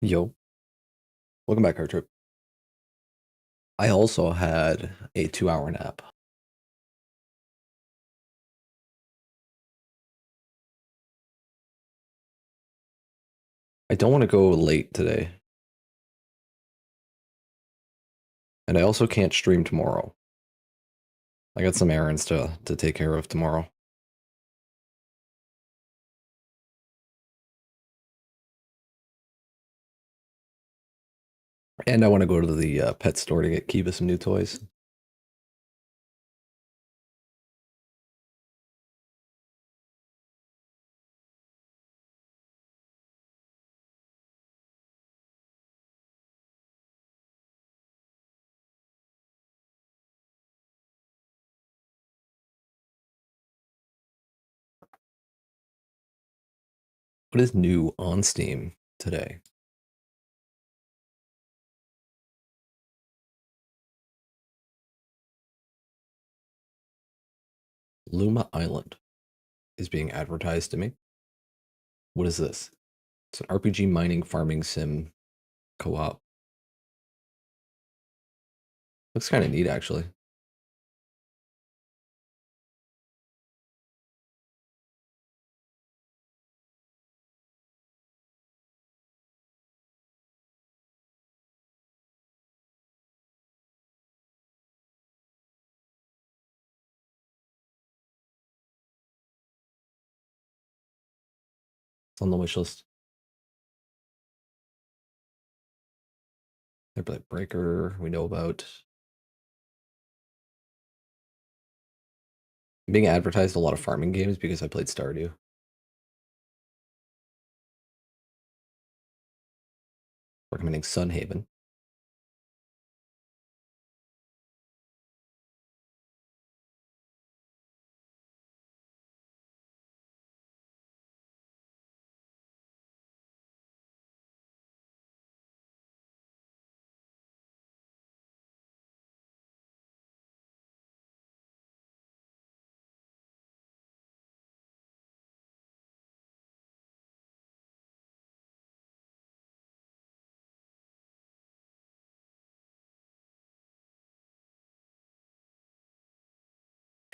Yo, welcome back, Artrip. I also had a 2 hour nap. I don't want to go late today, and I also can't stream tomorrow. I got some errands to take care of tomorrow. And I want to go to the pet store to get Kiva some new toys. What is new on Steam today? Luma Island is being advertised to me. What is this? It's an RPG mining farming sim co-op. Looks kind of neat, actually. It's on the wish list. They're Breaker, we know about. I'm being advertised a lot of farming games because I played Stardew. Recommending Sunhaven.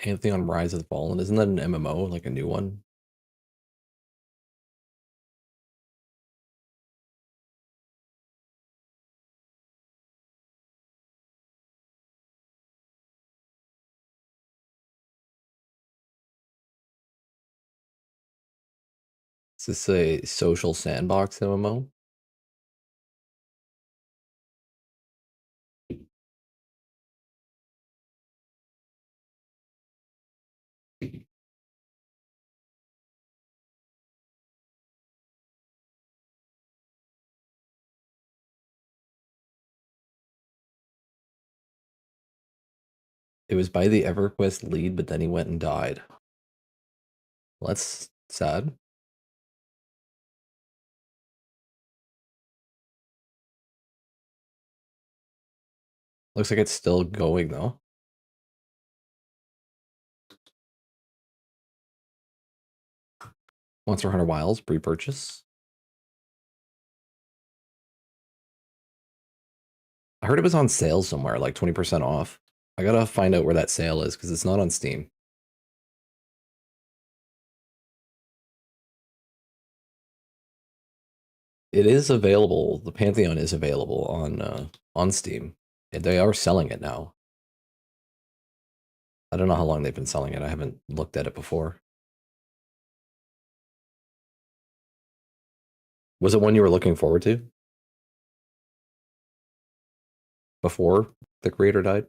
Anything on Rise of the Fallen? Isn't that an MMO, like a new one? Is this a social sandbox MMO? It was by the EverQuest lead, but then he went and died. Well, that's sad. Looks like it's still going though. Monster Hunter Wilds pre-purchase. I heard it was on sale somewhere, like 20% off. I gotta find out where that sale is because it's not on Steam. It is available. The Pantheon is available on Steam. And they are selling it now. I don't know how long they've been selling it. I haven't looked at it before. Was it one you were looking forward to before the creator died?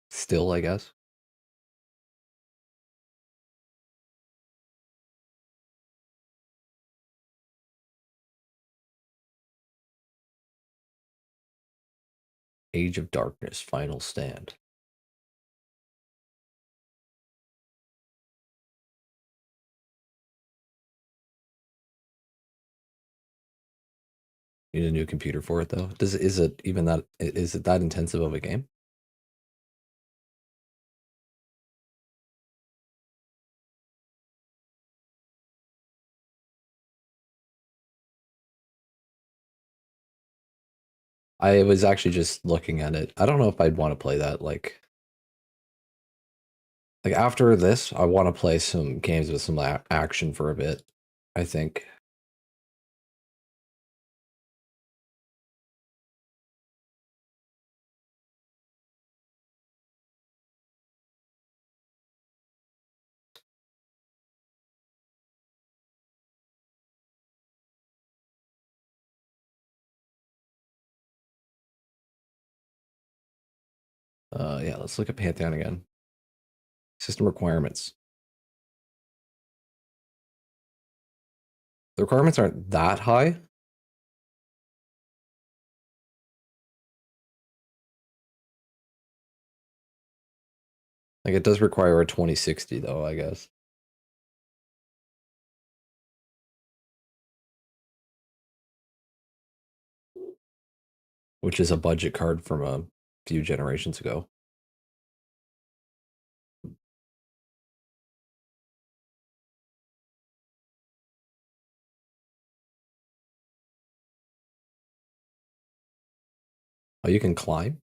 Still, I guess. Age of Darkness, Final Stand. Need a new computer for it though. Does is it even that is it that intensive of a game? I was actually just looking at it. I don't know if I'd want to play that. Like after this, I want to play some games with some action for a bit. I think. Yeah, let's look at Pantheon again. System requirements. The requirements aren't that high. Like it does require a 2060 though, I guess. Which is a budget card from a few generations ago. Oh, you can climb?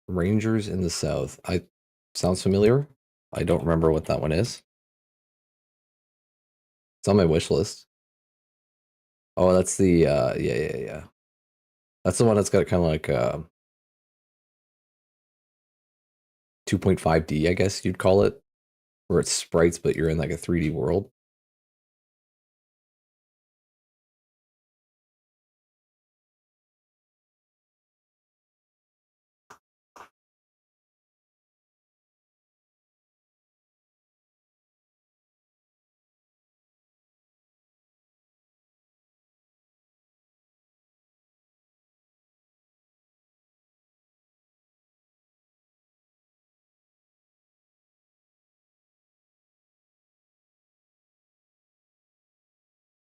Rangers in the South. I sounds familiar. I don't remember what that one is. It's on my wish list. Oh, that's the yeah. That's the one that's got kind of like 2.5D, I guess you'd call it, where it's sprites, but you're in like a 3D world.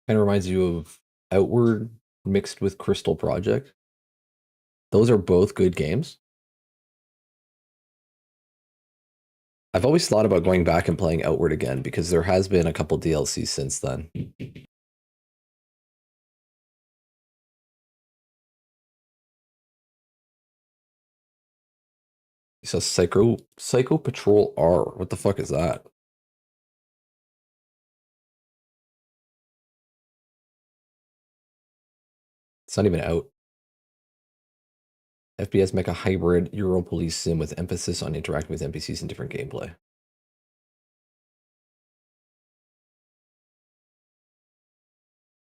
Kind of reminds you of Outward mixed with Crystal Project. Those are both good games. I've always thought about going back and playing Outward again because there has been a couple DLCs since then. So Psycho Patrol R. What the fuck is that? It's not even out. FPS Mecha Hybrid Euro Police Sim with emphasis on interacting with NPCs and different gameplay.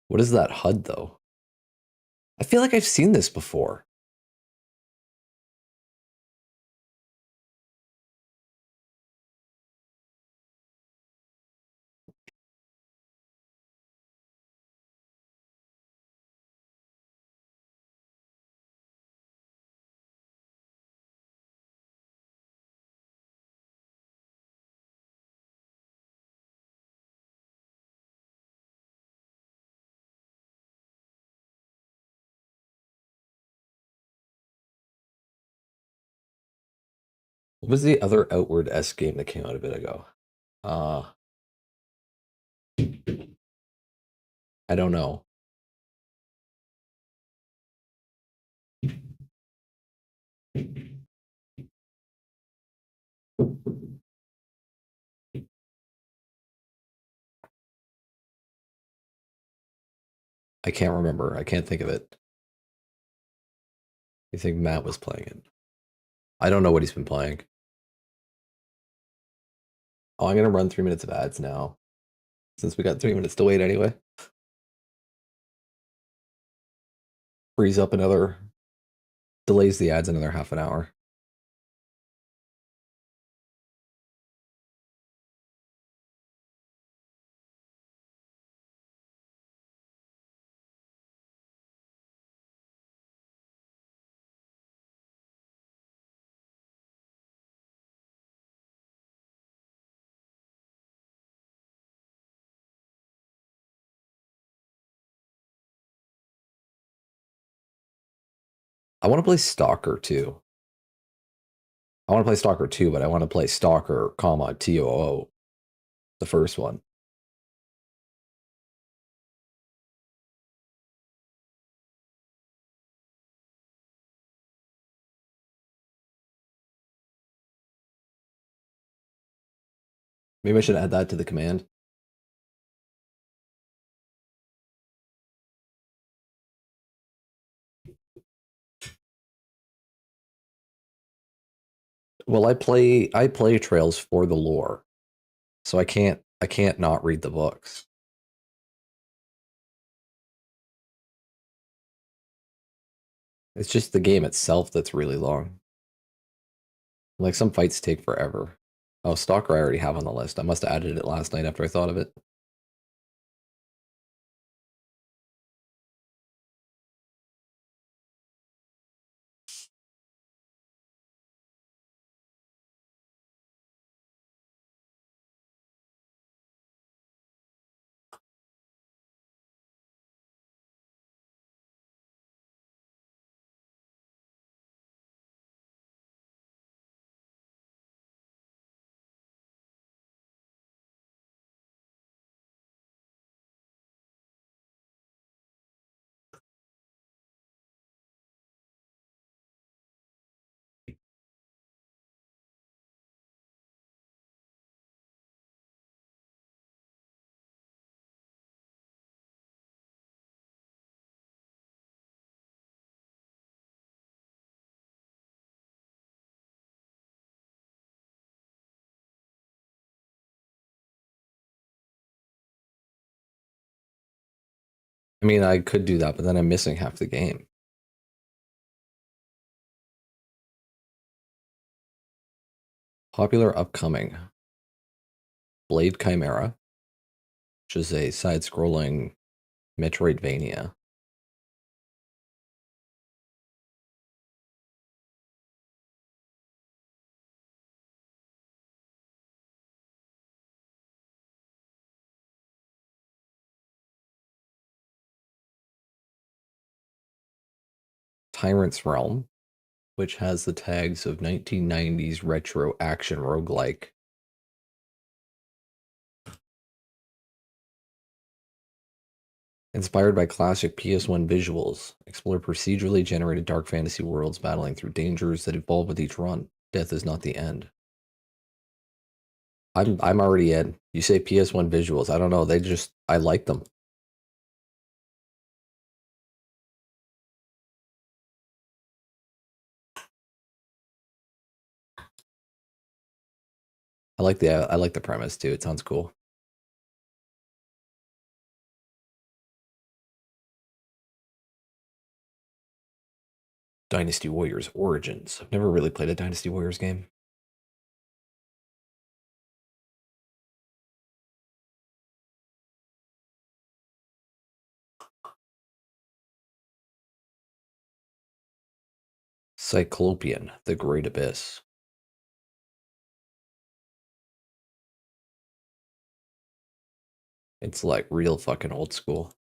What is that HUD though? I feel like I've seen this before. What was the other Outward S game that came out a bit ago? Uh, I don't know. I can't remember. I can't think of it. You think Matt was playing it? I don't know what he's been playing. Oh, I'm gonna run 3 minutes of ads now, since we got 3 minutes to wait anyway. Frees up another, delays the ads another half an hour. I want to play Stalker too. I want to play Stalker 2, but I want to play Stalker, comma, TOO. The first one. Maybe I should add that to the command. Well, I play Trails for the lore, so I can't not read the books. It's just the game itself that's really long. Like some fights take forever. Oh, Stalker I already have on the list. I must have added it last night after I thought of it. I mean, I could do that, but then I'm missing half the game. Popular upcoming Blade Chimera, which is a side-scrolling Metroidvania. Tyrant's Realm, which has the tags of 1990s retro action roguelike. Inspired by classic PS1 visuals, explore procedurally generated dark fantasy worlds battling through dangers that evolve with each run. Death is not the end. I'm already in. You say PS1 visuals. I don't know. I like them. I like the premise too. It sounds cool. Dynasty Warriors Origins. I've never really played a Dynasty Warriors game. Cyclopean, The Great Abyss. It's like real fucking old school.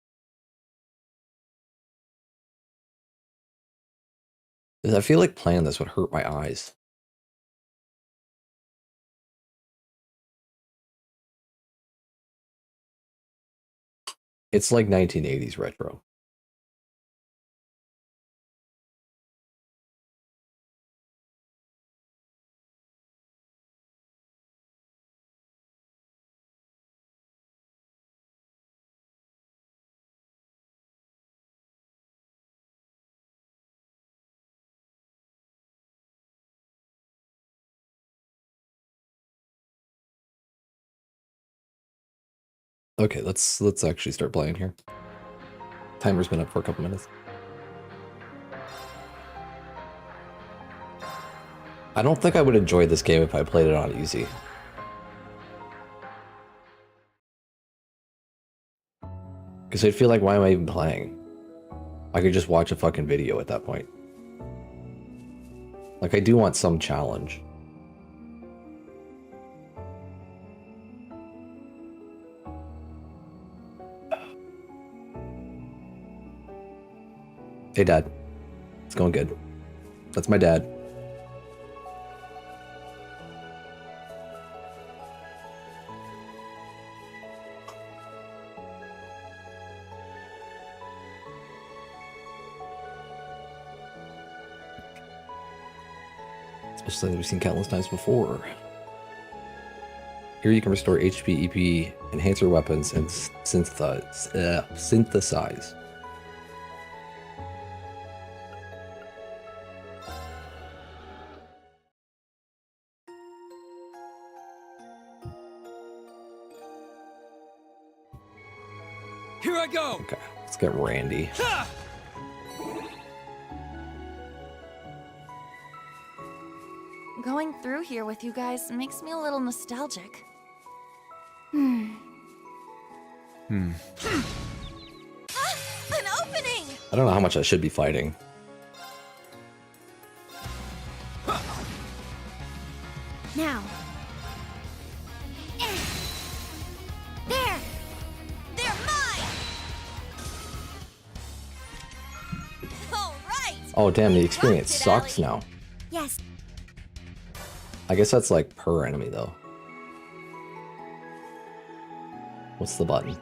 I feel like playing this would hurt my eyes. It's like 1980s retro. Okay, let's actually start playing here. Timer's been up for a couple minutes. I don't think I would enjoy this game if I played it on easy. Because I'd feel like, why am I even playing? I could just watch a fucking video at that point. Like, I do want some challenge. Hey, Dad. It's going good. That's my dad. Just like we've seen countless times before. Here you can restore HP, EP, enhance your weapons, and synthesize. Here I go. Okay, let's get Randy. Going through here with you guys makes me a little nostalgic. Hmm. An opening! I don't know how much I should be fighting. Now. There! They're mine! All right! Oh damn, the experience It, sucks Allie. now. Yes. I guess that's like per enemy though. What's the button?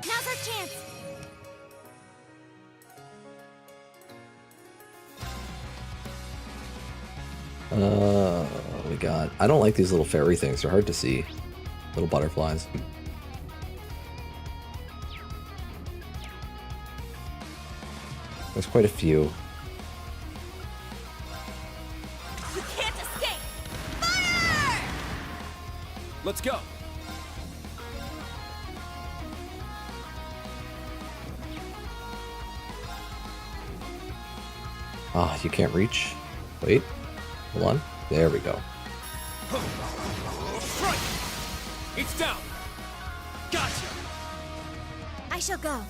Now's our chance. We got. I don't like these little fairy things. They're hard to see. Little butterflies. There's quite a few. You can't escape! Fire! Let's go. Ah, you can't reach. Wait. Hold on. There we go. Strike. It's down. Gotcha. I shall go.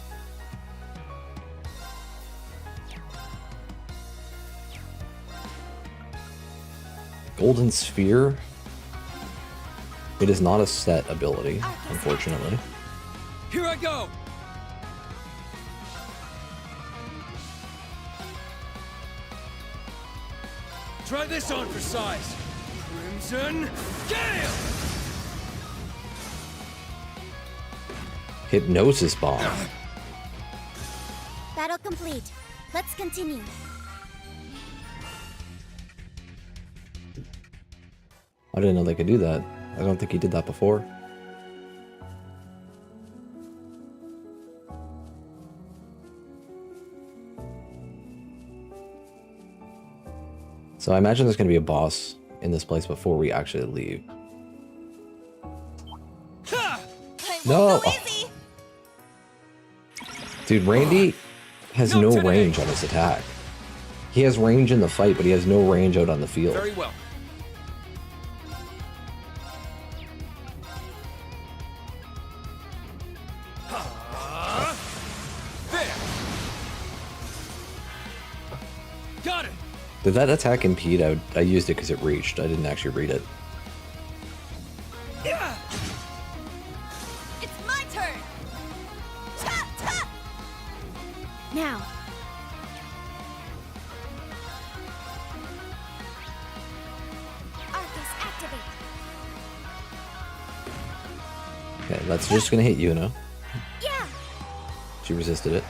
Golden Sphere. It is not a set ability, unfortunately. Here I go. Try this on for size. Crimson Gale. Hypnosis Bomb. Battle complete. Let's continue. I didn't know they could do that. I don't think he did that before. So I imagine there's going to be a boss in this place before we actually leave. I No. won't go Oh. easy! Dude, Randy has Not no today. range on his attack. He has range in the fight, but he has no range out on the field. Very well. There. Got it. Did that attack impede? I used it because it reached. I didn't actually read it. It's my turn! Ta ta! Now. Arcus activate. Okay, that's just going to hit Yuna. Yeah. She resisted it.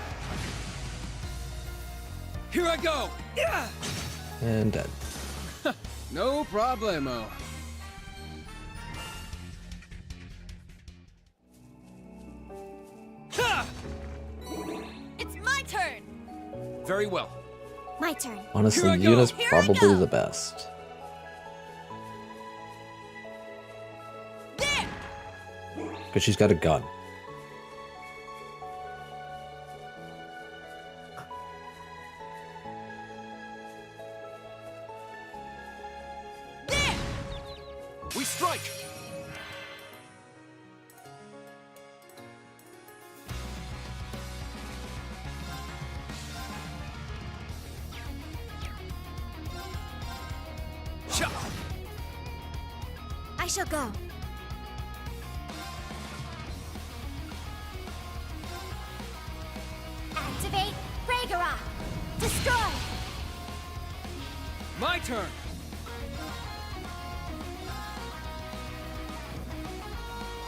Here I go. Yeah. And dead. No problemo. Ha! It's my turn! Very well. My turn. Honestly, Here I go. Yuna's Here I probably go. the best. There! Because she's got a gun. There! We strike. Cha! I shall go. Activate Fragora! Destroy! My turn!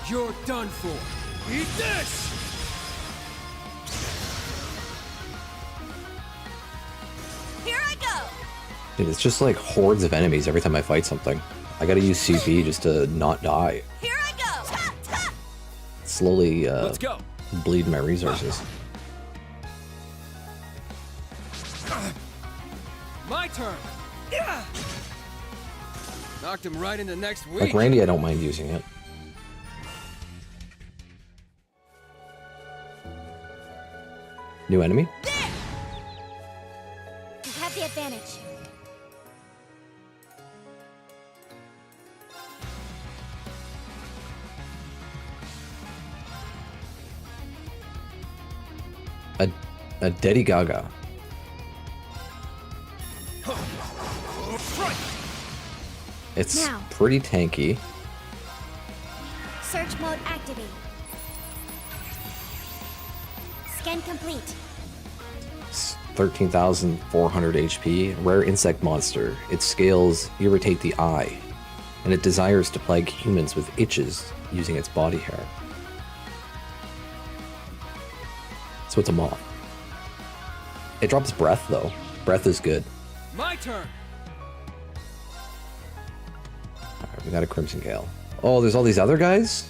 You're done for! Eat this! Here I go! Dude, it's just like hordes of enemies every time I fight something. I gotta use CP just to not die. Here I go! Ta, ta. Slowly Let's go! bleed my resources. My turn! Yeah! Knocked him right into next week. Like Randy, I don't mind using it. New enemy? There! You have the advantage. A Daddy Gaga. It's Now. pretty tanky. Search mode activate. Scan complete. It's 13,400 HP. Rare insect monster. Its scales irritate the eye, and it desires to plague humans with itches using its body hair. So it's a moth. It drops breath though. Breath is good. My turn! Alright, we got a Crimson Gale. Oh, there's all these other guys?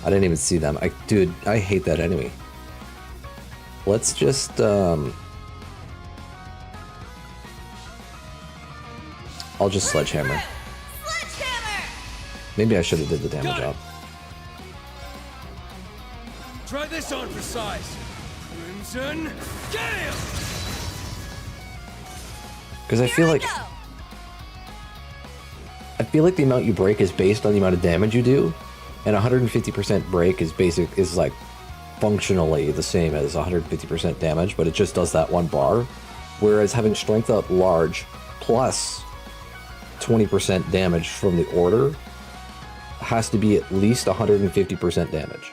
I didn't even see them. Dude, I hate that enemy. Let's just, I'll just Sledgehammer. Sledgehammer! Maybe I should have did the damage Got it. up. Try this on for size! Crimson Gale! Because I feel Here like I go! the amount you break is based on the amount of damage you do, and 150% break is like functionally the same as 150% damage, but it just does that one bar. Whereas having strength up large plus 20% damage from the order has to be at least 150% damage.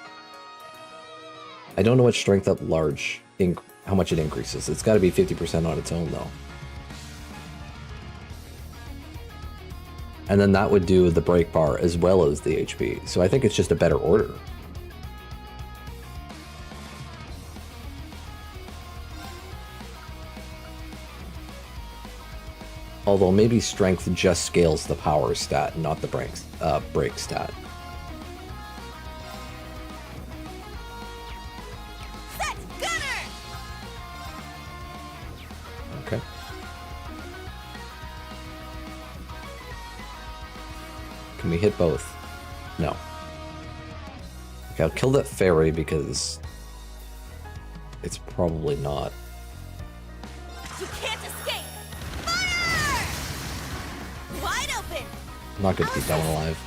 I don't know what strength up large, how much it increases. It's got to be 50% on its own though. And then that would do the break bar as well as the HP. So I think it's just a better order. Although maybe strength just scales the power stat, not the break stat. Set gunner! Okay. Can we hit both? No. Okay, I'll kill that fairy because it's probably not. You can't escape! Fire! Wide open! I'm not going to keep that one alive.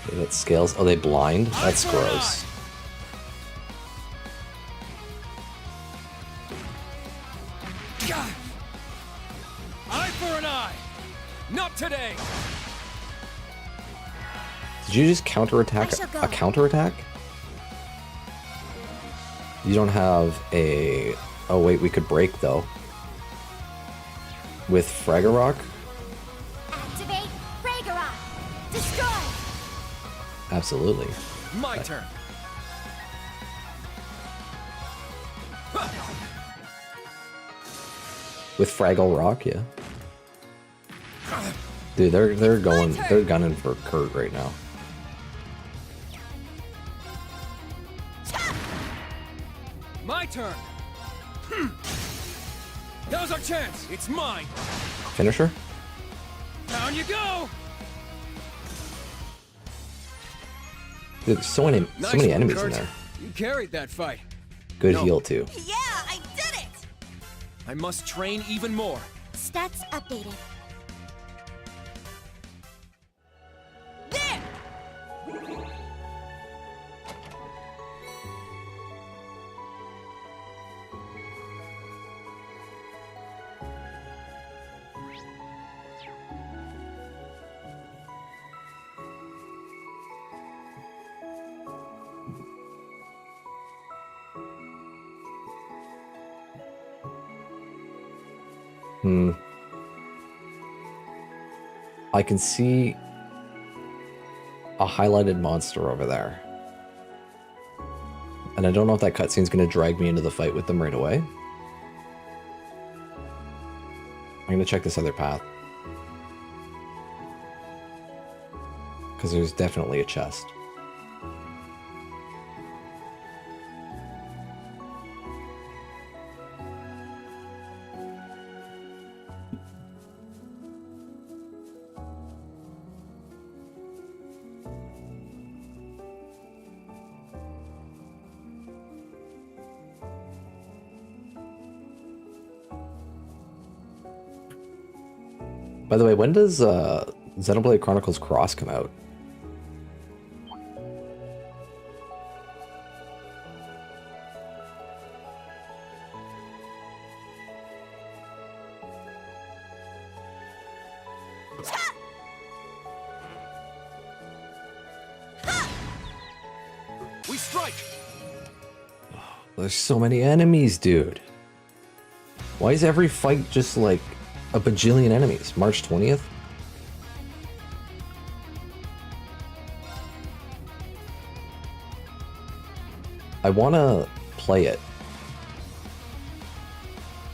Okay, that scales. Oh, they blind? That's Eye for an gross. Gah! Eye for an eye! Not today! Did you just counterattack I shall go. a counterattack? You don't have a... Oh wait, we could break though. With Fragorok? Activate Fragora! Destroy! Absolutely. My turn! With Fraggle Rock, yeah. Dude, they're gunning for Kurt right now. My turn! Now's our chance! It's mine! Finisher? Down you go! Dude, there's so many Nice enemies one, in Kurt. there. You carried that fight. Good No. heal too. Yeah, I did it! I must train even more. Stats updated. There! I can see a highlighted monster over there. And I don't know if that cutscene's going to drag me into the fight with them right away. I'm going to check this other path. Because there's definitely a chest. By the way, when does Xenoblade Chronicles Cross come out? We strike. There's so many enemies, dude. Why is every fight just like a bajillion enemies? March 20th? I want to play it.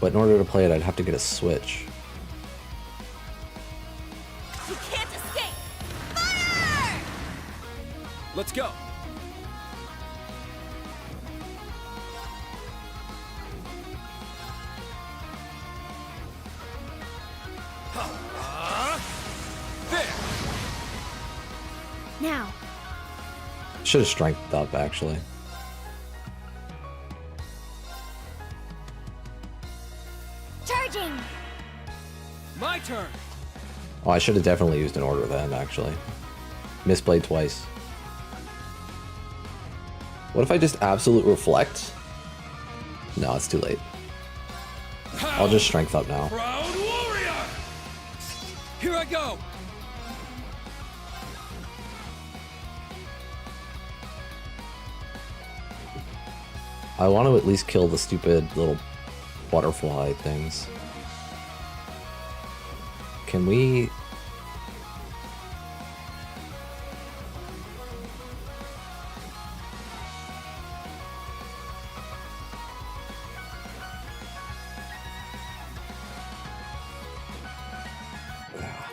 But in order to play it, I'd have to get a Switch. You can't escape! Fire! Let's go. There. Now. Should have strengthened up, actually. Charging. My turn. Oh, I should have definitely used an order then, actually. Misplayed twice. What if I just absolute reflect? No, it's too late. I'll just strength up now. Proud warrior. Here I go. I want to at least kill the stupid little butterfly things. Can we...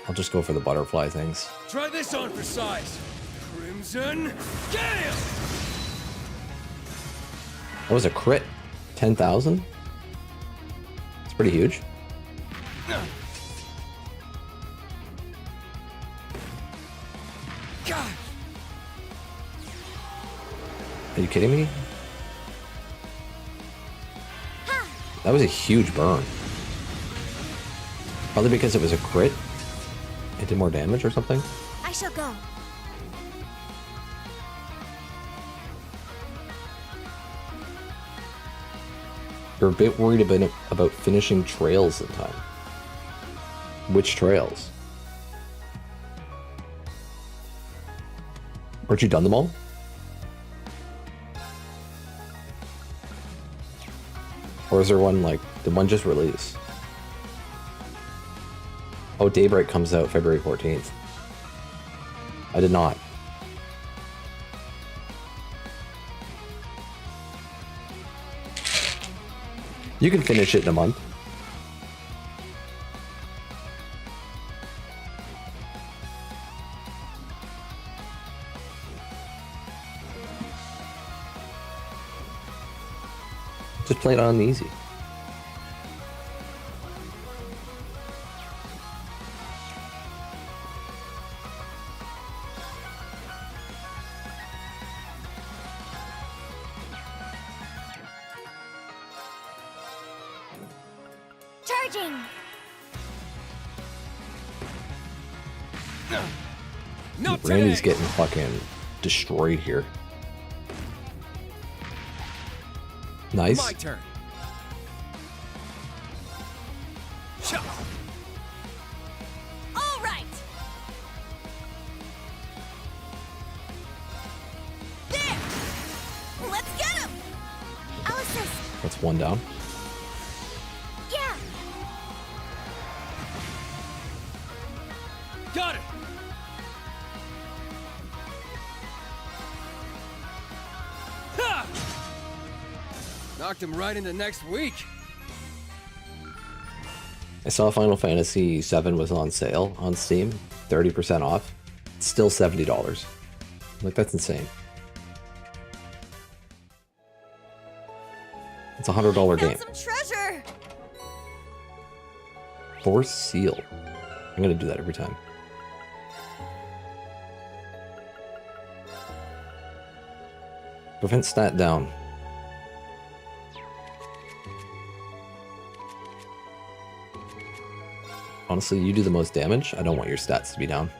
I'll just go for the butterfly things. Try this on for size. Crimson Gale. That was a crit. 10,000? It's pretty huge. God. Are you kidding me? That was a huge burn. Probably because it was a crit. It did more damage or something. I shall go. You're a bit worried about finishing trails in time. Which trails? Aren't you done them all? Or is there one like, did one just release? Oh, Daybreak comes out February 14th. I did not. You can finish it in a month. Just play it on easy. Charging. Not Randy's today. getting fucking destroyed here. Nice. My turn. Cha. All right! There! Let's get him! Alice's. That's one down. Yeah. Knocked him right into next week. I saw Final Fantasy VII was on sale on Steam, 30% off. It's still $70. Like, that's insane. It's a $100 game. Found some treasure. Force Seal. I'm gonna do that every time. Prevent stat down. Honestly, you do the most damage. I don't want your stats to be down.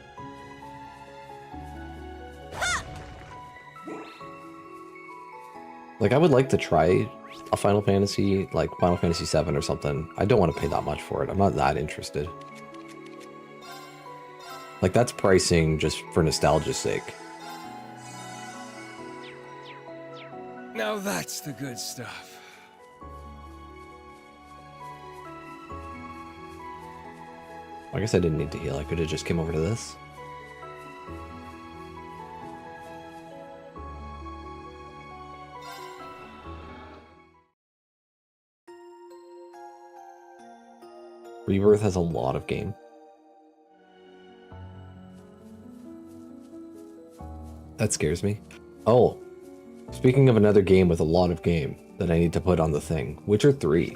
Like, I would like to try a Final Fantasy, like Final Fantasy VII or something. I don't want to pay that much for it. I'm not that interested. Like, that's pricing just for nostalgia's sake. Now that's the good stuff. I guess I didn't need to heal. I could have just came over to this. Rebirth has a lot of game. That scares me. Oh, speaking of another game with a lot of game that I need to put on the thing, Witcher 3.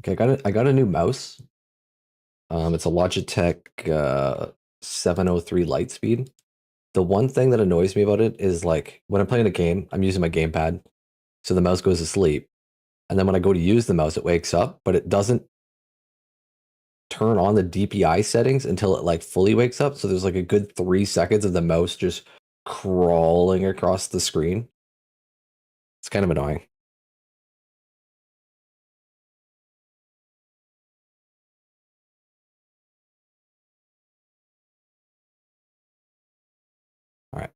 Okay, I got a new mouse. It's a Logitech 703 Lightspeed. The one thing that annoys me about it is, like, when I'm playing a game, I'm using my gamepad, so the mouse goes to sleep. And then when I go to use the mouse, it wakes up, but it doesn't turn on the DPI settings until it, like, fully wakes up. So there's, like, a good 3 seconds of the mouse just crawling across the screen. It's kind of annoying. Alright.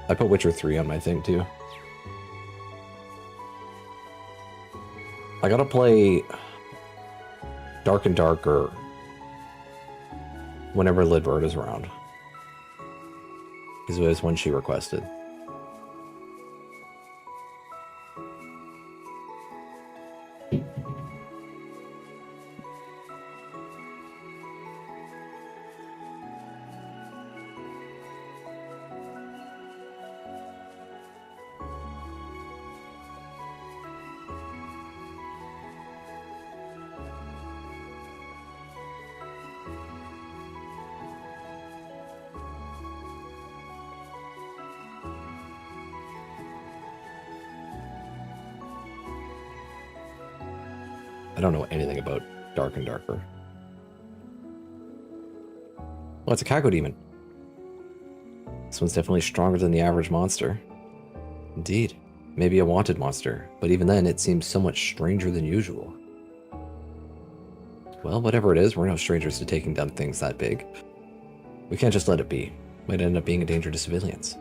I put Witcher 3 on my thing, too. I gotta play Dark and Darker whenever Lidbird is around. Because it was one she requested. I don't know anything about Dark and Darker. Well, it's a Cacodemon. This one's definitely stronger than the average monster. Indeed. Maybe a wanted monster, but even then it seems so much stranger than usual. Well, whatever it is, we're no strangers to taking down things that big. We can't just let it be. Might end up being a danger to civilians.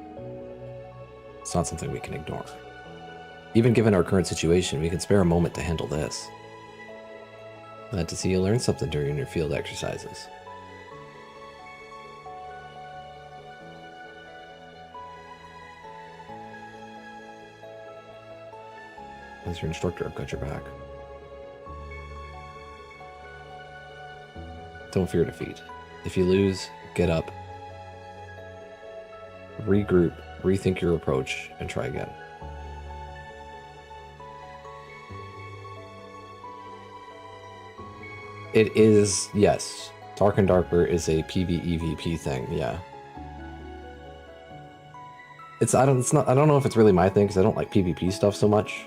It's not something we can ignore. Even given our current situation, we can spare a moment to handle this. Glad to see you learn something during your field exercises. As your instructor, I've got your back. Don't fear defeat. If you lose, get up, regroup, rethink your approach, and try again. It is, yes. Dark and Darker is a PvEVP thing, yeah. I don't know if it's really my thing because I don't like PvP stuff so much.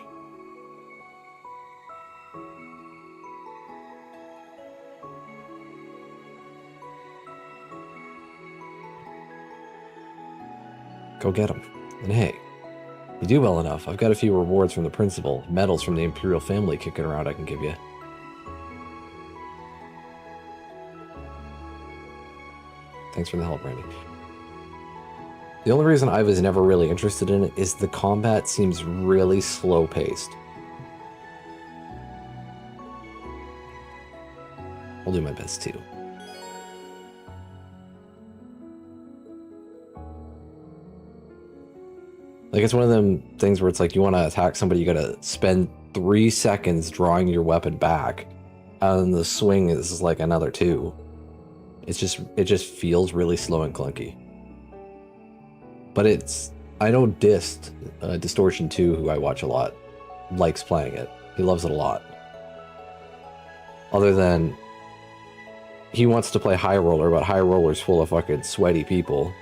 Go get them. And hey, you do well enough. I've got a few rewards from the principal, medals from the Imperial family kicking around I can give you. Thanks for the help, Randy. The only reason I was never really interested in it is the combat seems really slow-paced. I'll do my best too. Like, it's one of them things where it's like, you want to attack somebody, you gotta spend 3 seconds drawing your weapon back, and the swing is like another 2. It just feels really slow and clunky. But I know Distortion 2, who I watch a lot, likes playing it. He loves it a lot. Other than, he wants to play High Roller, but High Roller's full of fucking sweaty people,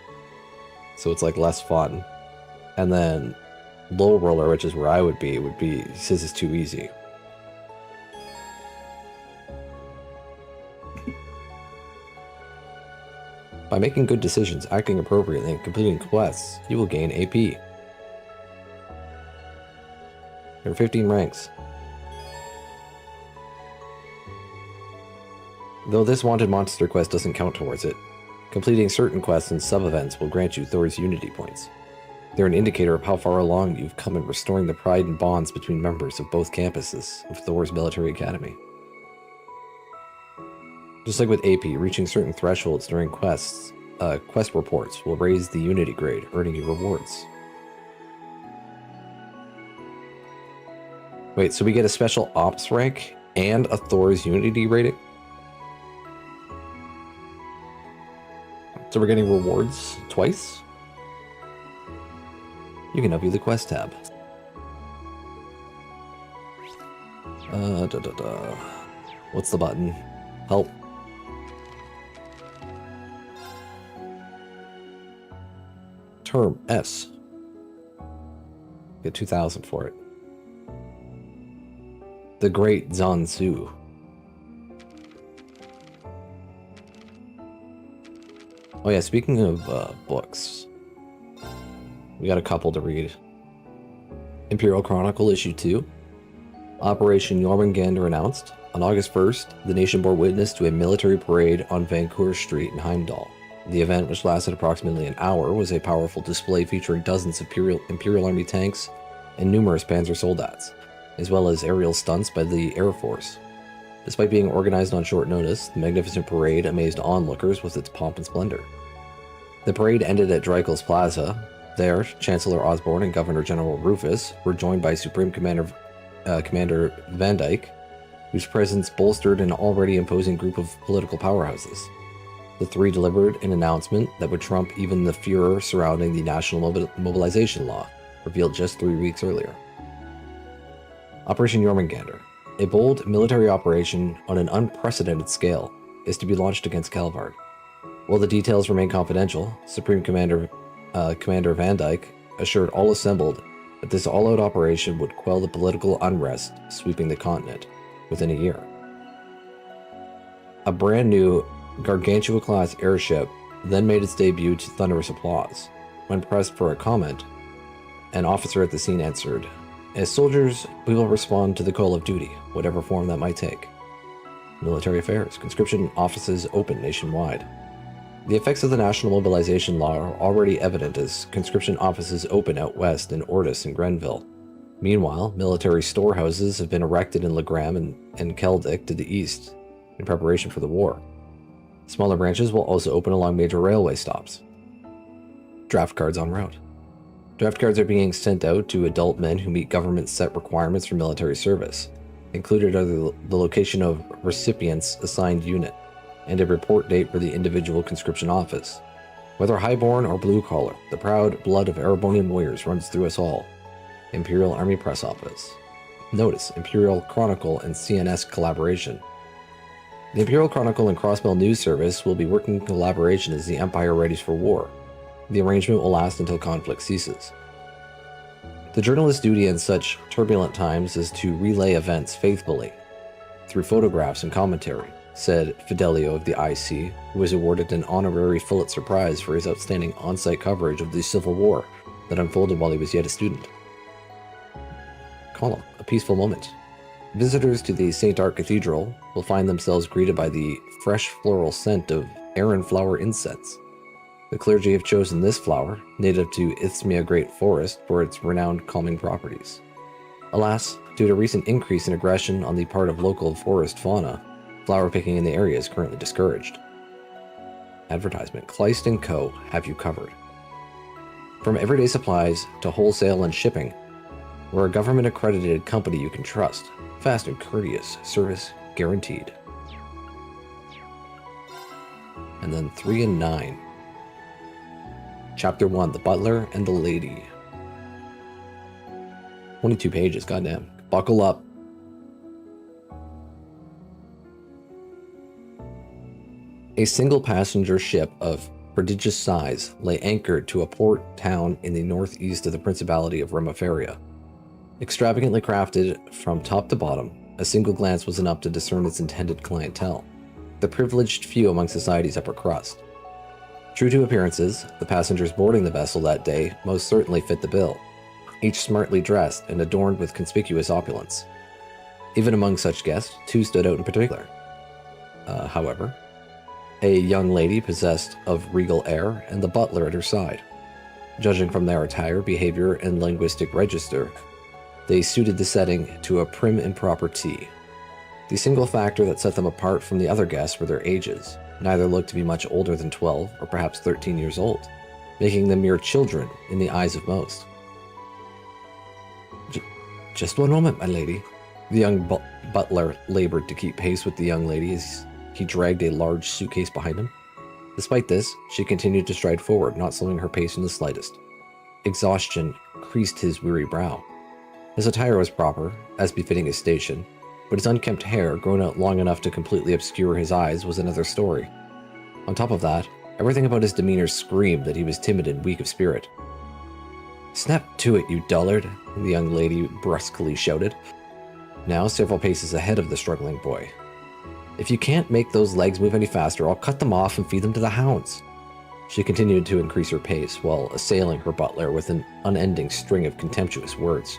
so it's like less fun. And then Low Roller, which is where I would be, he says it's too easy. By making good decisions, acting appropriately, and completing quests, you will gain AP. There are 15 ranks. Though this Wanted Monster quest doesn't count towards it, completing certain quests and sub-events will grant you Thor's Unity points. They're an indicator of how far along you've come in restoring the pride and bonds between members of both campuses of Thor's Military Academy. Just like with AP, reaching certain thresholds during quest reports will raise the Unity grade, earning you rewards. Wait, so we get a special Ops rank and a Thor's Unity rating? So we're getting rewards twice? You can now view the quest tab. What's the button? Help. Term S. Get 2,000 for it. The Great Zanzu. Oh yeah, speaking of books, we got a couple to read. Imperial Chronicle Issue 2. Operation Jormungandr announced. On August 1st, the nation bore witness to a military parade on Vancour Street in Heimdall. The event, which lasted approximately an hour, was a powerful display featuring dozens of Imperial Army tanks and numerous Panzer Soldats, as well as aerial stunts by the Air Force. Despite being organized on short notice, the magnificent parade amazed onlookers with its pomp and splendor. The parade ended at Dreikel's Plaza. There, Chancellor Osborne and Governor General Rufus were joined by Supreme Commander Van Dyke, whose presence bolstered an already imposing group of political powerhouses. The three delivered an announcement that would trump even the furor surrounding the National Mobilization Law, revealed just 3 weeks earlier. Operation Jormungandr, a bold military operation on an unprecedented scale, is to be launched against Calvard. While the details remain confidential, Supreme Commander Van Dyke assured all assembled that this all-out operation would quell the political unrest sweeping the continent within a year. A brand new Gargantua-class airship then made its debut to thunderous applause. When pressed for a comment, an officer at the scene answered, "As soldiers, we will respond to the call of duty, whatever form that might take." Military affairs. Conscription offices open nationwide. The effects of the National Mobilization Law are already evident as conscription offices open out west in Ortis and Grenville. Meanwhile, military storehouses have been erected in Legram and Keldick to the east in preparation for the war. Smaller branches will also open along major railway stops. Draft cards en route. Draft cards are being sent out to adult men who meet government set requirements for military service. Included are the location of recipient's assigned unit and a report date for the individual conscription office. Whether highborn or blue collar, the proud blood of Erebonian warriors runs through us all. Imperial Army Press Office. Notice Imperial Chronicle and CNS collaboration. The Imperial Chronicle and Crossbell News Service will be working in collaboration as the Empire readies for war. The arrangement will last until conflict ceases. The journalist's duty in such turbulent times is to relay events faithfully, through photographs and commentary, said Fidelio of the IC, who was awarded an honorary Pulitzer Prize for his outstanding on-site coverage of the Civil War that unfolded while he was yet a student. Column, a peaceful moment. Visitors to the St. Art Cathedral will find themselves greeted by the fresh floral scent of Aran flower incense. The clergy have chosen this flower, native to Isthmia Great Forest, for its renowned calming properties. Alas, due to recent increase in aggression on the part of local forest fauna, flower picking in the area is currently discouraged. Advertisement. Kleist & Co. have you covered. From everyday supplies to wholesale and shipping, we're a government-accredited company you can trust. Fast and courteous service guaranteed. And then 3 and 9. Chapter 1, The Butler and the Lady. 22 pages, goddamn. Buckle up. A single passenger ship of prodigious size lay anchored to a port town in the northeast of the Principality of Remaferia. Extravagantly crafted from top to bottom, a single glance was enough to discern its intended clientele, the privileged few among society's upper crust. True to appearances, the passengers boarding the vessel that day most certainly fit the bill, each smartly dressed and adorned with conspicuous opulence. Even among such guests, 2 stood out in particular. However, a young lady possessed of regal air and the butler at her side. Judging from their attire, behavior, and linguistic register, they suited the setting to a prim and proper T. The single factor that set them apart from the other guests were their ages. Neither looked to be much older than 12 or perhaps 13 years old, making them mere children in the eyes of most. Just one moment, my lady. The young butler labored to keep pace with the young lady as he dragged a large suitcase behind him. Despite this, she continued to stride forward, not slowing her pace in the slightest. Exhaustion creased his weary brow. His attire was proper, as befitting his station, but his unkempt hair, grown out long enough to completely obscure his eyes, was another story. On top of that, everything about his demeanor screamed that he was timid and weak of spirit. "Snap to it, you dullard," the young lady brusquely shouted, now several paces ahead of the struggling boy. "If you can't make those legs move any faster, I'll cut them off and feed them to the hounds." She continued to increase her pace while assailing her butler with an unending string of contemptuous words.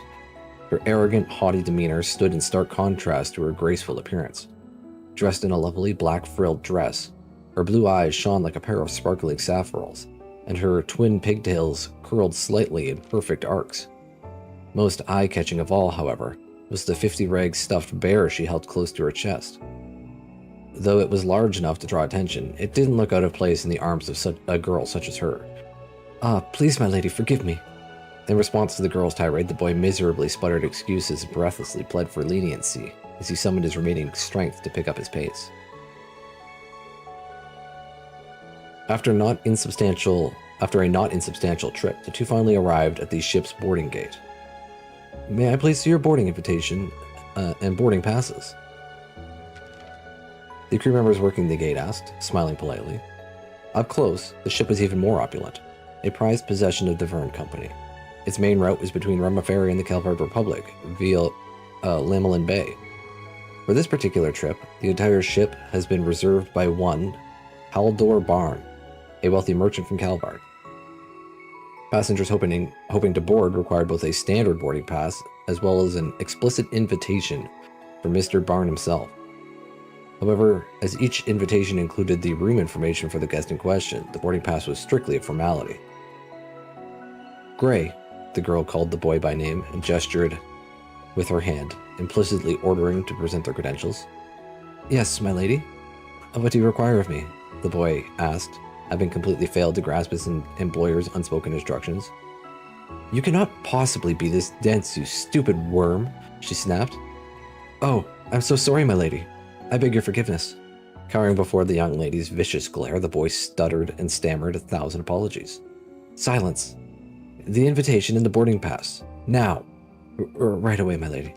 Her arrogant, haughty demeanor stood in stark contrast to her graceful appearance. Dressed in a lovely black frilled dress, her blue eyes shone like a pair of sparkling sapphires, and her twin pigtails curled slightly in perfect arcs. Most eye-catching of all, however, was the 50-rag stuffed bear she held close to her chest. Though it was large enough to draw attention, it didn't look out of place in the arms of a girl such as her. "Ah, please, my lady, forgive me." In response to the girl's tirade, the boy miserably sputtered excuses and breathlessly pled for leniency as he summoned his remaining strength to pick up his pace. After a not insubstantial trip, the 2 finally arrived at the ship's boarding gate. "May I please see your boarding invitation and boarding passes?" The crew members working the gate asked, smiling politely. Up close, the ship was even more opulent, a prized possession of the Verne Company. Its main route was between Remaferia and the Calvard Republic, via Lamelin Bay. For this particular trip, the entire ship has been reserved by one Haldor Barn, a wealthy merchant from Calvard. Passengers hoping to board required both a standard boarding pass as well as an explicit invitation from Mr. Barn himself. However, as each invitation included the room information for the guest in question, the boarding pass was strictly a formality. "Gray," the girl called the boy by name and gestured with her hand, implicitly ordering to present their credentials. "Yes, my lady." "What do you require of me?" the boy asked, having completely failed to grasp his employer's unspoken instructions. "You cannot possibly be this dense, you stupid worm," she snapped. "Oh, I'm so sorry, my lady. I beg your forgiveness." Cowering before the young lady's vicious glare, the boy stuttered and stammered 1,000 apologies. "Silence. The invitation and the boarding pass. Now. Right away, my lady."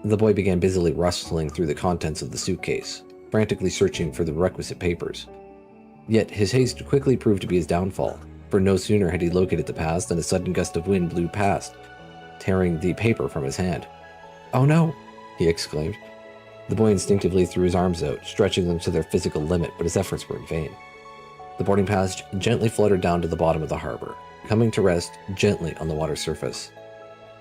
The boy began busily rustling through the contents of the suitcase, frantically searching for the requisite papers. Yet his haste quickly proved to be his downfall, for no sooner had he located the pass than a sudden gust of wind blew past, tearing the paper from his hand. "Oh no!" he exclaimed. The boy instinctively threw his arms out, stretching them to their physical limit, but his efforts were in vain. The boarding pass gently fluttered down to the bottom of the harbor, coming to rest gently on the water's surface.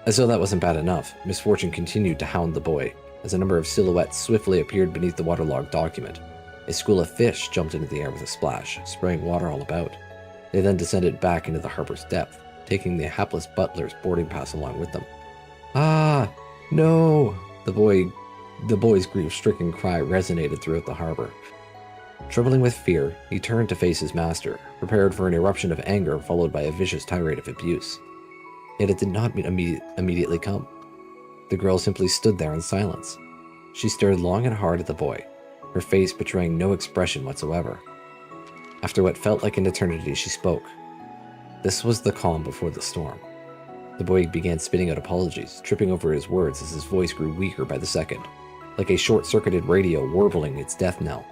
As though that wasn't bad enough, misfortune continued to hound the boy, as a number of silhouettes swiftly appeared beneath the waterlogged document. A school of fish jumped into the air with a splash, spraying water all about. They then descended back into the harbor's depth, taking the hapless butler's boarding pass along with them. "Ah, no!" The boy's grief-stricken cry resonated throughout the harbor. Trembling with fear, he turned to face his master, prepared for an eruption of anger followed by a vicious tirade of abuse. Yet it did not immediately come. The girl simply stood there in silence. She stared long and hard at the boy, her face betraying no expression whatsoever. After what felt like an eternity, she spoke. This was the calm before the storm. The boy began spitting out apologies, tripping over his words as his voice grew weaker by the second, like a short-circuited radio warbling its death knell.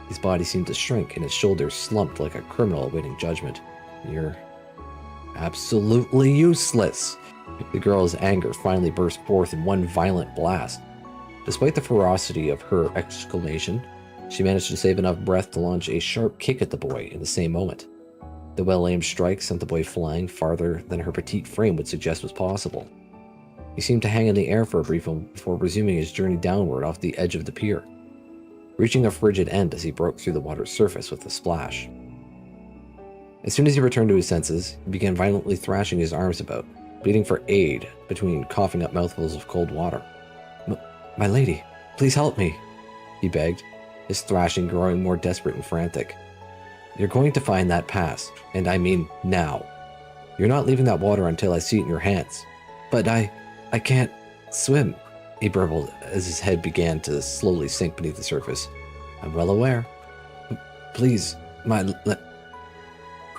His body seemed to shrink and his shoulders slumped like a criminal awaiting judgment. You're absolutely useless. The girl's anger finally burst forth in one violent blast. Despite the ferocity of her exclamation, she managed to save enough breath to launch a sharp kick at the boy in the same moment. The well-aimed strike sent the boy flying farther than her petite frame would suggest was possible. He seemed to hang in the air for a brief moment before resuming his journey downward off the edge of the pier, reaching a frigid end as he broke through the water's surface with a splash. As soon as he returned to his senses, he began violently thrashing his arms about, pleading for aid between coughing up mouthfuls of cold water. My lady, please help me, he begged, his thrashing growing more desperate and frantic. You're going to find that pass, and I mean now. You're not leaving that water until I see it in your hands. But I can't swim, he burbled as his head began to slowly sink beneath the surface. I'm well aware. Please,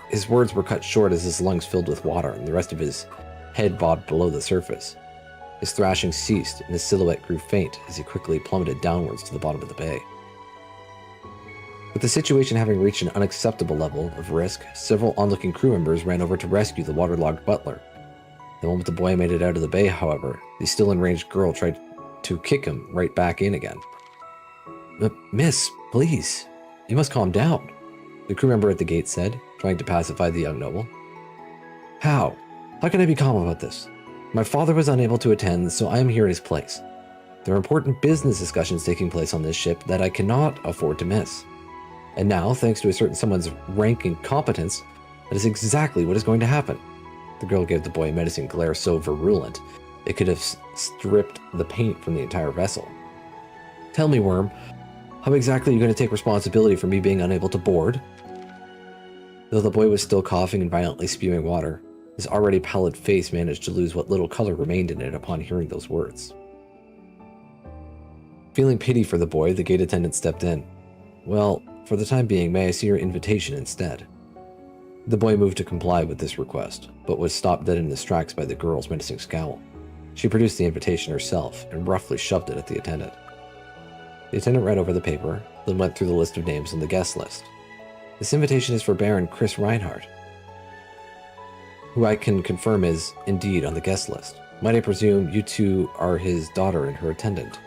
His words were cut short as his lungs filled with water and the rest of his head bobbed below the surface. His thrashing ceased and his silhouette grew faint as he quickly plummeted downwards to the bottom of the bay. With the situation having reached an unacceptable level of risk, several onlooking crew members ran over to rescue the waterlogged butler. The moment the boy made it out of the bay, however, the still enraged girl tried to kick him right back in again. Miss, please, you must calm down, the crew member at the gate said, trying to pacify the young noble. How? How can I be calm about this? My father was unable to attend, so I am here in his place. There are important business discussions taking place on this ship that I cannot afford to miss. And now, thanks to a certain someone's rank and competence, that is exactly what is going to happen. The girl gave the boy a menacing glare so virulent, it could have stripped the paint from the entire vessel. Tell me, Worm, how exactly are you going to take responsibility for me being unable to board? Though the boy was still coughing and violently spewing water, his already pallid face managed to lose what little color remained in it upon hearing those words. Feeling pity for the boy, the gate attendant stepped in. Well, for the time being, may I see your invitation instead? The boy moved to comply with this request, but was stopped dead in his tracks by the girl's menacing scowl. She produced the invitation herself and roughly shoved it at the attendant. The attendant read over the paper, then went through the list of names on the guest list. This invitation is for Baron Chris Reinhardt, who I can confirm is indeed on the guest list. Might I presume you two are his daughter and her attendant?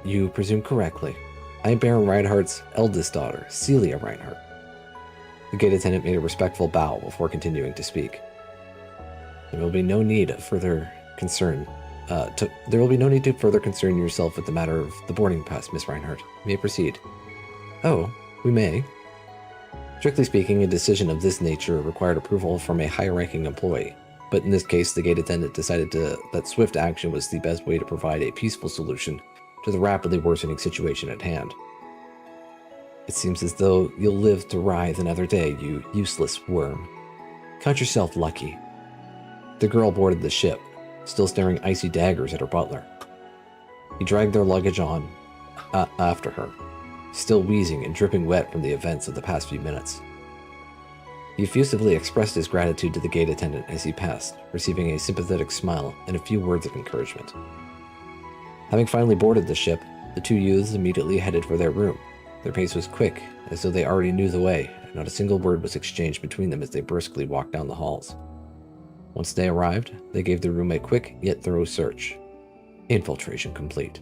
You presume correctly. I am Baron Reinhardt's eldest daughter, Celia Reinhardt. The gate attendant made a respectful bow before continuing to speak. There will be no need to further concern yourself with the matter of the boarding pass, Miss Reinhardt. You may proceed. Oh, we may. Strictly speaking, a decision of this nature required approval from a higher-ranking employee, but in this case, the gate attendant decided that swift action was the best way to provide a peaceful solution to the rapidly worsening situation at hand. It seems as though you'll live to writhe another day, you useless worm. Count yourself lucky. The girl boarded the ship, still staring icy daggers at her butler. He dragged their luggage on after her, still wheezing and dripping wet from the events of the past few minutes. He effusively expressed his gratitude to the gate attendant as he passed, receiving a sympathetic smile and a few words of encouragement. Having finally boarded the ship, the two youths immediately headed for their room. Their pace was quick, as though they already knew the way, and not a single word was exchanged between them as they briskly walked down the halls. Once they arrived, they gave the room a quick yet thorough search. Infiltration complete.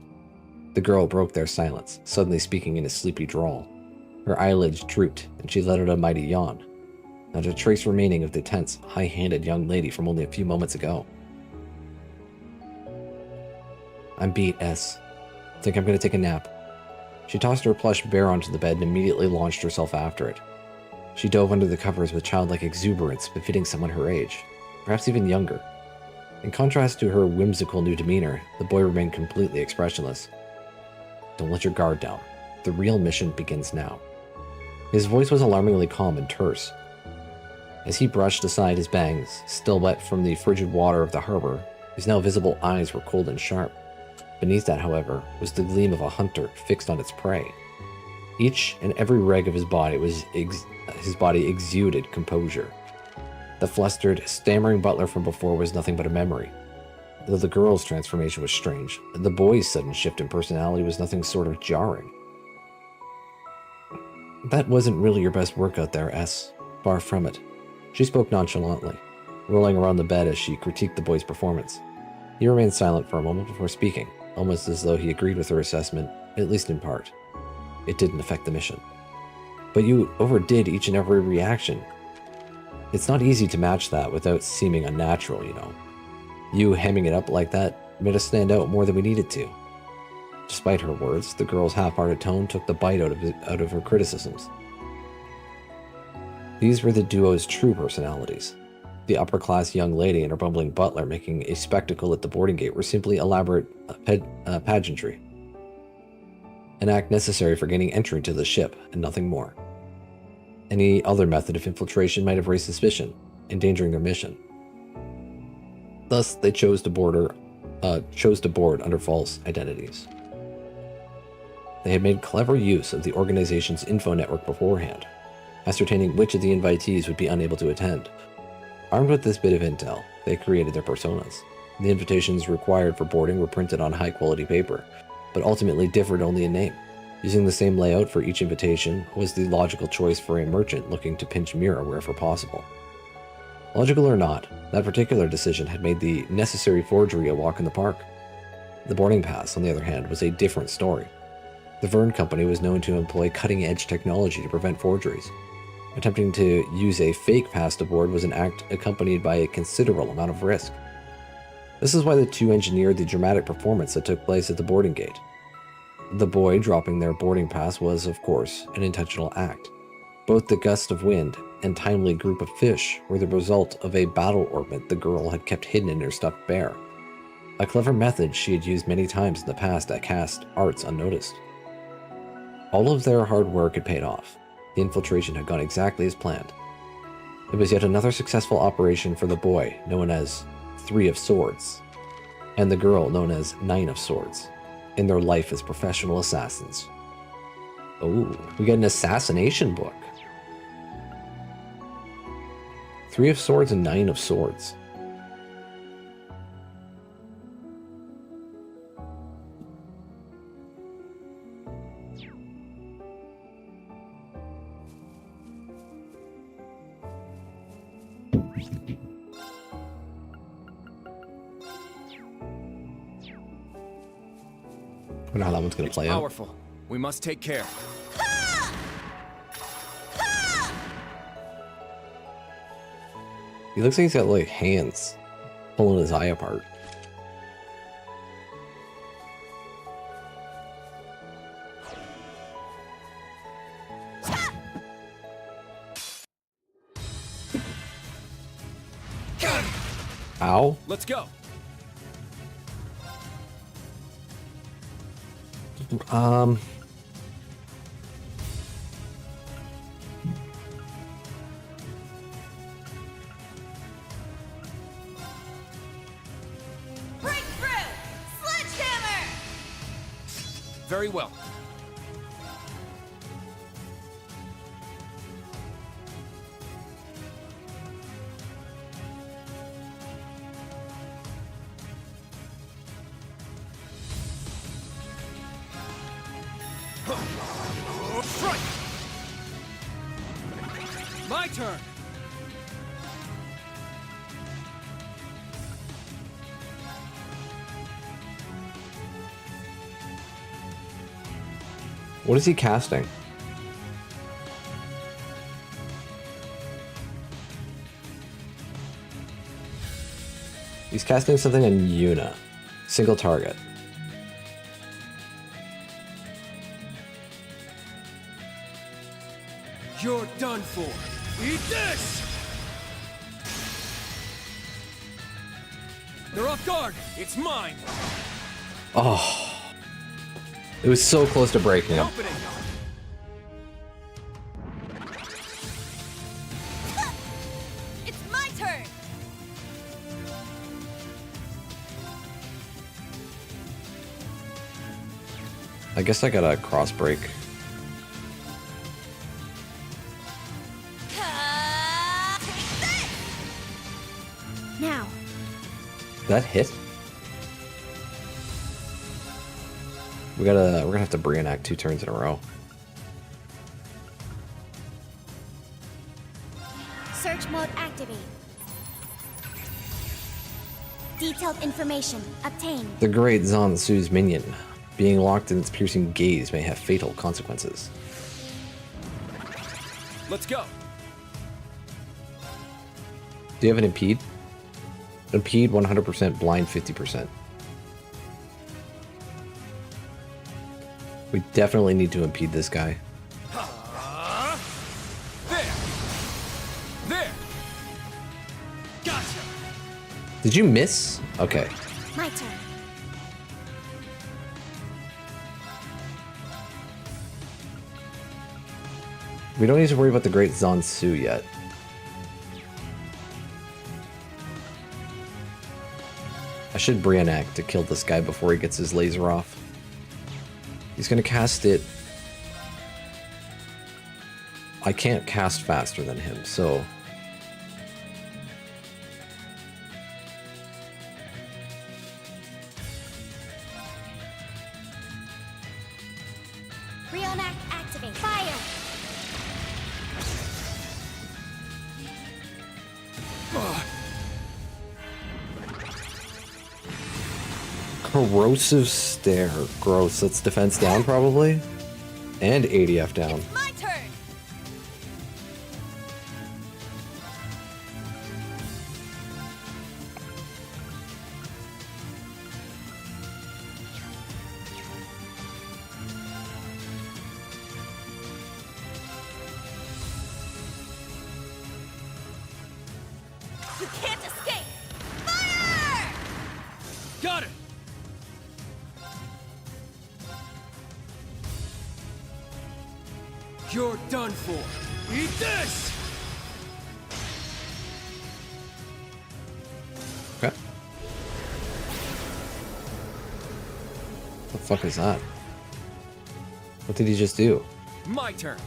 The girl broke their silence, suddenly speaking in a sleepy drawl. Her eyelids drooped, and she let out a mighty yawn. Not a trace remaining of the tense, high-handed young lady from only a few moments ago. I'm beat, S. Think I'm going to take a nap. She tossed her plush bear onto the bed and immediately launched herself after it. She dove under the covers with childlike exuberance befitting someone her age, perhaps even younger. In contrast to her whimsical new demeanor, the boy remained completely expressionless. Don't let your guard down. The real mission begins now. His voice was alarmingly calm and terse. As he brushed aside his bangs, still wet from the frigid water of the harbor, his now visible eyes were cold and sharp. Beneath that, however, was the gleam of a hunter fixed on its prey. Each and every reg of his body exuded composure. The flustered, stammering butler from before was nothing but a memory. Though the girl's transformation was strange, the boy's sudden shift in personality was nothing sort of jarring. That wasn't really your best work out there, S. Far from it. She spoke nonchalantly, rolling around the bed as she critiqued the boy's performance. He remained silent for a moment before speaking, almost as though he agreed with her assessment, at least in part. It didn't affect the mission. But you overdid each and every reaction. It's not easy to match that without seeming unnatural, you know. You hemming it up like that made us stand out more than we needed to. Despite her words, the girl's half-hearted tone took the bite out of her criticisms. These were the duo's true personalities. The upper-class young lady and her bumbling butler making a spectacle at the boarding gate were simply elaborate pageantry. An act necessary for gaining entry to the ship, and nothing more. Any other method of infiltration might have raised suspicion, endangering their mission. Thus, they chose to board under false identities. They had made clever use of the organization's info network beforehand, ascertaining which of the invitees would be unable to attend. Armed with this bit of intel, they created their personas. The invitations required for boarding were printed on high-quality paper, but ultimately differed only in name. Using the same layout for each invitation was the logical choice for a merchant looking to pinch Mira wherever possible. Logical or not, that particular decision had made the necessary forgery a walk in the park. The boarding pass, on the other hand, was a different story. The Verne Company was known to employ cutting-edge technology to prevent forgeries. Attempting to use a fake pass to board was an act accompanied by a considerable amount of risk. This is why the two engineered the dramatic performance that took place at the boarding gate. The boy dropping their boarding pass was, of course, an intentional act. Both the gust of wind and timely group of fish were the result of a battle orbit the girl had kept hidden in her stuffed bear. A clever method she had used many times in the past that cast arts unnoticed. All of their hard work had paid off. The infiltration had gone exactly as planned. It was yet another successful operation for the boy, known as 3 of Swords, and the girl known as 9 of Swords, in their life as professional assassins. Oh, we got an assassination book. 3 of Swords and 9 of Swords. I wonder how that one's going to play out. Powerful. We must take care. He looks like he's got like hands pulling his eye apart. Ow. Let's go. Breakthrough! Sledgehammer! Very well. Strike! My turn! What is he casting? He's casting something on Yuna. Single target. You're done for. Eat this! They're off guard. It's mine. Oh. It was so close to breaking him. Opening. It's my turn. I guess I got a cross break. Take this. Now. That hit? We're gonna have to Brionac 2 turns in a row. Search mode activate. Detailed information obtained. The great Zansu's minion. Being locked in its piercing gaze may have fatal consequences. Let's go. Do you have an impede? Impede 100%, blind 50%. We definitely need to impede this guy. There. There. Gotcha. Did you miss? Okay. My turn. We don't need to worry about the great Zansu yet. I should Brionac to kill this guy before he gets his laser off. He's gonna cast it. I can't cast faster than him, so... Brionac activate. Fire! Corrosive Stare. Gross. That's defense down, probably? And ADF down. My turn. You can't escape. Fire! Got it. You're done for. Eat this. Okay. The fuck is that? What did he just do? My turn.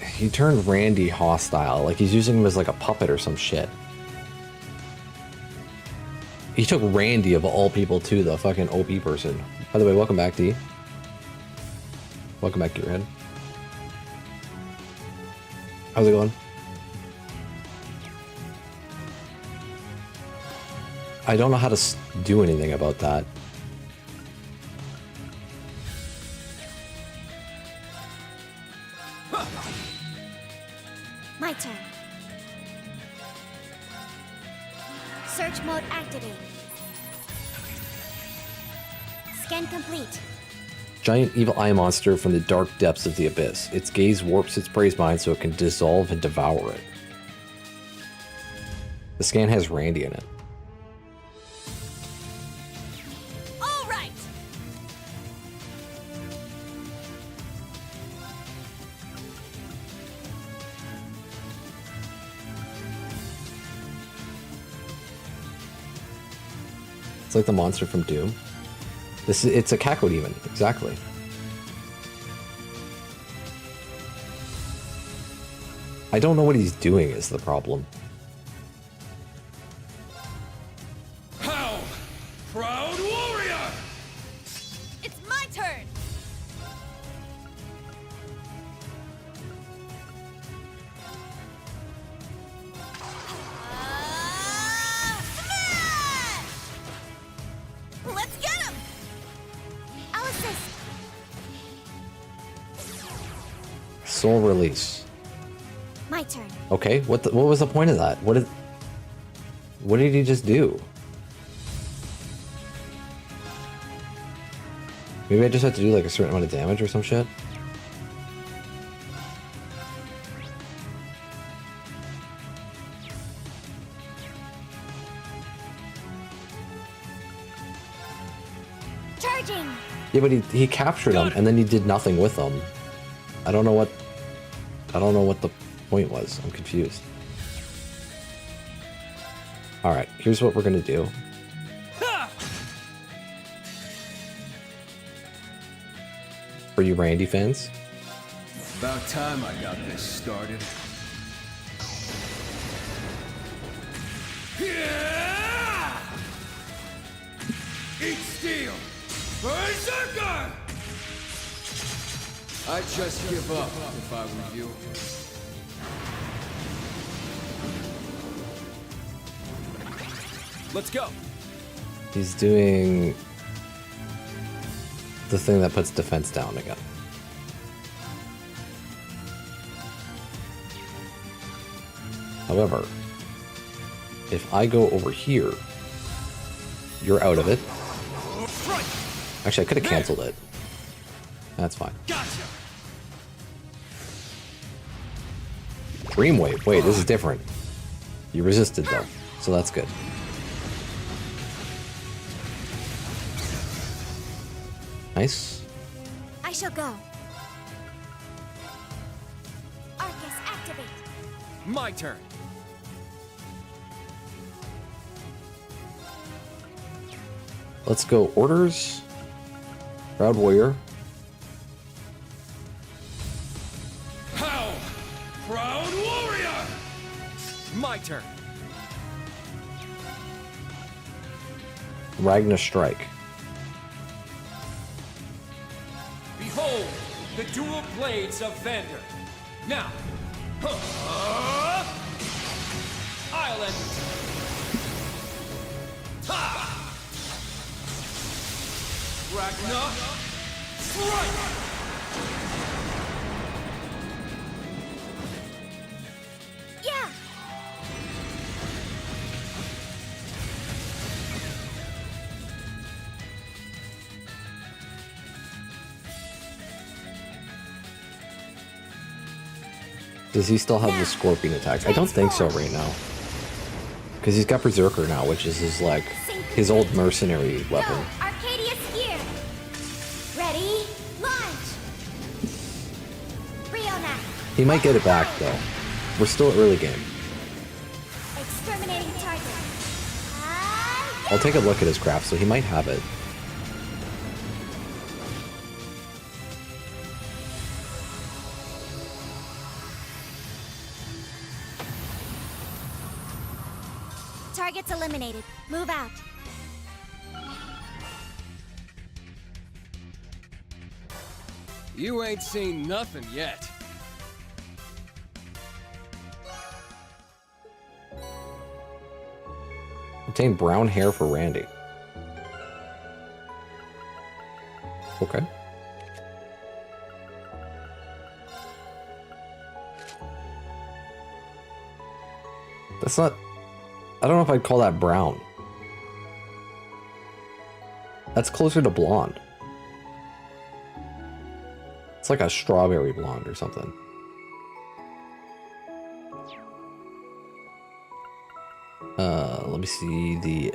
He turned Randy hostile. Like he's using him as like a puppet or some shit. He took Randy of all people too, the fucking OP person. By the way, welcome back, D. Welcome back, Gearhead. How's it going? I don't know how to do anything about that. My turn. Search mode activate. Scan complete. Giant evil eye monster from the dark depths of the abyss. Its gaze warps its prey's mind so it can dissolve and devour it. The scan has Randy in it. All right. It's like the monster from Doom. It's a Cacodemon, exactly. I don't know what he's doing is the problem. How? Proud warrior! It's my turn. Smash! Let's get him. I'll assist. Soul release. My turn. Okay, what was the point of that? What did he just do? Maybe I just have to do like a certain amount of damage or some shit? Charging. Yeah, but he captured them and then he did nothing with them. I don't know what the point was. I'm confused. All right, here's what we're gonna do. For you Randy fans, About time I got this started. Yeah! Eat steel! Berserker! I'd just give up if I were you. Let's go! he's doing the thing that puts defense down again. However, if I go over here, you're out of it. Actually, I could have canceled it. That's fine. Gotcha! Dreamwave. Wait, this is different. You resisted though, so that's good. Nice. I shall go. Arcus, activate. My turn! Let's go orders. Proud Warrior. How? Proud Warrior! My turn! Ragnar Strike. Behold, the dual blades of Vander. Now, I'll end it. Ha! Ragnar, strike! Yeah. Does he still have the Scorpion attack? I don't think so right now. Because he's got Berserker now, which is his, like, his old mercenary weapon. Go. Arcadius here. Ready? Launch. Riona. He might get it back, though. We're still early game. Exterminating target. I'll take a look at his craft, so he might have it. Targets eliminated. Move out. You ain't seen nothing yet. Obtain brown hair for Randy. Okay. That's not... I don't know if I'd call that brown. That's closer to blonde. It's like a strawberry blonde or something. Let me see the...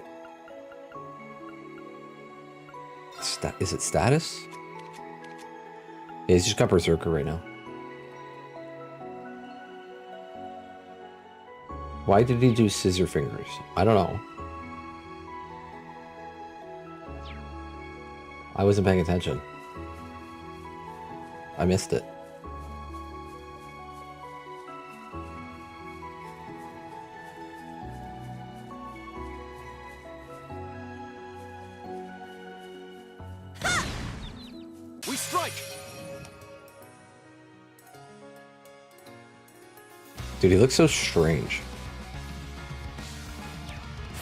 Is it status? Yeah, he's just got Berserker right now. Why did he do Scissor Fingers? I don't know. I wasn't paying attention. I missed it. We strike! Dude, he looks so strange.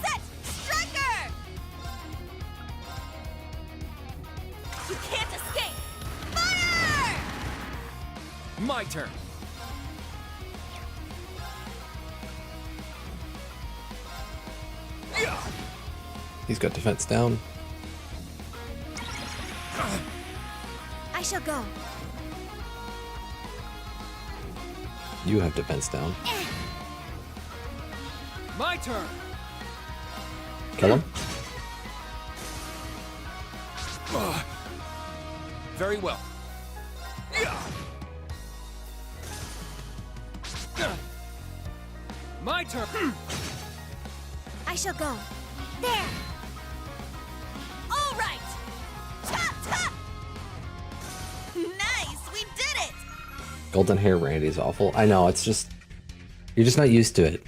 Set! Striker! You can't escape! Fire! My turn. He's got defense down. I shall go. You have defense down. My turn. Kill him. Very well. My turn. I shall go. There! All right. Chop, chop. Nice, we did it. Golden hair Randy's awful. I know, it's just... You're just not used to it.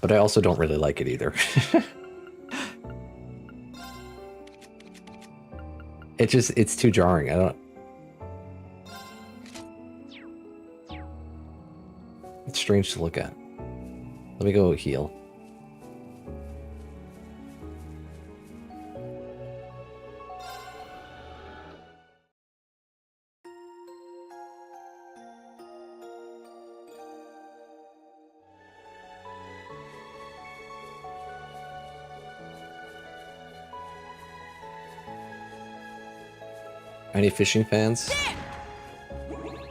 But I also don't really like it either. It's too jarring. I don't... It's strange to look at. Let me go heal. Any fishing fans?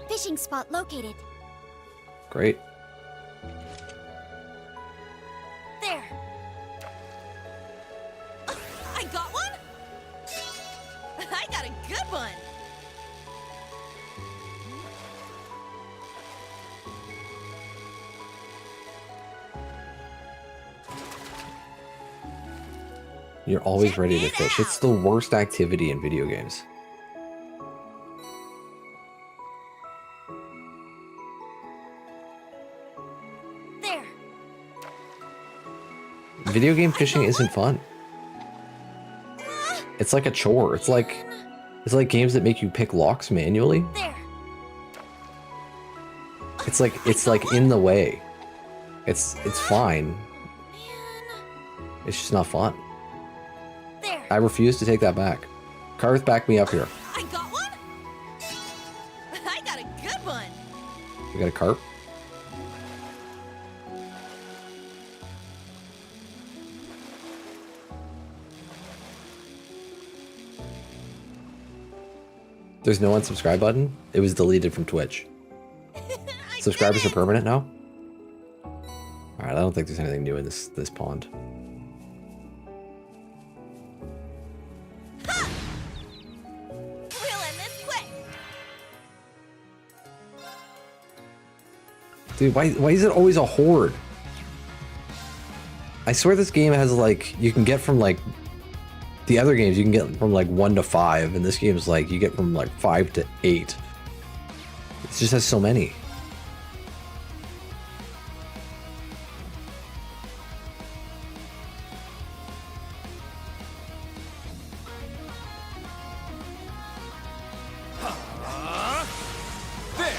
Fishing spot located. Great. There. I got one. I got a good one. You're always Check ready to it fish. It's out. the worst activity in video games. There. Video game fishing isn't fun. It's like a chore. It's like games that make you pick locks manually. There. It's like in the way. It's fine. Man. It's just not fun. There. I refuse to take that back. Karth, back me up here. I got one. I got a good one. We got a carp. There's no unsubscribe button. It was deleted from Twitch. I Subscribers did are permanent now? Alright, I don't think there's anything new in this pond. We'll end this quick. Dude, why is it always a horde? I swear this game has like, you can get from like, the other games you can get from like 1 to 5, and this game's like, you get from like 5 to 8. It just has so many. There.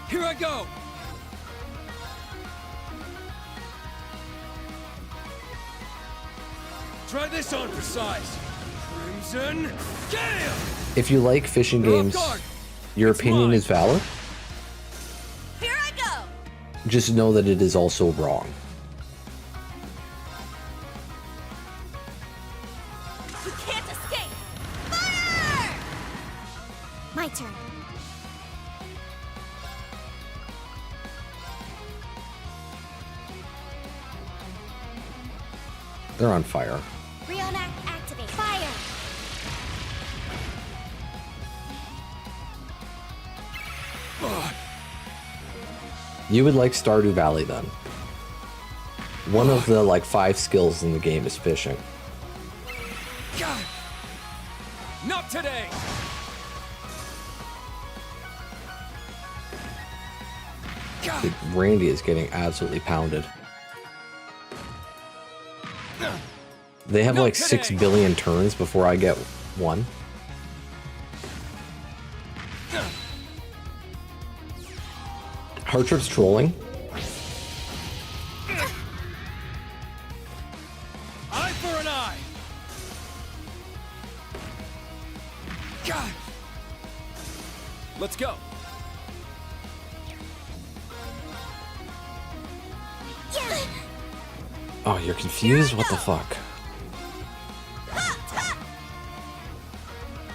Here I go. Try this on for size. Crimson Gale. If you like fishing You're off games, guard. your It's opinion mine. is valid. Here I go. Just know that it is also wrong. You can't escape. Fire! My turn. They're on fire. Reenact activate. Fire! You would like Stardew Valley then. One of the like 5 skills in the game is fishing. God. Not today. God. Dude, Randy is getting absolutely pounded. They have Not like 6 today. billion turns before I get one. Hardtrip's trolling. Eye for an eye. God. Let's go. Oh, you're confused? What the fuck?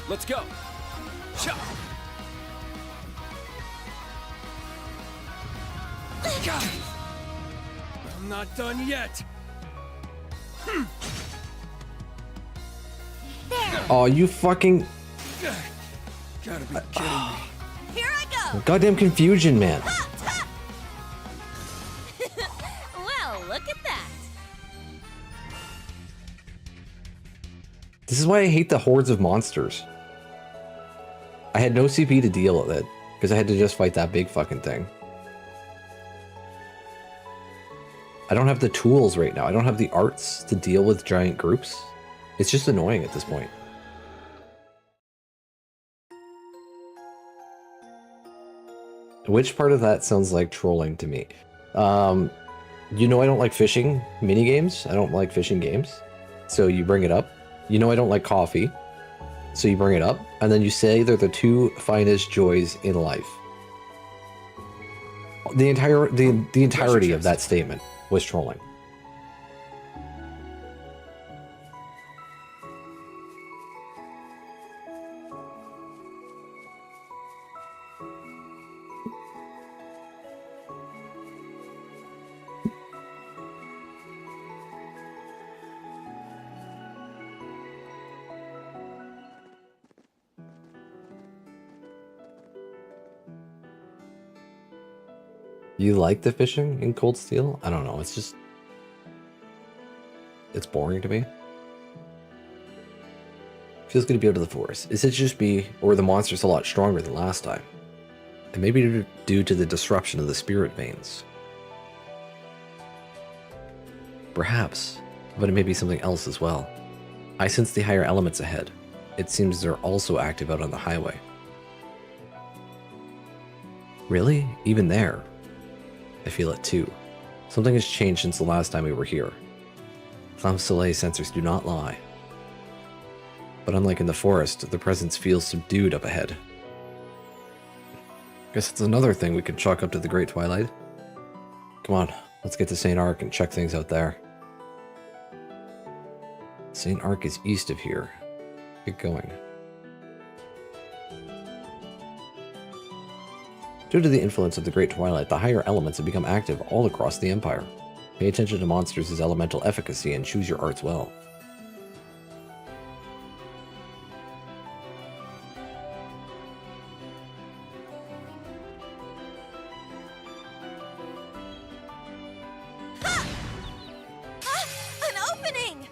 Let's go. Chop. God. I'm not done yet. There! Oh, you fucking Gotta be kidding me. Here I go. goddamn confusion, man. Well, look at that. This is why I hate the hordes of monsters. I had no CP to deal with it, because I had to just fight that big fucking thing. I don't have the tools right now. I don't have the arts to deal with giant groups. It's just annoying at this point. Which part of that sounds like trolling to me? You know I don't like fishing minigames. I don't like fishing games. So you bring it up. You know I don't like coffee. So you bring it up. And then you say they're the two finest joys in life. The entirety of that statement was trolling. You like the fishing in Cold Steel? I don't know, it's just... It's boring to me. Feels good to be out of the forest. Is it just me, or are the monsters a lot stronger than last time? And maybe due to the disruption of the spirit veins. Perhaps, but it may be something else as well. I sense the higher elements ahead. It seems they're also active out on the highway. Really? Even there? I feel it too. Something has changed since the last time we were here. Flamme Soleil sensors do not lie. But unlike in the forest, the presence feels subdued up ahead. Guess it's another thing we could chalk up to the Great Twilight. Come on, let's get to St. Arc and check things out there. St. Arc is east of here. Get going. Due to the influence of the Great Twilight, the higher elements have become active all across the Empire. Pay attention to monsters' elemental efficacy and choose your arts well. An opening!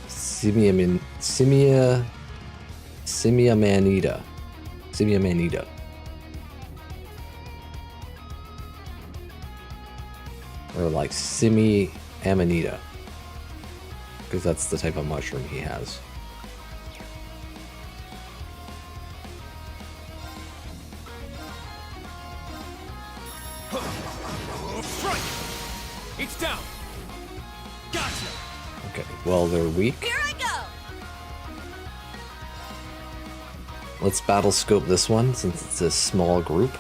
Simiamanida. Or like Simiamanida. Because that's the type of mushroom he has. Strike! It's down! Gotcha! Okay, well, they're weak. Here I go! Let's battle scope this one since it's a small group.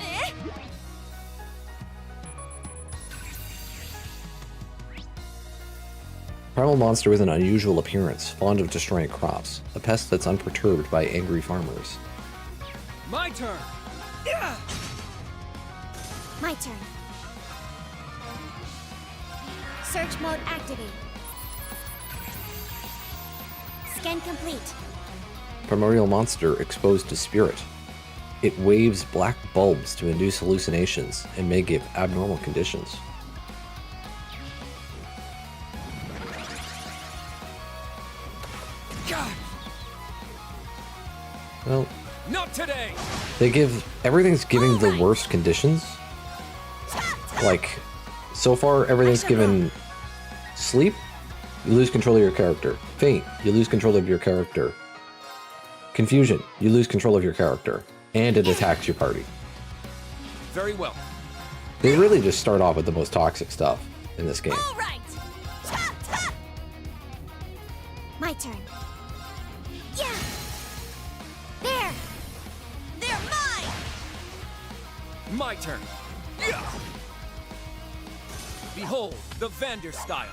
Eh? Primal monster with an unusual appearance, fond of destroying crops. A pest that's unperturbed by angry farmers. My turn. My turn. Search mode activate. Scan complete. Primordial monster exposed to spirit. It waves black bulbs to induce hallucinations and may give abnormal conditions. God, Well, Not today! they give... Everything's giving the worst conditions. Like, so far everything's given sleep, you lose control of your character. Faint, you lose control of your character. Confusion, you lose control of your character. And it attacks your party. Very well. They really just start off with the most toxic stuff in this game. All right! My turn. Yeah. There. They're mine! My turn. Yeah. Behold, the Vander style.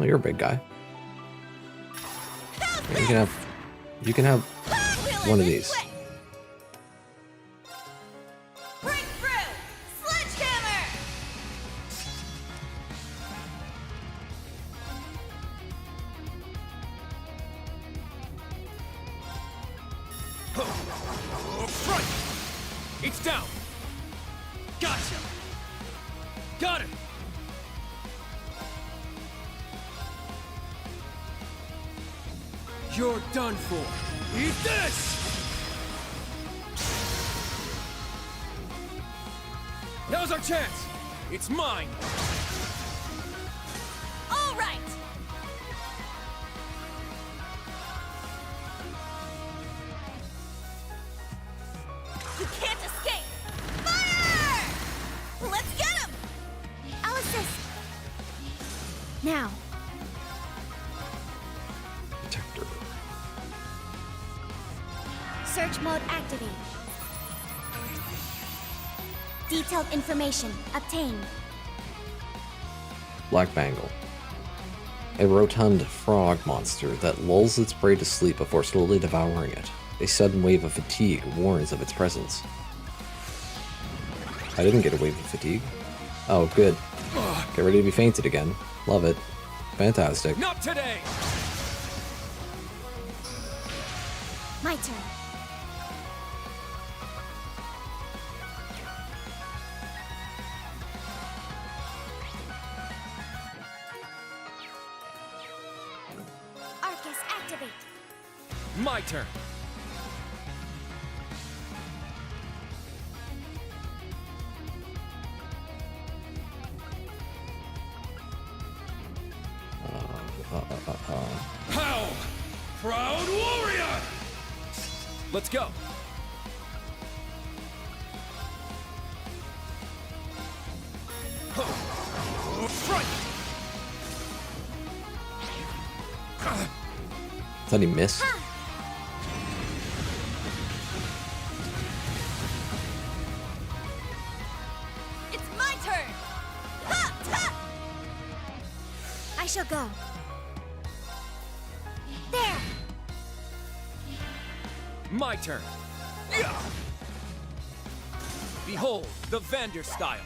Well, you're a big guy. Yeah, you can have one of these. Breakthrough! Sledgehammer! Front! It's down! Gotcha! Got it! You're done for! Eat this! Now's our chance! It's mine! All right! You can't escape! Fire! Let's get him! I'll assist. Now, Protector. search mode activate. Detailed information obtained. Black Bangle. A rotund frog monster that lulls its prey to sleep before slowly devouring it. A sudden wave of fatigue warns of its presence. I didn't get a wave of fatigue. Oh, good. Get ready to be fainted again. Love it. Fantastic. Not today! My turn. Arcus activate. My turn! How? Proud warrior! Let's go! Front! Thought he missed. It's my turn! Ha! Ha! I shall go. There. My turn! Yeah! Behold, the Vander style!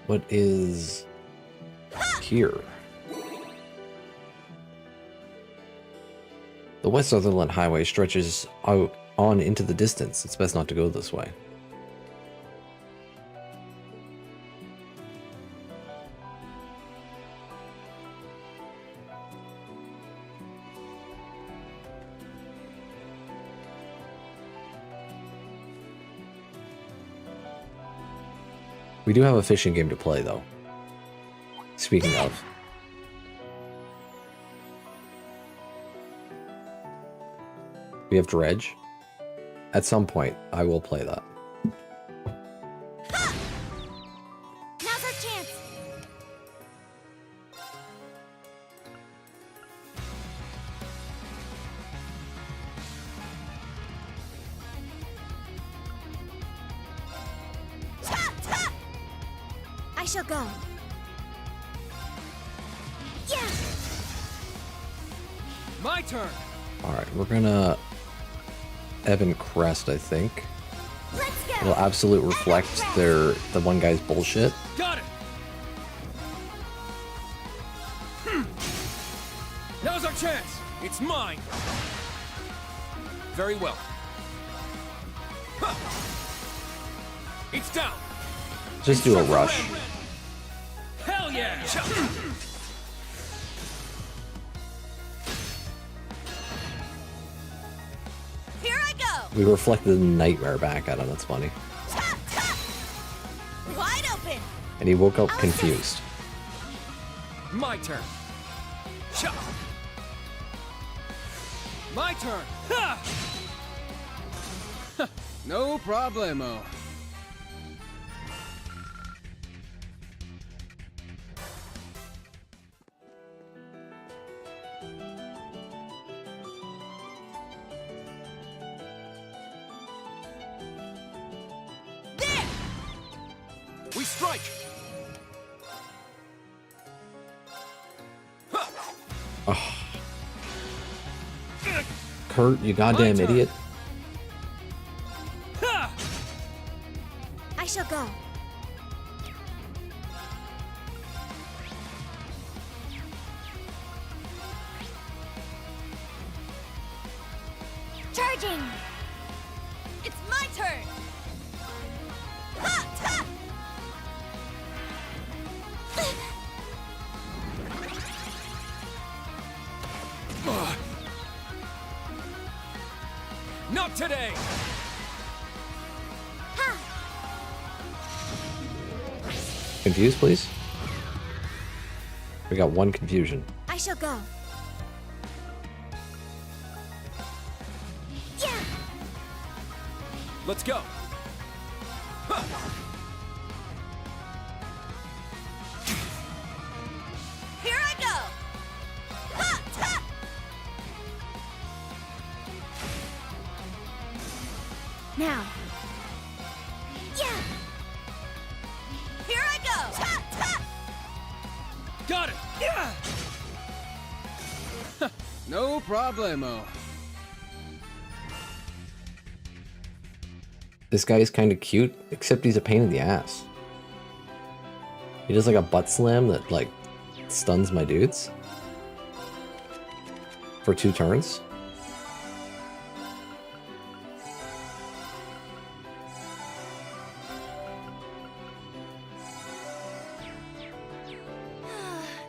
What is here? The West Sutherland Highway stretches out on into the distance. It's best not to go this way. We do have a fishing game to play, though. Speaking of. We have Dredge. At some point, I will play that. Now's our chance. I shall go. Yeah. My turn! Alright, we're gonna Evan Crest, I think. Let's go. It'll absolute reflect the one guy's bullshit. Got it! Now's our chance! It's mine! Very well. Huh. It's down! Just do a rush. Hell yeah! Here I go! We reflected the nightmare back at him, that's funny. Tap, tap! Wide open! And he woke up confused. My turn. Cha. My turn. Ha! No problemo. We strike! Kurt, you goddamn turn. idiot. Ha! I shall go. Charging! It's my turn! Ha! Ha! Not today! Ha! Confused, please? We got one confusion. I shall go. Yeah! Let's go! Ha! Here I go! Ha! Ha! Now. Yeah! Here I go! Ha! Ha! Got it! Yeah! No problemo. This guy is kind of cute, except he's a pain in the ass. He does like a butt slam that like stuns my dudes for 2 turns.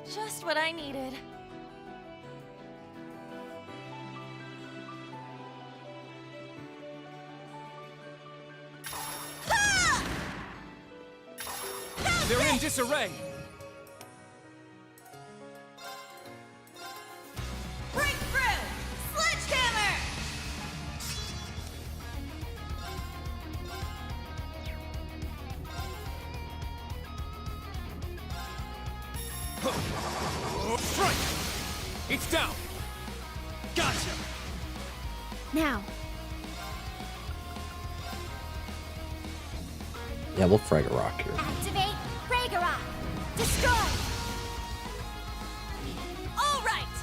Just what I needed. They're in disarray! Breakthrough! Sledgehammer! Strike! It's down! Gotcha! Now. Yeah, we'll frag a rock here. Activate Ragnarok! Destroy! All right!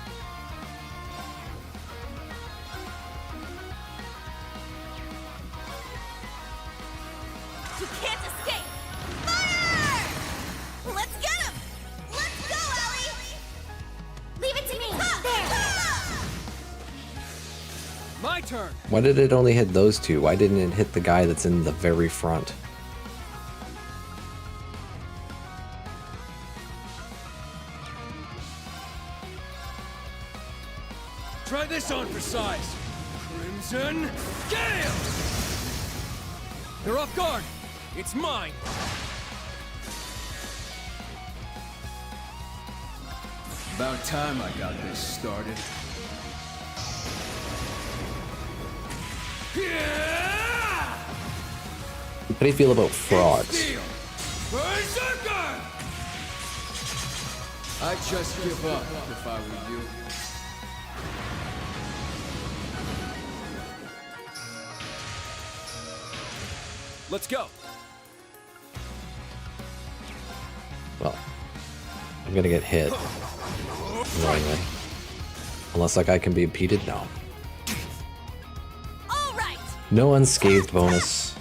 You can't escape! Fire! Let's get him! Let's go, Ellie! Leave it to me! Ha! There! Ha! My turn! Why did it only hit those 2? Why didn't it hit the guy that's in the very front? Try this on for size! Crimson Gale! They're off guard! It's mine! About time I got this started. Yeah! How do you feel about frogs? Steel! Berserker! I'd just give up if I were you. Let's go! Well, I'm gonna get hit. Annoyingly. Unless that guy can be impeded? No. All right! No unscathed bonus.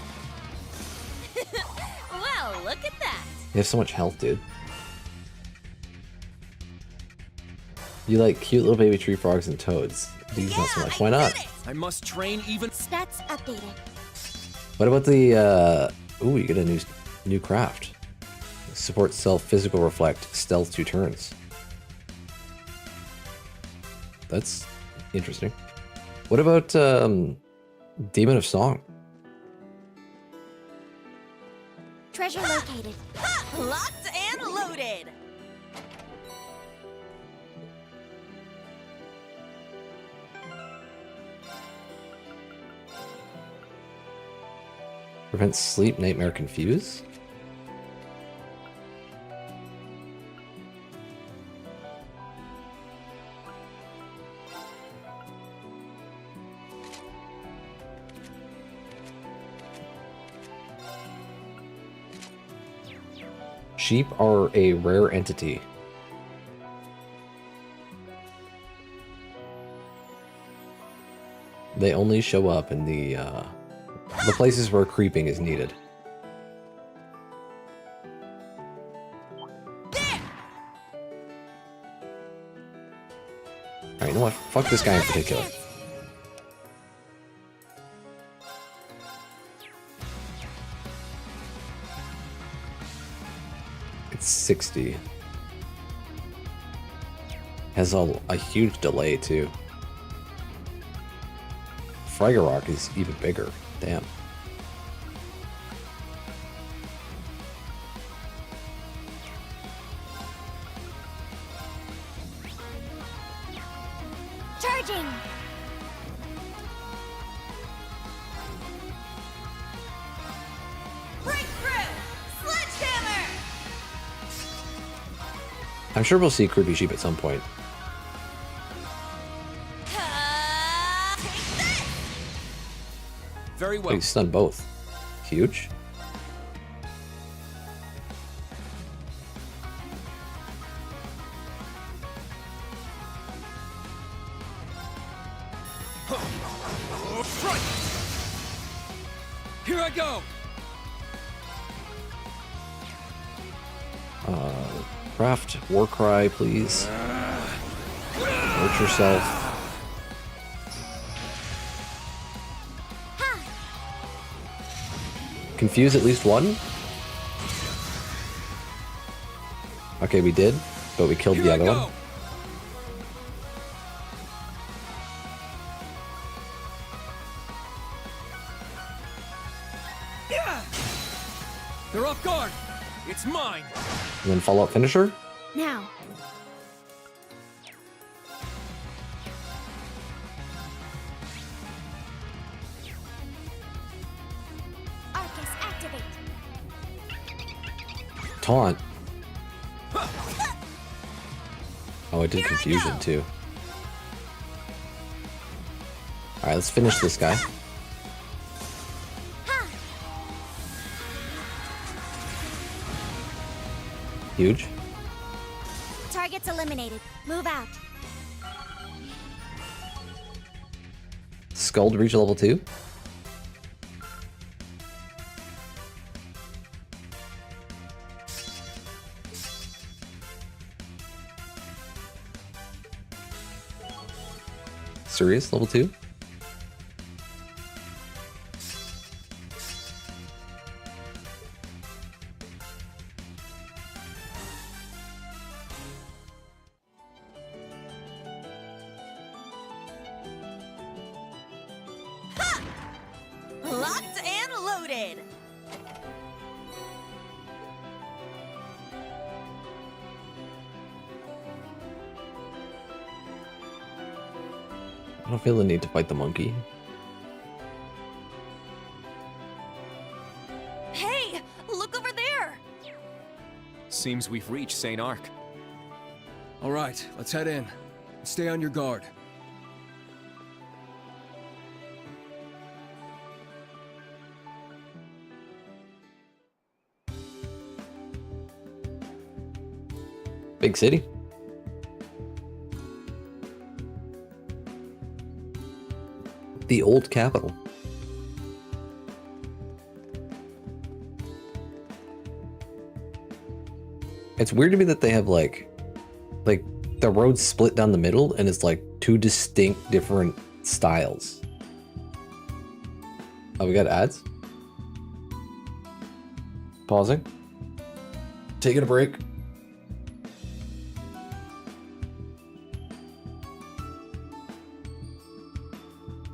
Well, look at that! You have so much health, dude. You like cute little baby tree frogs and toads. These not so much. Why not? did it! I must train even. Stats updated. What about the ooh, you get a new craft. Support self physical reflect stealth 2 turns. That's interesting. What about Demon of Song? Treasure located. Ha! Locked and loaded! Prevent sleep, nightmare, confuse? Sheep are a rare entity. They only show up in the places where creeping is needed. Alright, you know what? Fuck this guy in particular. It's 60. Has a huge delay too. Fragorok is even bigger. Damn. Charging. Breakthrough! Sledgehammer! I'm sure we'll see Creepy Sheep at some point. Take this! Very Oh, well. he stunned both. Huge. Strike! Here I go! Craft Warcry, please. Hurt yourself. Confuse at least one? Okay, we did, but we killed Here the I other go! one. Yeah! They're off guard! It's mine! And then follow-up finisher? Now. Arcus activate. Taunt. Oh, it did Here I confusion go. too. Alright, let's finish this guy. Huge. Targets eliminated. Move out. Skull to reach level 2. Serious level 2. Locked and loaded! I don't feel the need to fight the monkey. Hey! Look over there! Seems we've reached St. Arc. All right, let's head in. Stay on your guard. Big city. The old capital. It's weird to me that they have like the road's split down the middle and it's like two distinct different styles. Oh, we got ads? Pausing. Taking a break.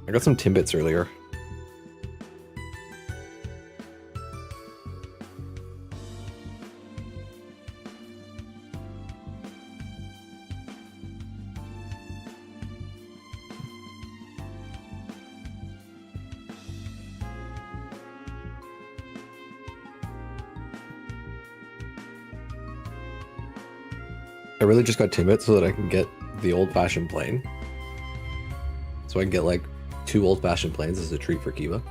I got some Timbits earlier. I really just got Timbits so that I can get the old-fashioned plane. So I can get like 2 old-fashioned planes as a treat for Kiva.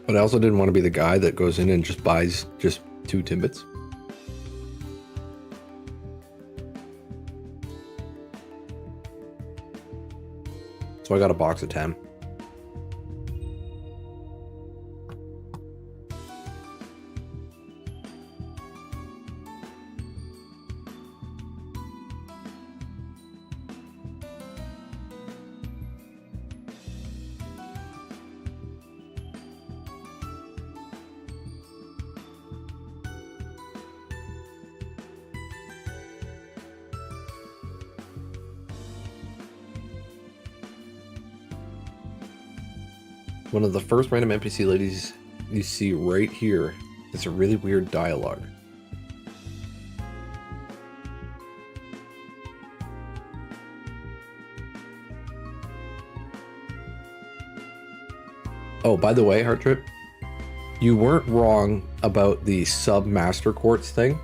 But I also didn't want to be the guy that goes in and just buys just 2 Timbits. So I got a box of 10. One of the first random NPC ladies you see right here is a really weird dialogue. Oh, by the way, Heart Trip, you weren't wrong about the sub-master quartz thing.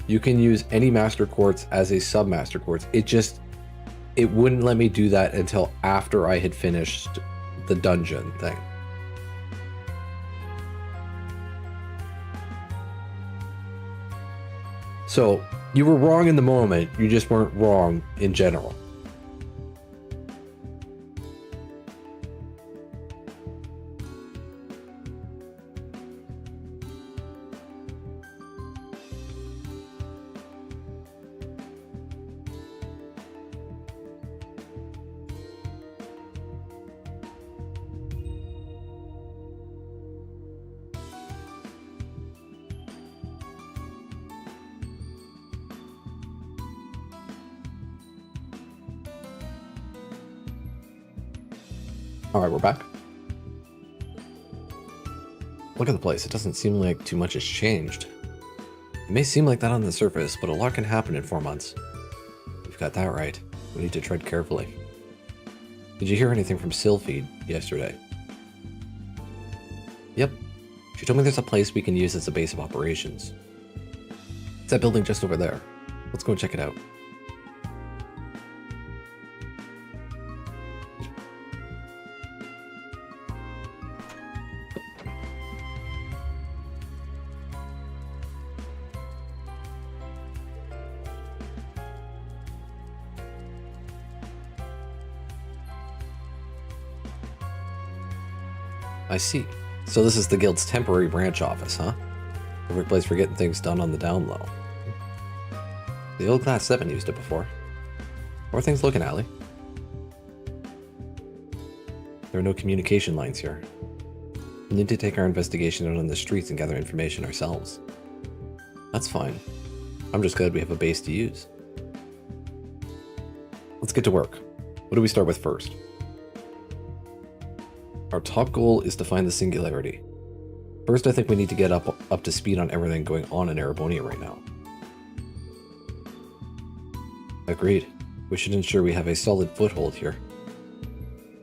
You can use any master quartz as a sub-master quartz. It wouldn't let me do that until after I had finished the dungeon thing. So you were wrong in the moment, you just weren't wrong in general. All right, we're back. Look at the place. It doesn't seem like too much has changed. It may seem like that on the surface, but a lot can happen in 4 months. You've got that right. We need to tread carefully. Did you hear anything from Sylphie yesterday? Yep. She told me there's a place we can use as a base of operations. It's that building just over there. Let's go and check it out. I see. So this is the guild's temporary branch office, huh? Perfect place for getting things done on the down low. The old Class 7 used it before. How are things looking, Allie? There are no communication lines here. We'll need to take our investigation out on the streets and gather information ourselves. That's fine. I'm just glad we have a base to use. Let's get to work. What do we start with first? Our top goal is to find the Singularity. First, I think we need to get up to speed on everything going on in Erebonia right now. Agreed. We should ensure we have a solid foothold here.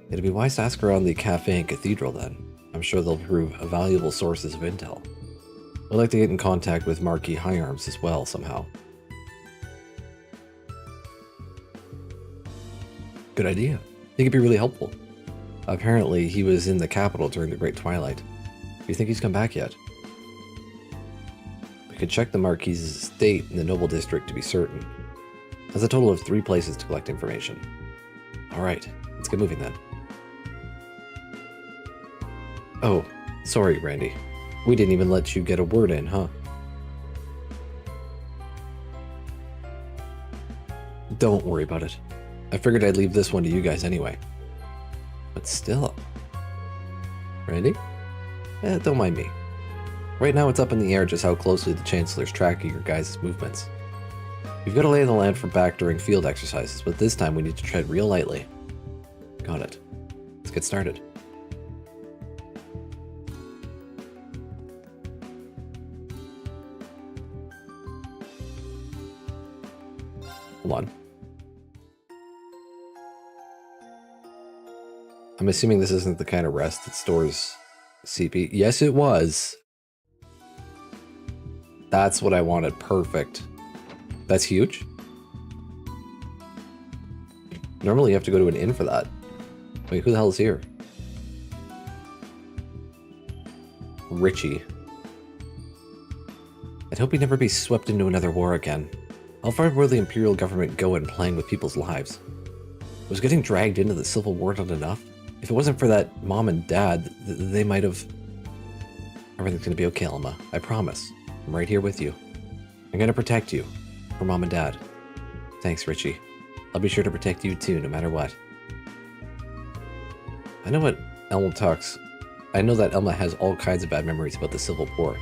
It'd be wise to ask around the cafe and cathedral then. I'm sure they'll prove valuable sources of intel. I'd like to get in contact with Marquis Higharms as well somehow. Good idea. I think it'd be really helpful. Apparently, he was in the capital during the Great Twilight. Do you think he's come back yet? We could check the Marquis's estate in the Noble District to be certain. There's a total of 3 places to collect information. Alright, let's get moving then. Oh, sorry, Randy. We didn't even let you get a word in, huh? Don't worry about it. I figured I'd leave this one to you guys anyway. But still. Randy? Don't mind me. Right now it's up in the air just how closely the Chancellor's tracking your guys' movements. We've got to lay the land for back during field exercises, but this time we need to tread real lightly. Got it. Let's get started. Hold on. I'm assuming this isn't the kind of rest that stores CP. Yes, it was. That's what I wanted. Perfect. That's huge. Normally you have to go to an inn for that. Wait, who the hell is here? Richie. I'd hope he'd never be swept into another war again. How far will the Imperial government go in playing with people's lives? Was getting dragged into the Civil War not enough? If it wasn't for that mom and dad, they might have... Everything's gonna be okay, Elma. I promise. I'm right here with you. I'm gonna protect you. For mom and dad. Thanks, Richie. I'll be sure to protect you too, no matter what. I know that Elma has all kinds of bad memories about the Civil War.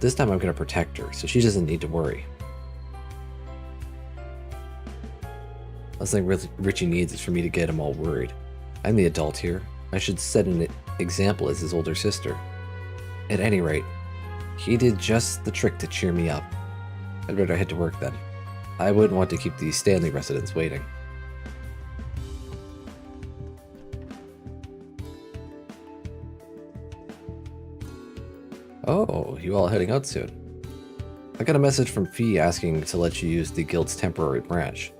This time I'm gonna protect her, so she doesn't need to worry. Last thing Richie needs is for me to get him all worried. I'm the adult here. I should set an example as his older sister. At any rate, he did just the trick to cheer me up. I'd better head to work then. I wouldn't want to keep the Stanley residents waiting. Oh, you all heading out soon? I got a message from Fee asking to let you use the guild's temporary branch.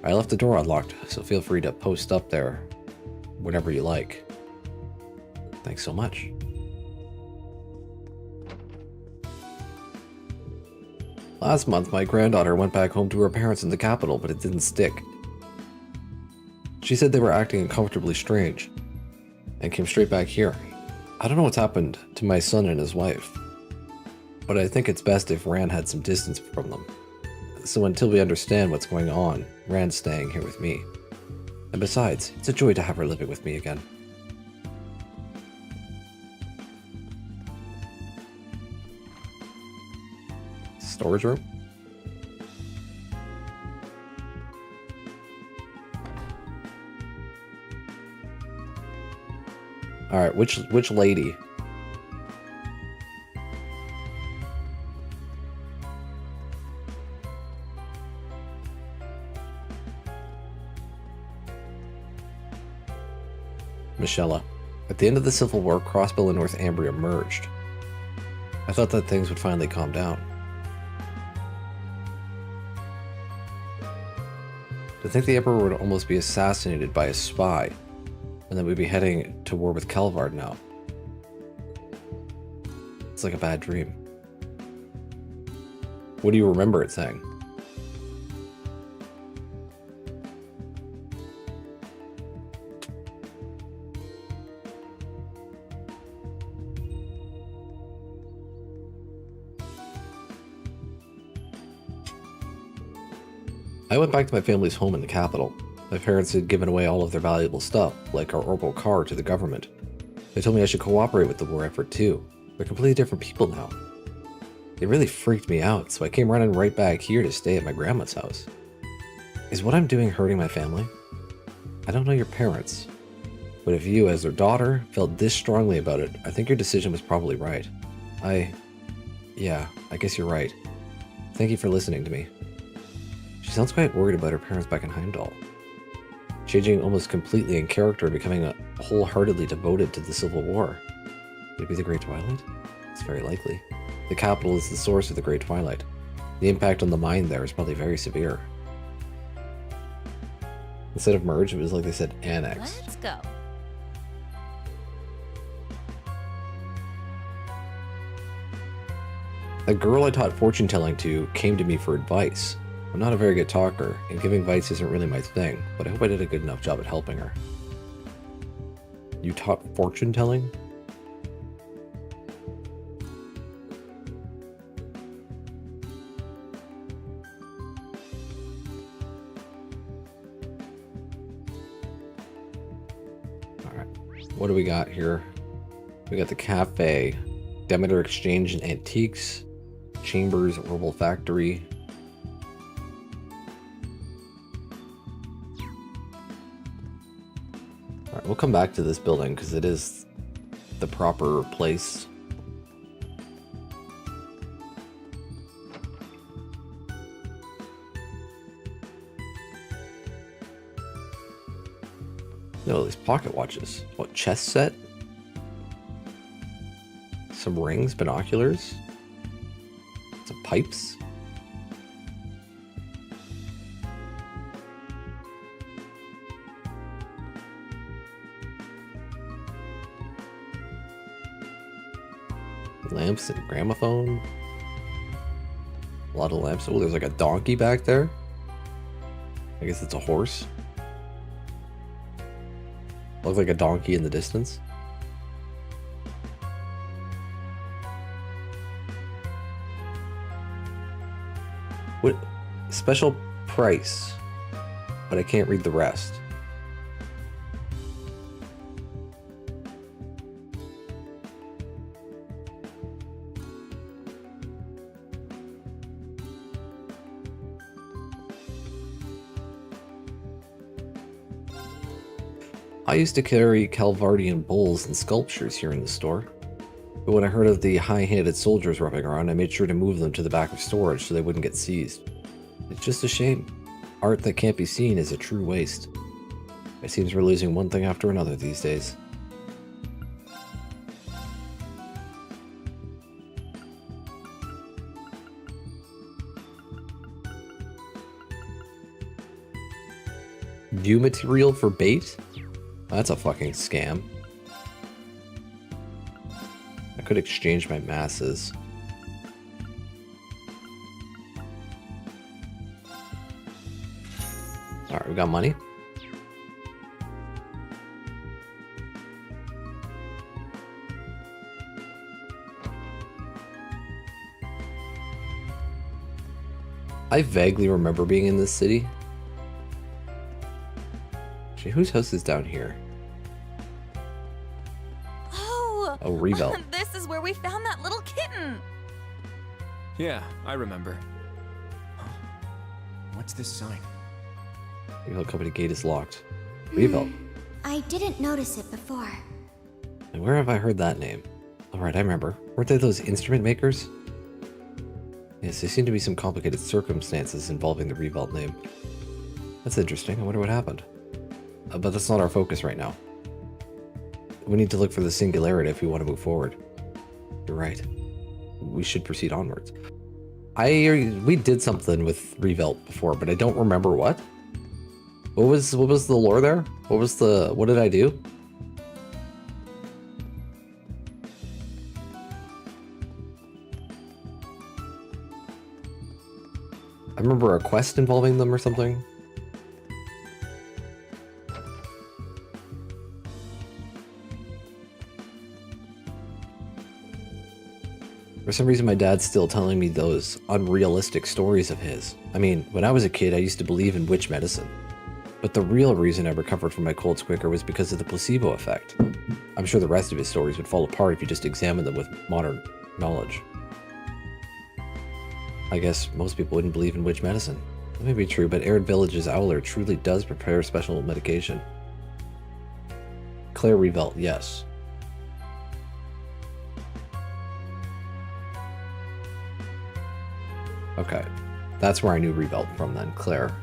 I left the door unlocked, so feel free to post up there whenever you like. Thanks so much. Last month, my granddaughter went back home to her parents in the capital, but it didn't stick. She said they were acting uncomfortably strange, and came straight back here. I don't know what's happened to my son and his wife, but I think it's best if Ran had some distance from them. So until we understand what's going on, Ran's staying here with me. And besides, it's a joy to have her living with me again. Storage room? Alright, which lady? Michella. At the end of the Civil War, Crossbell and Northumbria merged. I thought that things would finally calm down. To think the Emperor would almost be assassinated by a spy, and that we'd be heading to war with Kelvard now. It's like a bad dream. What do you remember it saying? I went back to my family's home in the capital. My parents had given away all of their valuable stuff, like our Orbital car, to the government. They told me I should cooperate with the war effort too. They're completely different people now. It really freaked me out, so I came running right back here to stay at my grandma's house. Is what I'm doing hurting my family? I don't know your parents, but if you, as their daughter, felt this strongly about it, I think your decision was probably right. Yeah, I guess you're right. Thank you for listening to me. She sounds quite worried about her parents back in Heimdall. Changing almost completely in character and becoming wholeheartedly devoted to the Civil War. Could it be the Great Twilight? It's very likely. The capital is the source of the Great Twilight. The impact on the mind there is probably very severe. Instead of merge, it was like they said annex. Let's go. A girl I taught fortune telling to came to me for advice. I'm not a very good talker, and giving advice isn't really my thing, but I hope I did a good enough job at helping her. You taught fortune telling? Alright, what do we got here? We got the cafe, Demeter Exchange and Antiques, Chambers Herbal Factory. Alright, we'll come back to this building because it is the proper place. No, these pocket watches. What, chess set? Some rings, binoculars, some pipes. lamps and gramophone. A lot of lamps. Oh, there's like a donkey back there. I guess it's a horse. Looks like a donkey in the distance. What special price? But I can't read the rest. I used to carry Calvardian bowls and sculptures here in the store, but when I heard of the high-handed soldiers roughing around, I made sure to move them to the back of storage so they wouldn't get seized. It's just a shame. Art that can't be seen is a true waste. It seems we're losing one thing after another these days. New material for bait? That's a fucking scam. I could exchange my masses. Alright, we got money. I vaguely remember being in this city. Actually, whose house is down here? Oh, Oh, Revel. this is where we found that little kitten. Yeah, I remember. Huh? What's this sign? Revel Company gate is locked. Revel. I didn't notice it before. And where have I heard that name? Alright, I remember. Weren't they those instrument makers? Yes, there seem to be some complicated circumstances involving the Revel name. That's interesting. I wonder what happened. But that's not our focus right now. We need to look for the singularity if we want to move forward. You're right. We should proceed onwards. We did something with Revel before, but I don't remember what. What was the lore there? What did I do? I remember a quest involving them or something. For some reason, my dad's still telling me those unrealistic stories of his. I mean, when I was a kid, I used to believe in witch medicine. But the real reason I recovered from my colds quicker was because of the placebo effect. I'm sure the rest of his stories would fall apart if you just examined them with modern knowledge. I guess most people wouldn't believe in witch medicine. That may be true, but Arid Village's Owler truly does prepare special medication. Claire Revel, yes. Okay, that's where I knew Revel from then, Claire.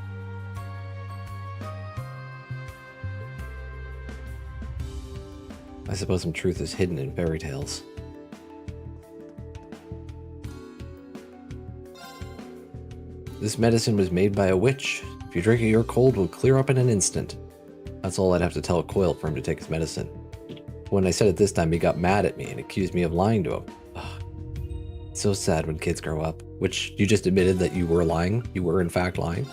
I suppose some truth is hidden in fairy tales. This medicine was made by a witch. If you drink it, your cold will clear up in an instant. That's all I'd have to tell Coil for him to take his medicine. When I said it this time, he got mad at me and accused me of lying to him. Ugh. It's so sad when kids grow up. Which, you just admitted that you were lying. You were in fact lying.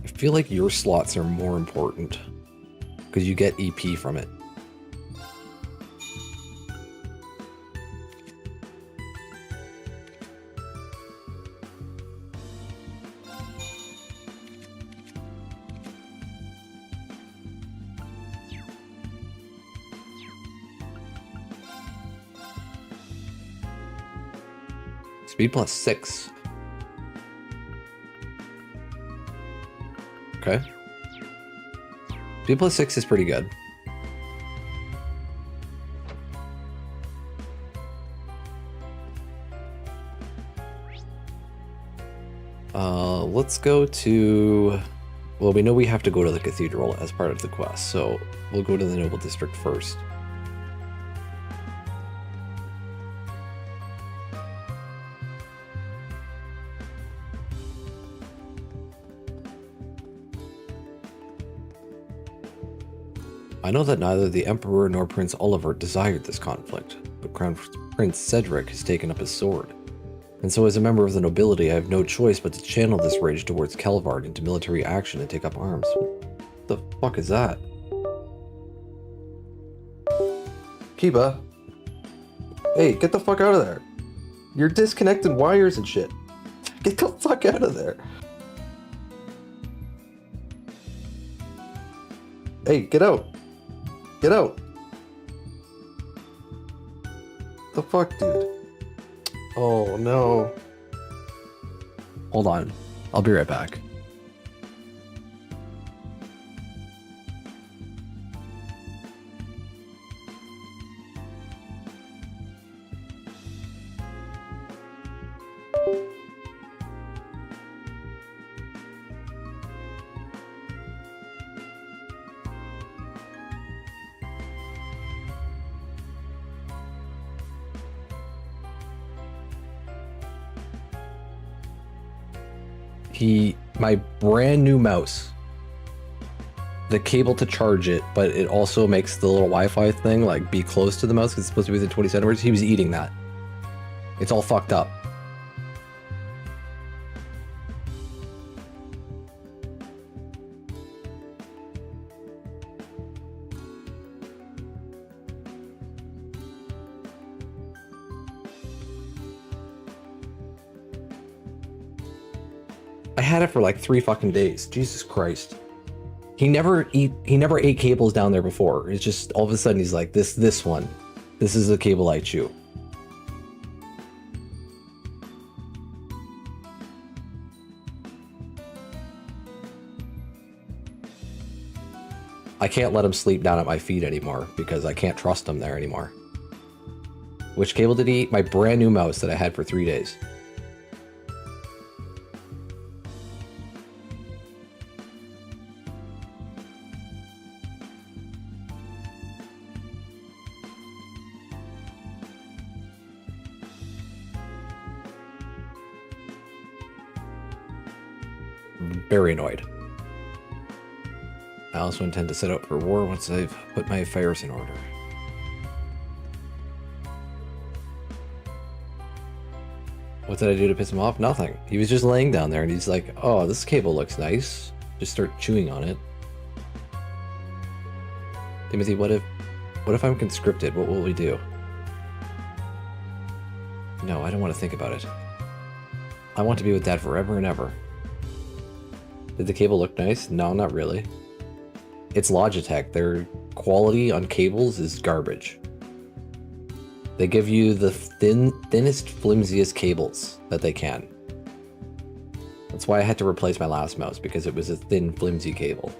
I feel like your slots are more important. Because you get EP from it. Speed plus 6. Okay. Speed plus 6 is pretty good. Let's go to... Well, we know we have to go to the cathedral as part of the quest, so we'll go to the Noble District first. I know that neither the Emperor nor Prince Oliver desired this conflict, but Crown Prince Cedric has taken up his sword. And so as a member of the nobility, I have no choice but to channel this rage towards Kelvard into military action and take up arms. What the fuck is that? Kiba? Hey, get the fuck out of there. You're disconnecting wires and shit. Get the fuck out of there. Hey, get out. Get out. The fuck, dude? Oh, no. Hold on. I'll be right back. My brand new mouse, the cable to charge it, but it also makes the little Wi-Fi thing like be close to the mouse because it's supposed to be within 20 centimeters. He was eating that. It's all fucked up. I had it for like 3 fucking days. Jesus Christ. He never ate cables down there before. It's just all of a sudden he's like, this one. This is the cable I chew. I can't let him sleep down at my feet anymore because I can't trust him there anymore. Which cable did he eat? My brand new mouse that I had for 3 days. Very annoyed. I also intend to set out for war once I've put my affairs in order. What did I do to piss him off? Nothing. He was just laying down there and he's like, oh, this cable looks nice. Just start chewing on it. Timothy, what if I'm conscripted? What will we do? No, I don't want to think about it. I want to be with Dad forever and ever. Did the cable look nice? No, not really. It's Logitech. Their quality on cables is garbage. They give you the thinnest, flimsiest cables that they can. That's why I had to replace my last mouse, because it was a thin, flimsy cable.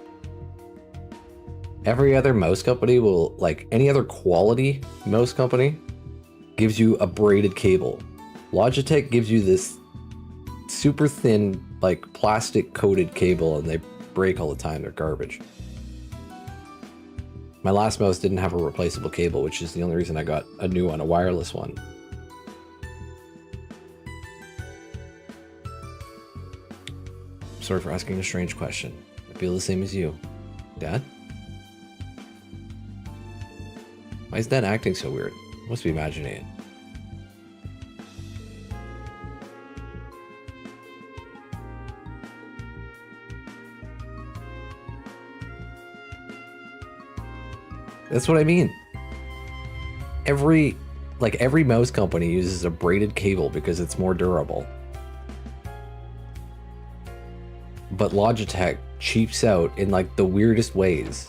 Every other mouse company will, like any other quality mouse company, gives you a braided cable. Logitech gives you this super thin, like plastic coated cable, and they break all the time. They're garbage. My last mouse didn't have a replaceable cable, which is the only reason I got a new one, a wireless one. Sorry for asking a strange question. I feel the same as you. Dad? Why is Dad acting so weird? Must be imagining it. That's what I mean. Every mouse company uses a braided cable because it's more durable. But Logitech cheaps out in like the weirdest ways.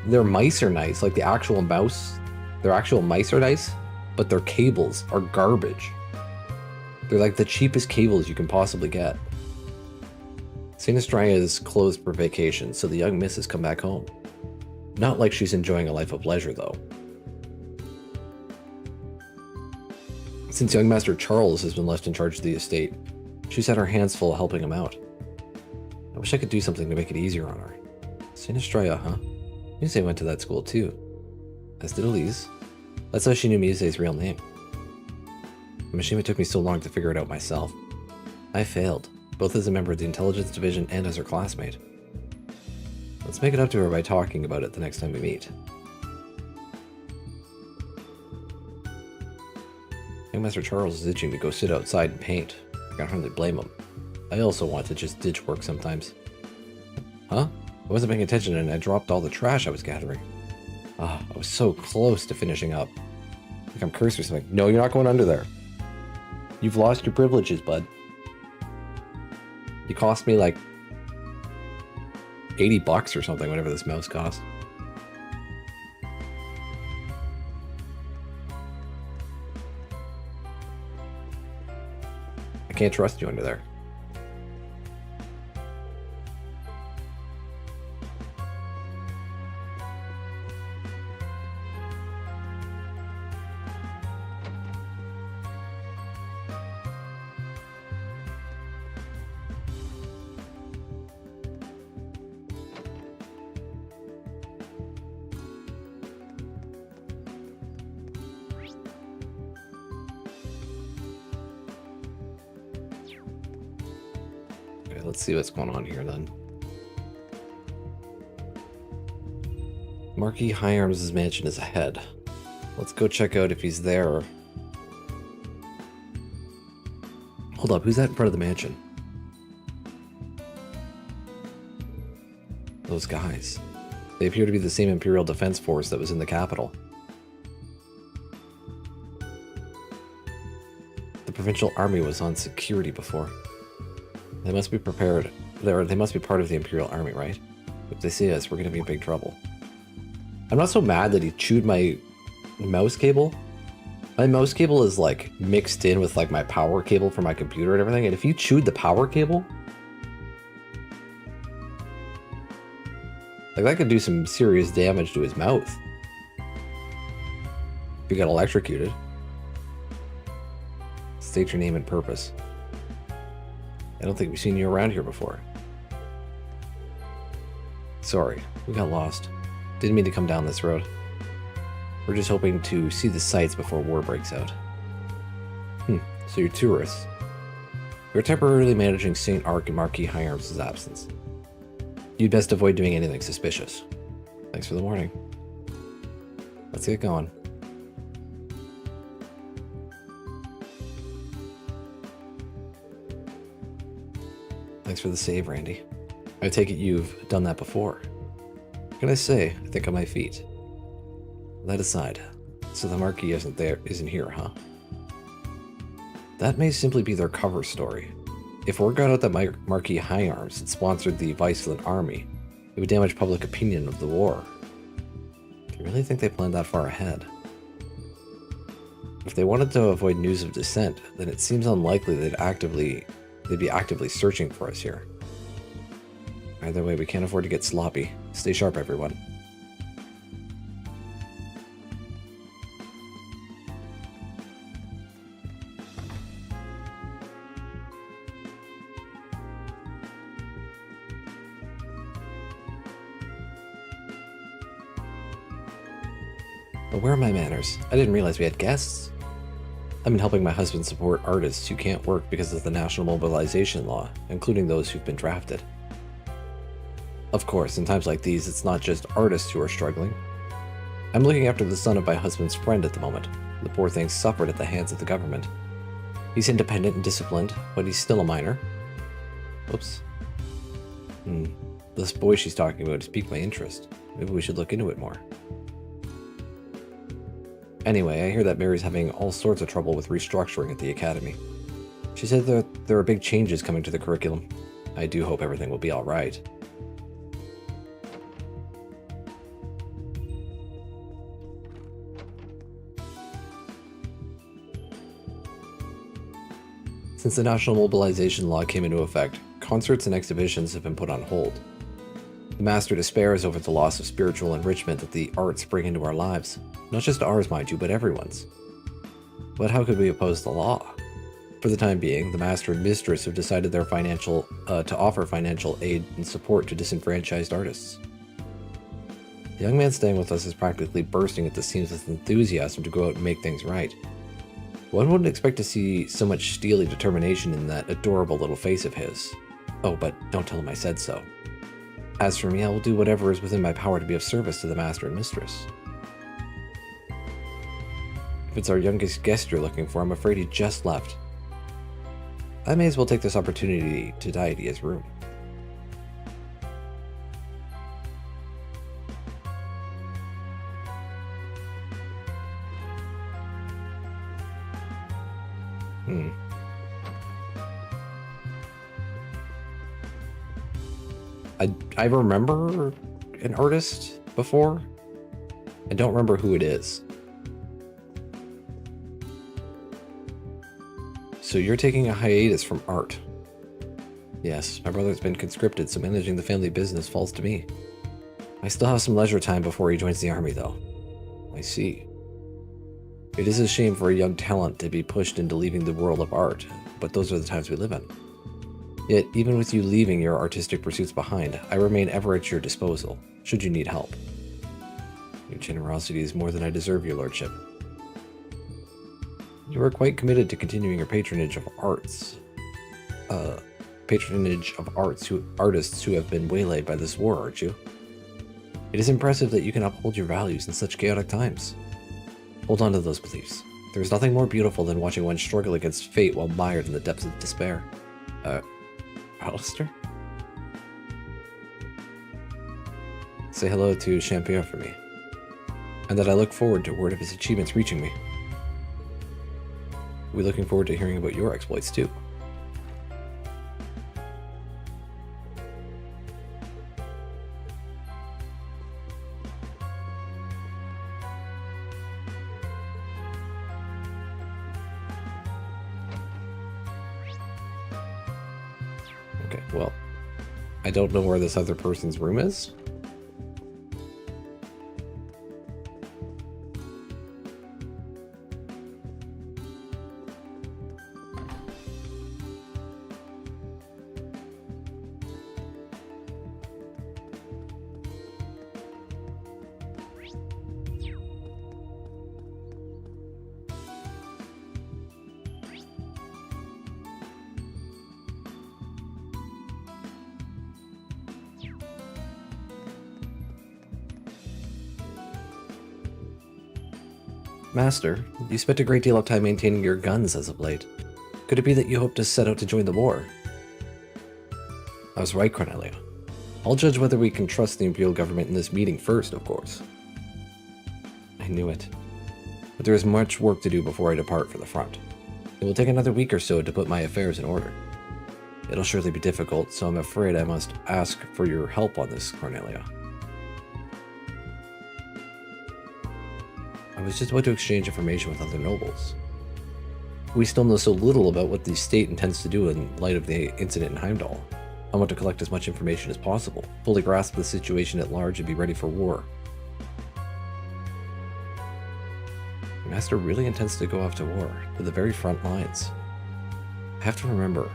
Their mice are nice, like the actual mouse. Their actual mice are nice, but their cables are garbage. They're like the cheapest cables you can possibly get. St. Estrella is closed for vacation, so the young miss has come back home. Not like she's enjoying a life of leisure, though. Since young Master Charles has been left in charge of the estate, she's had her hands full helping him out. I wish I could do something to make it easier on her. St. Estrella, huh? Muse went to that school too. As did Elise. That's how she knew Muse's real name. I'm ashamed it took me so long to figure it out myself. I failed, both as a member of the intelligence division and as her classmate. Let's make it up to her by talking about it the next time we meet. Young Master Charles is itching to go sit outside and paint. I can hardly blame him. I also want to just ditch work sometimes. Huh? I wasn't paying attention and I dropped all the trash I was gathering. Ah, I was so close to finishing up. Like I'm cursed or something. No, you're not going under there. You've lost your privileges, bud. You cost me like $80 or something, whatever this mouse cost. I can't trust you under there. Let's see what's going on here then. Marquis Hyarms' mansion is ahead. Let's go check out if he's there. Hold up, who's that in front of the mansion? Those guys. They appear to be the same Imperial Defense Force that was in the capital. The Provincial Army was on security before. They must be prepared. They must be part of the Imperial Army, right? If they see us, we're going to be in big trouble. I'm not so mad that he chewed my mouse cable. My mouse cable is like mixed in with like my power cable for my computer and everything. And if he chewed the power cable, like that could do some serious damage to his mouth. If he got electrocuted. State your name and purpose. I don't think we've seen you around here before. Sorry, we got lost. Didn't mean to come down this road. We're just hoping to see the sights before war breaks out. So you're tourists. You're temporarily managing St. Ark in Marquis Hyarms' absence. You'd best avoid doing anything suspicious. Thanks for the warning. Let's get going. Thanks for the save, Randy. I take it you've done that before. What can I say? I think on my feet. That aside, so the Marquis isn't here, huh? That may simply be their cover story. If word got out that Marquis Hyarms had sponsored the Viceland army, it would damage public opinion of the war. Do you really think they planned that far ahead? If they wanted to avoid news of dissent, then it seems unlikely they'd be actively searching for us here. Either way, we can't afford to get sloppy. Stay sharp, everyone. But where are my manners? I didn't realize we had guests. I've been helping my husband support artists who can't work because of the national mobilization law, including those who've been drafted. Of course, in times like these, it's not just artists who are struggling. I'm looking after the son of my husband's friend at the moment. The poor thing suffered at the hands of the government. He's independent and disciplined, but he's still a minor. Oops. This boy she's talking about has piqued my interest. Maybe we should look into it more. Anyway, I hear that Mary's having all sorts of trouble with restructuring at the academy. She said that there are big changes coming to the curriculum. I do hope everything will be alright. Since the national mobilization law came into effect, concerts and exhibitions have been put on hold. The Master despairs over the loss of spiritual enrichment that the arts bring into our lives. Not just ours, mind you, but everyone's. But how could we oppose the law? For the time being, the Master and Mistress have decided to offer financial aid and support to disenfranchised artists. The young man staying with us is practically bursting at the seams with enthusiasm to go out and make things right. One wouldn't expect to see so much steely determination in that adorable little face of his. Oh, but don't tell him I said so. As for me, I will do whatever is within my power to be of service to the master and mistress. If it's our youngest guest you're looking for, I'm afraid he just left. I may as well take this opportunity to tidy his room. I remember an artist before. I don't remember who it is. So you're taking a hiatus from art. Yes, my brother's been conscripted, so managing the family business falls to me. I still have some leisure time before he joins the army, though. I see. It is a shame for a young talent to be pushed into leaving the world of art, but those are the times we live in. Yet, even with you leaving your artistic pursuits behind, I remain ever at your disposal, should you need help. Your generosity is more than I deserve, your lordship. You are quite committed to continuing your patronage of artists who have been waylaid by this war, aren't you? It is impressive that you can uphold your values in such chaotic times. Hold on to those beliefs. There is nothing more beautiful than watching one struggle against fate while mired in the depths of despair. Alistair? Say hello to Champion for me, and that I look forward to word of his achievements reaching me. We're looking forward to hearing about your exploits too. Okay, well, I don't know where this other person's room is. Master, you spent a great deal of time maintaining your guns as of late. Could it be that you hope to set out to join the war? I was right, Cornelia. I'll judge whether we can trust the Imperial government in this meeting first, of course. I knew it. But there is much work to do before I depart for the front. It will take another week or so to put my affairs in order. It'll surely be difficult, so I'm afraid I must ask for your help on this, Cornelia. I was just about to exchange information with other nobles. We still know so little about what the state intends to do in light of the incident in Heimdall. I want to collect as much information as possible, fully grasp the situation at large, and be ready for war. The Master really intends to go off to war, to the very front lines. I have to remember,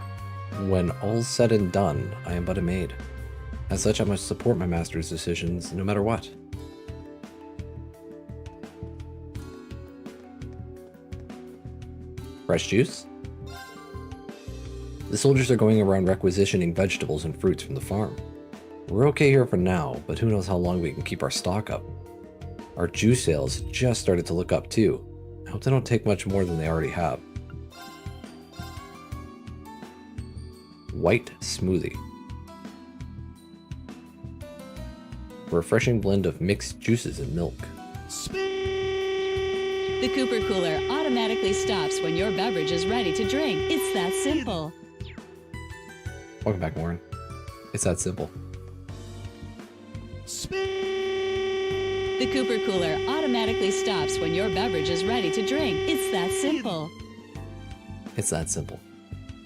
when all's said and done, I am but a maid. As such, I must support my Master's decisions, no matter what. Fresh juice? The soldiers are going around requisitioning vegetables and fruits from the farm. We're okay here for now, but who knows how long we can keep our stock up. Our juice sales just started to look up too. I hope they don't take much more than they already have. White smoothie. A refreshing blend of mixed juices and milk. The Cooper Cooler automatically stops when your beverage is ready to drink. It's that simple. Welcome back, Warren. It's that simple. The Cooper Cooler automatically stops when your beverage is ready to drink. It's that simple. It's that simple.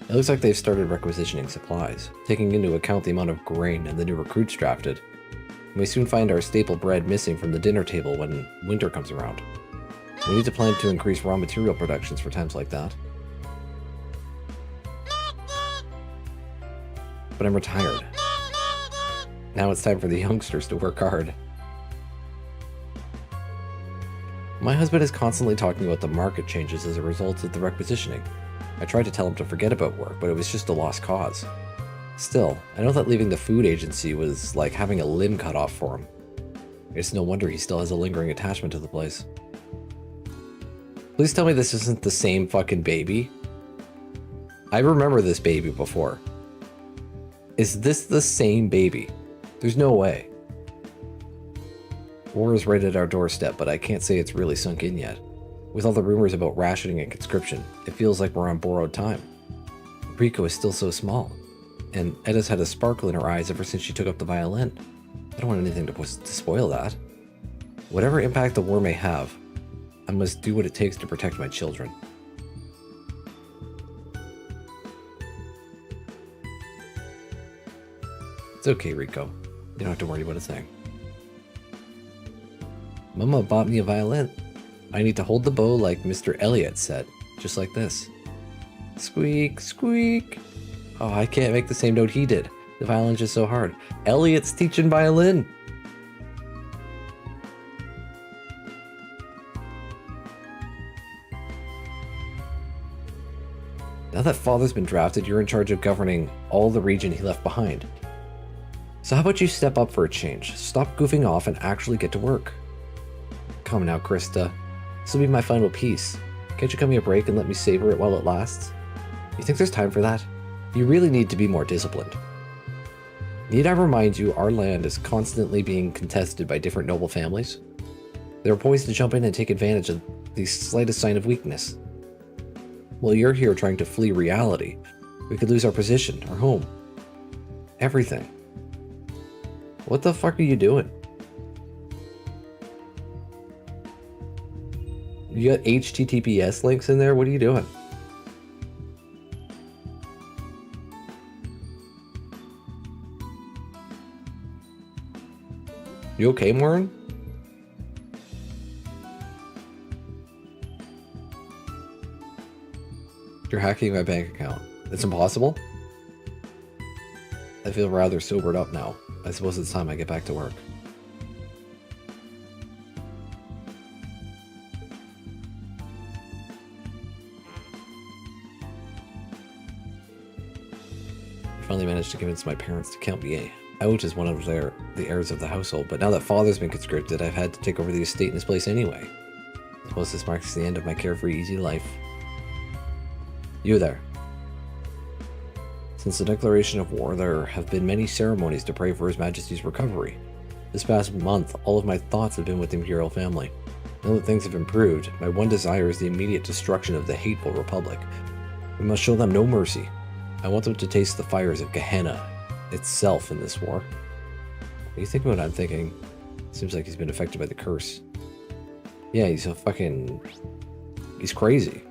It looks like they've started requisitioning supplies, taking into account the amount of grain and the new recruits drafted. We may soon find our staple bread missing from the dinner table when winter comes around. We need to plan to increase raw material productions for times like that. But I'm retired. Now it's time for the youngsters to work hard. My husband is constantly talking about the market changes as a result of the requisitioning. I tried to tell him to forget about work, but it was just a lost cause. Still, I know that leaving the food agency was like having a limb cut off for him. It's no wonder he still has a lingering attachment to the place. Please tell me this isn't the same fucking baby. I remember this baby before. Is this the same baby? There's no way. War is right at our doorstep, but I can't say it's really sunk in yet. With all the rumors about rationing and conscription, it feels like we're on borrowed time. Rico is still so small, and Edda's had a sparkle in her eyes ever since she took up the violin. I don't want anything to spoil that. Whatever impact the war may have, I must do what it takes to protect my children. It's okay, Rico. You don't have to worry about a thing. Mama bought me a violin. I need to hold the bow like Mr. Elliot said, just like this. Squeak, squeak. Oh, I can't make the same note he did. The violin's just so hard. Elliot's teaching violin. Now that Father's been drafted, you're in charge of governing all the region he left behind. So how about you step up for a change? Stop goofing off and actually get to work. Come now, Krista. This will be my final piece. Can't you cut me a break and let me savor it while it lasts? You think there's time for that? You really need to be more disciplined. Need I remind you, our land is constantly being contested by different noble families? They're poised to jump in and take advantage of the slightest sign of weakness. While you're here trying to flee reality, we could lose our position, our home. Everything. What the fuck are you doing? You got HTTPS links in there? What are you doing? You okay, Warren? You're hacking my bank account. It's impossible? I feel rather sobered up now. I suppose it's time I get back to work. I finally managed to convince my parents to count me out as one of the heirs of the household, but now that Father's been conscripted, I've had to take over the estate in his place anyway. I suppose this marks the end of my carefree, easy life. You there. Since the declaration of war, there have been many ceremonies to pray for His Majesty's recovery. This past month, all of my thoughts have been with the Imperial family. Now that things have improved, my one desire is the immediate destruction of the hateful Republic. We must show them no mercy. I want them to taste the fires of Gehenna itself in this war. What do you think about what I'm thinking? Seems like he's been affected by the curse. Yeah, he's he's crazy.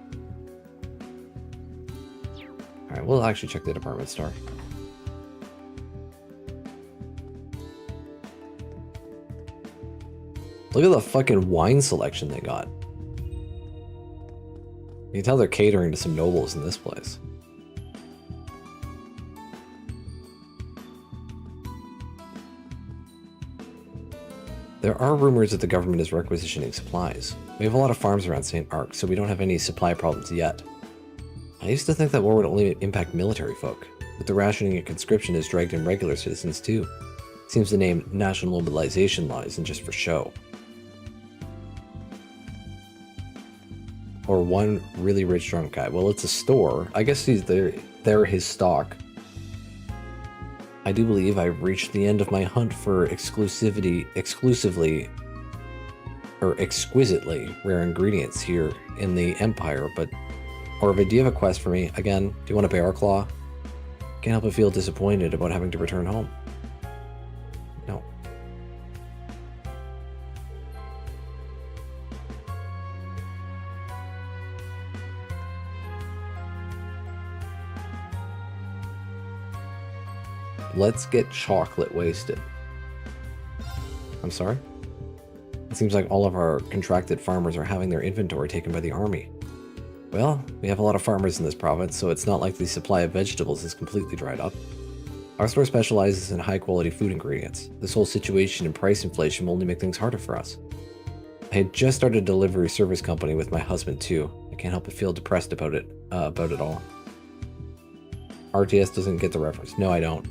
Alright, we'll actually check the department store. Look at the fucking wine selection they got. You can tell they're catering to some nobles in this place. There are rumors that the government is requisitioning supplies. We have a lot of farms around St. Arc, so we don't have any supply problems yet. I used to think that war would only impact military folk, but the rationing and conscription has dragged in regular citizens too. Seems the name National Mobilization Law isn't just for show. Or one really rich drunk guy. Well, it's a store. I guess they're his stock. I do believe I've reached the end of my hunt for exquisitely rare ingredients here in the Empire, but Orvid, do you have a quest for me? Again, do you want a bear claw? Can't help but feel disappointed about having to return home. No. Let's get chocolate wasted. I'm sorry? It seems like all of our contracted farmers are having their inventory taken by the army. Well, we have a lot of farmers in this province, so it's not like the supply of vegetables is completely dried up. Our store specializes in high-quality food ingredients. This whole situation and price inflation will only make things harder for us. I had just started a delivery service company with my husband too. I can't help but feel depressed about it all. RTS doesn't get the reference. No, I don't.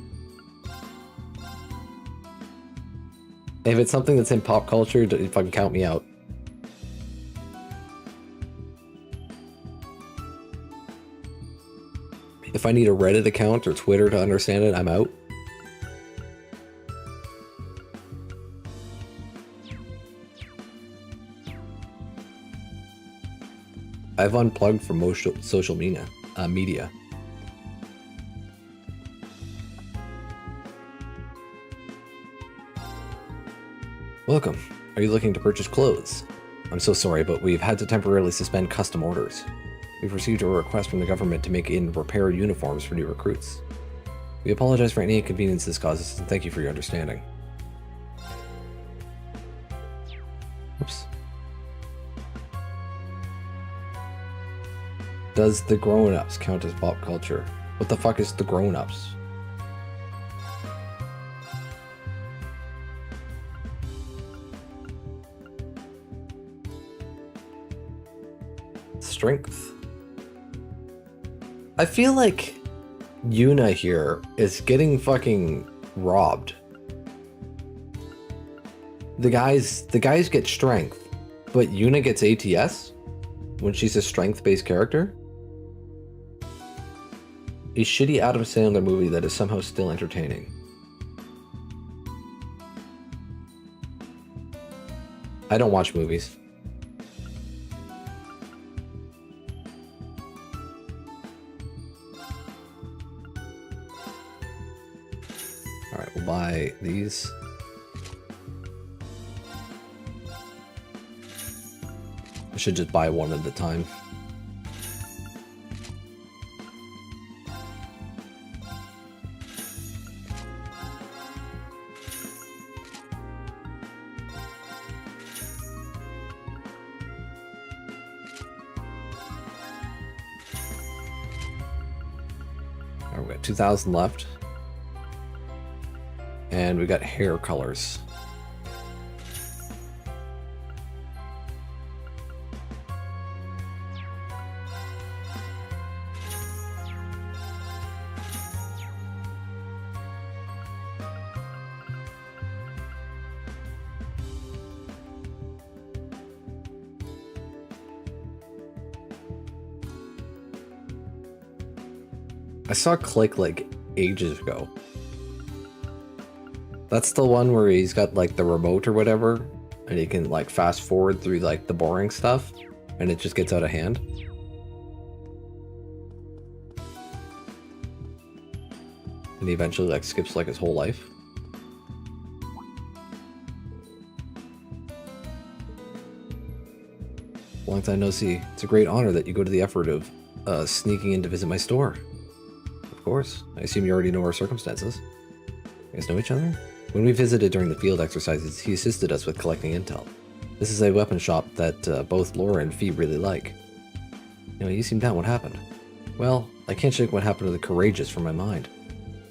If it's something that's in pop culture, fucking count me out. If I need a Reddit account or Twitter to understand it, I'm out. I've unplugged from most social media. Welcome. Are you looking to purchase clothes? I'm so sorry, but we've had to temporarily suspend custom orders. We've received a request from the government to make in repair uniforms for new recruits. We apologize for any inconvenience this causes, and thank you for your understanding. Oops. Does the grown-ups count as pop culture? What the fuck is the grown-ups? Strength. I feel like Yuna here is getting fucking robbed. The guys get strength, but Yuna gets ATS when she's a strength-based character? A shitty Adam Sandler movie that is somehow still entertaining. I don't watch movies. Alright, we'll buy these. I should just buy one at a time. Alright, we got 2,000 left. And we got hair colors. I saw Click like ages ago. That's the one where he's got like the remote or whatever, and he can like fast forward through like the boring stuff, and it just gets out of hand. And he eventually like skips like his whole life. Long time no see. It's a great honor that you go to the effort of sneaking in to visit my store. Of course. I assume you already know our circumstances. You guys know each other? When we visited during the field exercises, he assisted us with collecting intel. This is a weapon shop that both Laura and Fee really like. You know, you seem down. What happened? Well, I can't shake what happened to the Courageous from my mind.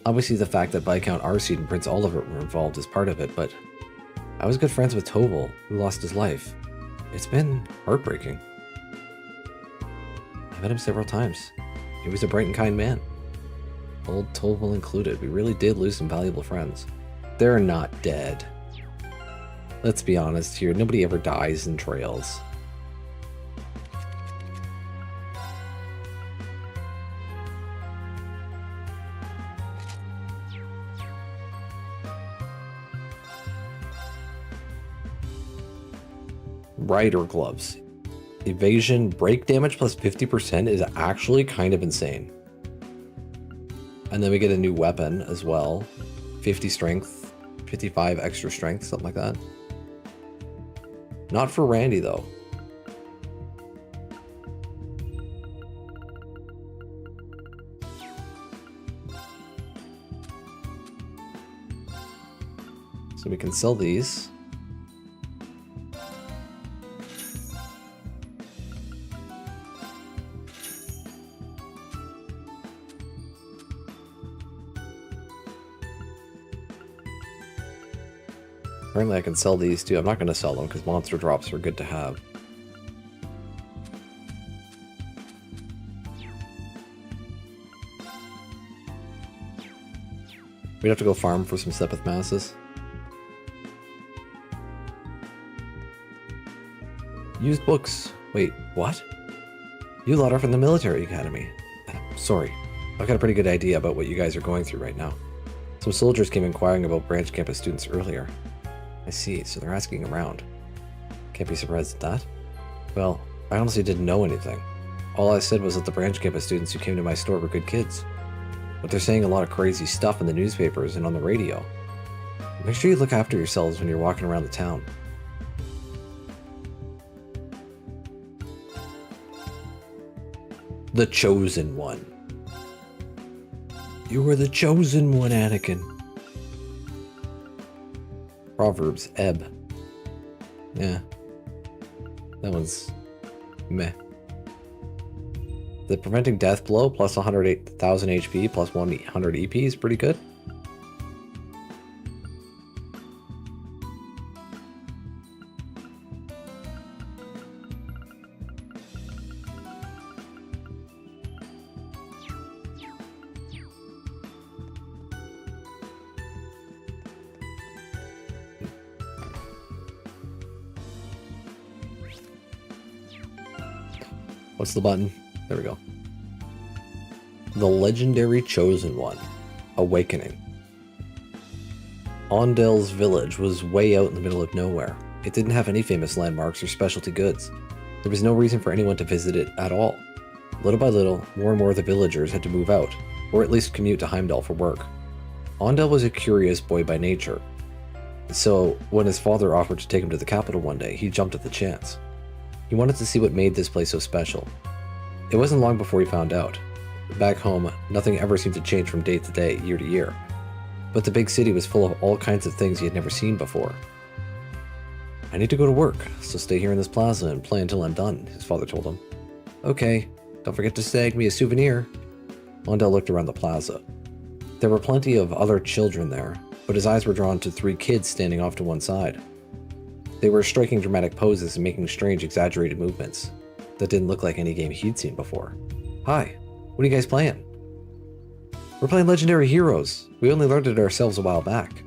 Obviously the fact that Viscount Arseed and Prince Oliver were involved is part of it, but I was good friends with Toval, who lost his life. It's been heartbreaking. I met him several times. He was a bright and kind man. Old Toval included. We really did lose some valuable friends. They're not dead. Let's be honest here, nobody ever dies in Trails. Rider gloves. Evasion break damage plus 50% is actually kind of insane. And then we get a new weapon as well. 50 strength, 55 extra strength, something like that. Not for Randy though. So we can sell these. Apparently I can sell these too. I'm not going to sell them because monster drops are good to have. We'd have to go farm for some Sepith masses. Used books. Wait, what? You lot are from the military academy. Sorry, I've got a pretty good idea about what you guys are going through right now. Some soldiers came inquiring about branch campus students earlier. I see, so they're asking around. Can't be surprised at that. Well, I honestly didn't know anything. All I said was that the branch campus students who came to my store were good kids. But they're saying a lot of crazy stuff in the newspapers and on the radio. Make sure you look after yourselves when you're walking around the town. The Chosen One. You were the Chosen One, Anakin. Proverbs, Ebb. Yeah. That one's meh. The preventing death blow plus 108,000 HP plus 100 EP is pretty good. What's the button? There we go. The legendary Chosen One. Awakening. Ondale's village was way out in the middle of nowhere. It didn't have any famous landmarks or specialty goods. There was no reason for anyone to visit it at all. Little by little, more and more of the villagers had to move out, or at least commute to Heimdall for work. Ondale was a curious boy by nature, so when his father offered to take him to the capital one day, he jumped at the chance. He wanted to see what made this place so special. It wasn't long before he found out. Back home, nothing ever seemed to change from day to day, year to year. But the big city was full of all kinds of things he had never seen before. I need to go to work, so stay here in this plaza and play until I'm done, his father told him. Okay, don't forget to snag me a souvenir. Ondale looked around the plaza. There were plenty of other children there, but his eyes were drawn to 3 kids standing off to one side. They were striking dramatic poses and making strange, exaggerated movements that didn't look like any game he'd seen before. Hi, what are you guys playing? We're playing Legendary Heroes. We only learned it ourselves a while back.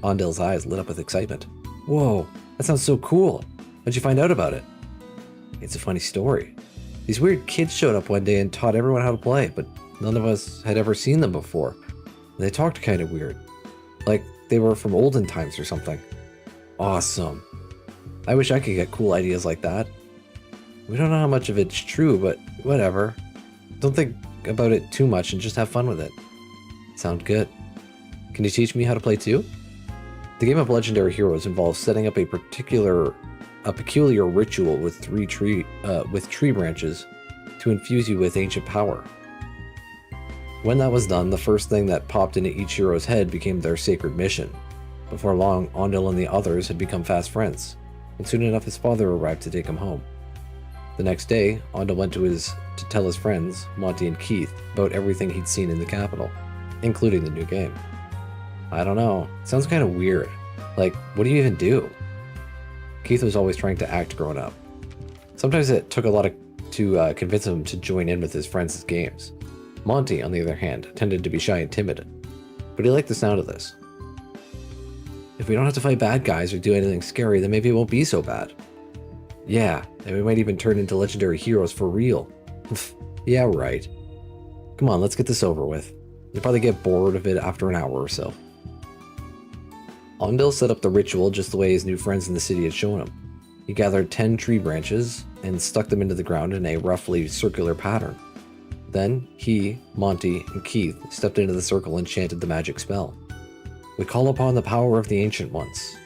Ondale's eyes lit up with excitement. Whoa, that sounds so cool. How'd you find out about it? It's a funny story. These weird kids showed up one day and taught everyone how to play, but none of us had ever seen them before. They talked kind of weird. Like they were from olden times or something. Awesome. I wish I could get cool ideas like that. We don't know how much of it's true, but whatever. Don't think about it too much and just have fun with it. Sound good. Can you teach me how to play too? The game of Legendary Heroes involves setting up a peculiar ritual with tree branches to infuse you with ancient power. When that was done, the first thing that popped into each hero's head became their sacred mission. Before long, Ondale and the others had become fast friends, and soon enough his father arrived to take him home. The next day, Ondale went to tell his friends, Monty and Keith, about everything he'd seen in the capital, including the new game. I don't know, it sounds kind of weird. Like, what do you even do? Keith was always trying to act grown up. Sometimes it took a lot to convince him to join in with his friends' games. Monty, on the other hand, tended to be shy and timid, but he liked the sound of this. If we don't have to fight bad guys or do anything scary, then maybe it won't be so bad. Yeah, and we might even turn into legendary heroes for real. Yeah, right. Come on, let's get this over with. You'll probably get bored of it after an hour or so. Ondale set up the ritual just the way his new friends in the city had shown him. He gathered 10 tree branches and stuck them into the ground in a roughly circular pattern. Then he, Monty, and Keith stepped into the circle and chanted the magic spell. We call upon the power of the Ancient Ones.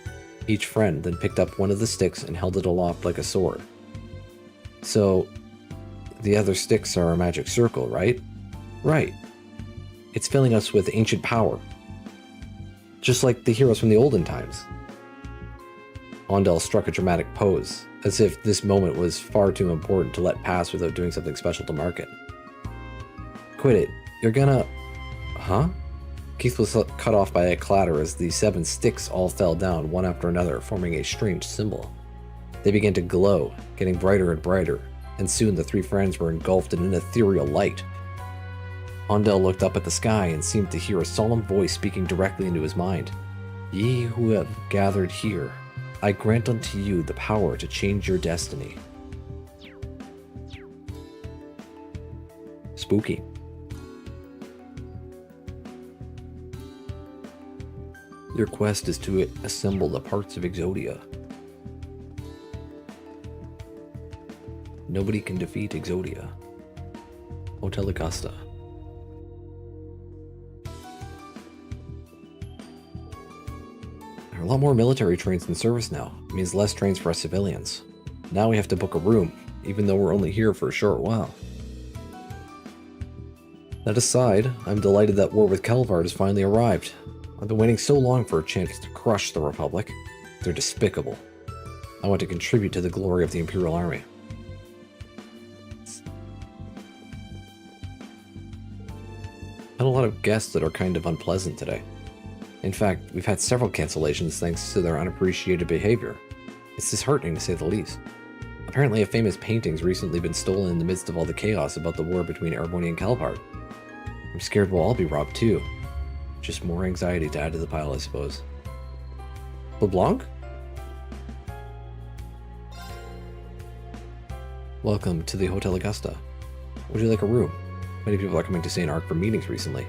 Each friend then picked up one of the sticks and held it aloft like a sword. So, the other sticks are a magic circle, right? Right. It's filling us with ancient power. Just like the heroes from the olden times. Ondale struck a dramatic pose, as if this moment was far too important to let pass without doing something special to mark it. Quit it. You're gonna... Huh? Keith was cut off by a clatter as the 7 sticks all fell down one after another, forming a strange symbol. They began to glow, getting brighter and brighter, and soon the 3 friends were engulfed in an ethereal light. Ondel looked up at the sky and seemed to hear a solemn voice speaking directly into his mind. Ye who have gathered here, I grant unto you the power to change your destiny. Spooky. Your quest is to assemble the parts of Exodia. Nobody can defeat Exodia. Hotel Augusta. There are a lot more military trains in service now. It means less trains for us civilians. Now we have to book a room, even though we're only here for a short while. That aside, I'm delighted that war with Calvard has finally arrived. I've been waiting so long for a chance to crush the Republic. They're despicable. I want to contribute to the glory of the Imperial Army. Had a lot of guests that are kind of unpleasant today. In fact, we've had several cancellations thanks to their unappreciated behavior. It's disheartening to say the least. Apparently a famous painting's recently been stolen in the midst of all the chaos about the war between Erebony and Calvard. I'm scared we'll all be robbed too. Just more anxiety to add to the pile, I suppose. LeBlanc? Welcome to the Hotel Augusta. Would you like a room? Many people are coming to St. Arc for meetings recently.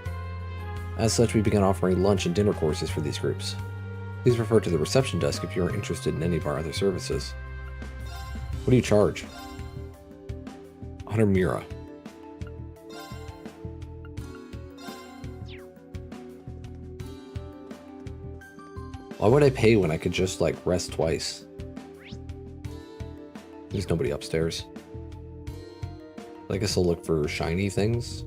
As such, we began offering lunch and dinner courses for these groups. Please refer to the reception desk if you are interested in any of our other services. What do you charge? 100 Mira. Why would I pay when I could just, like, rest twice? There's nobody upstairs. I guess I'll look for shiny things.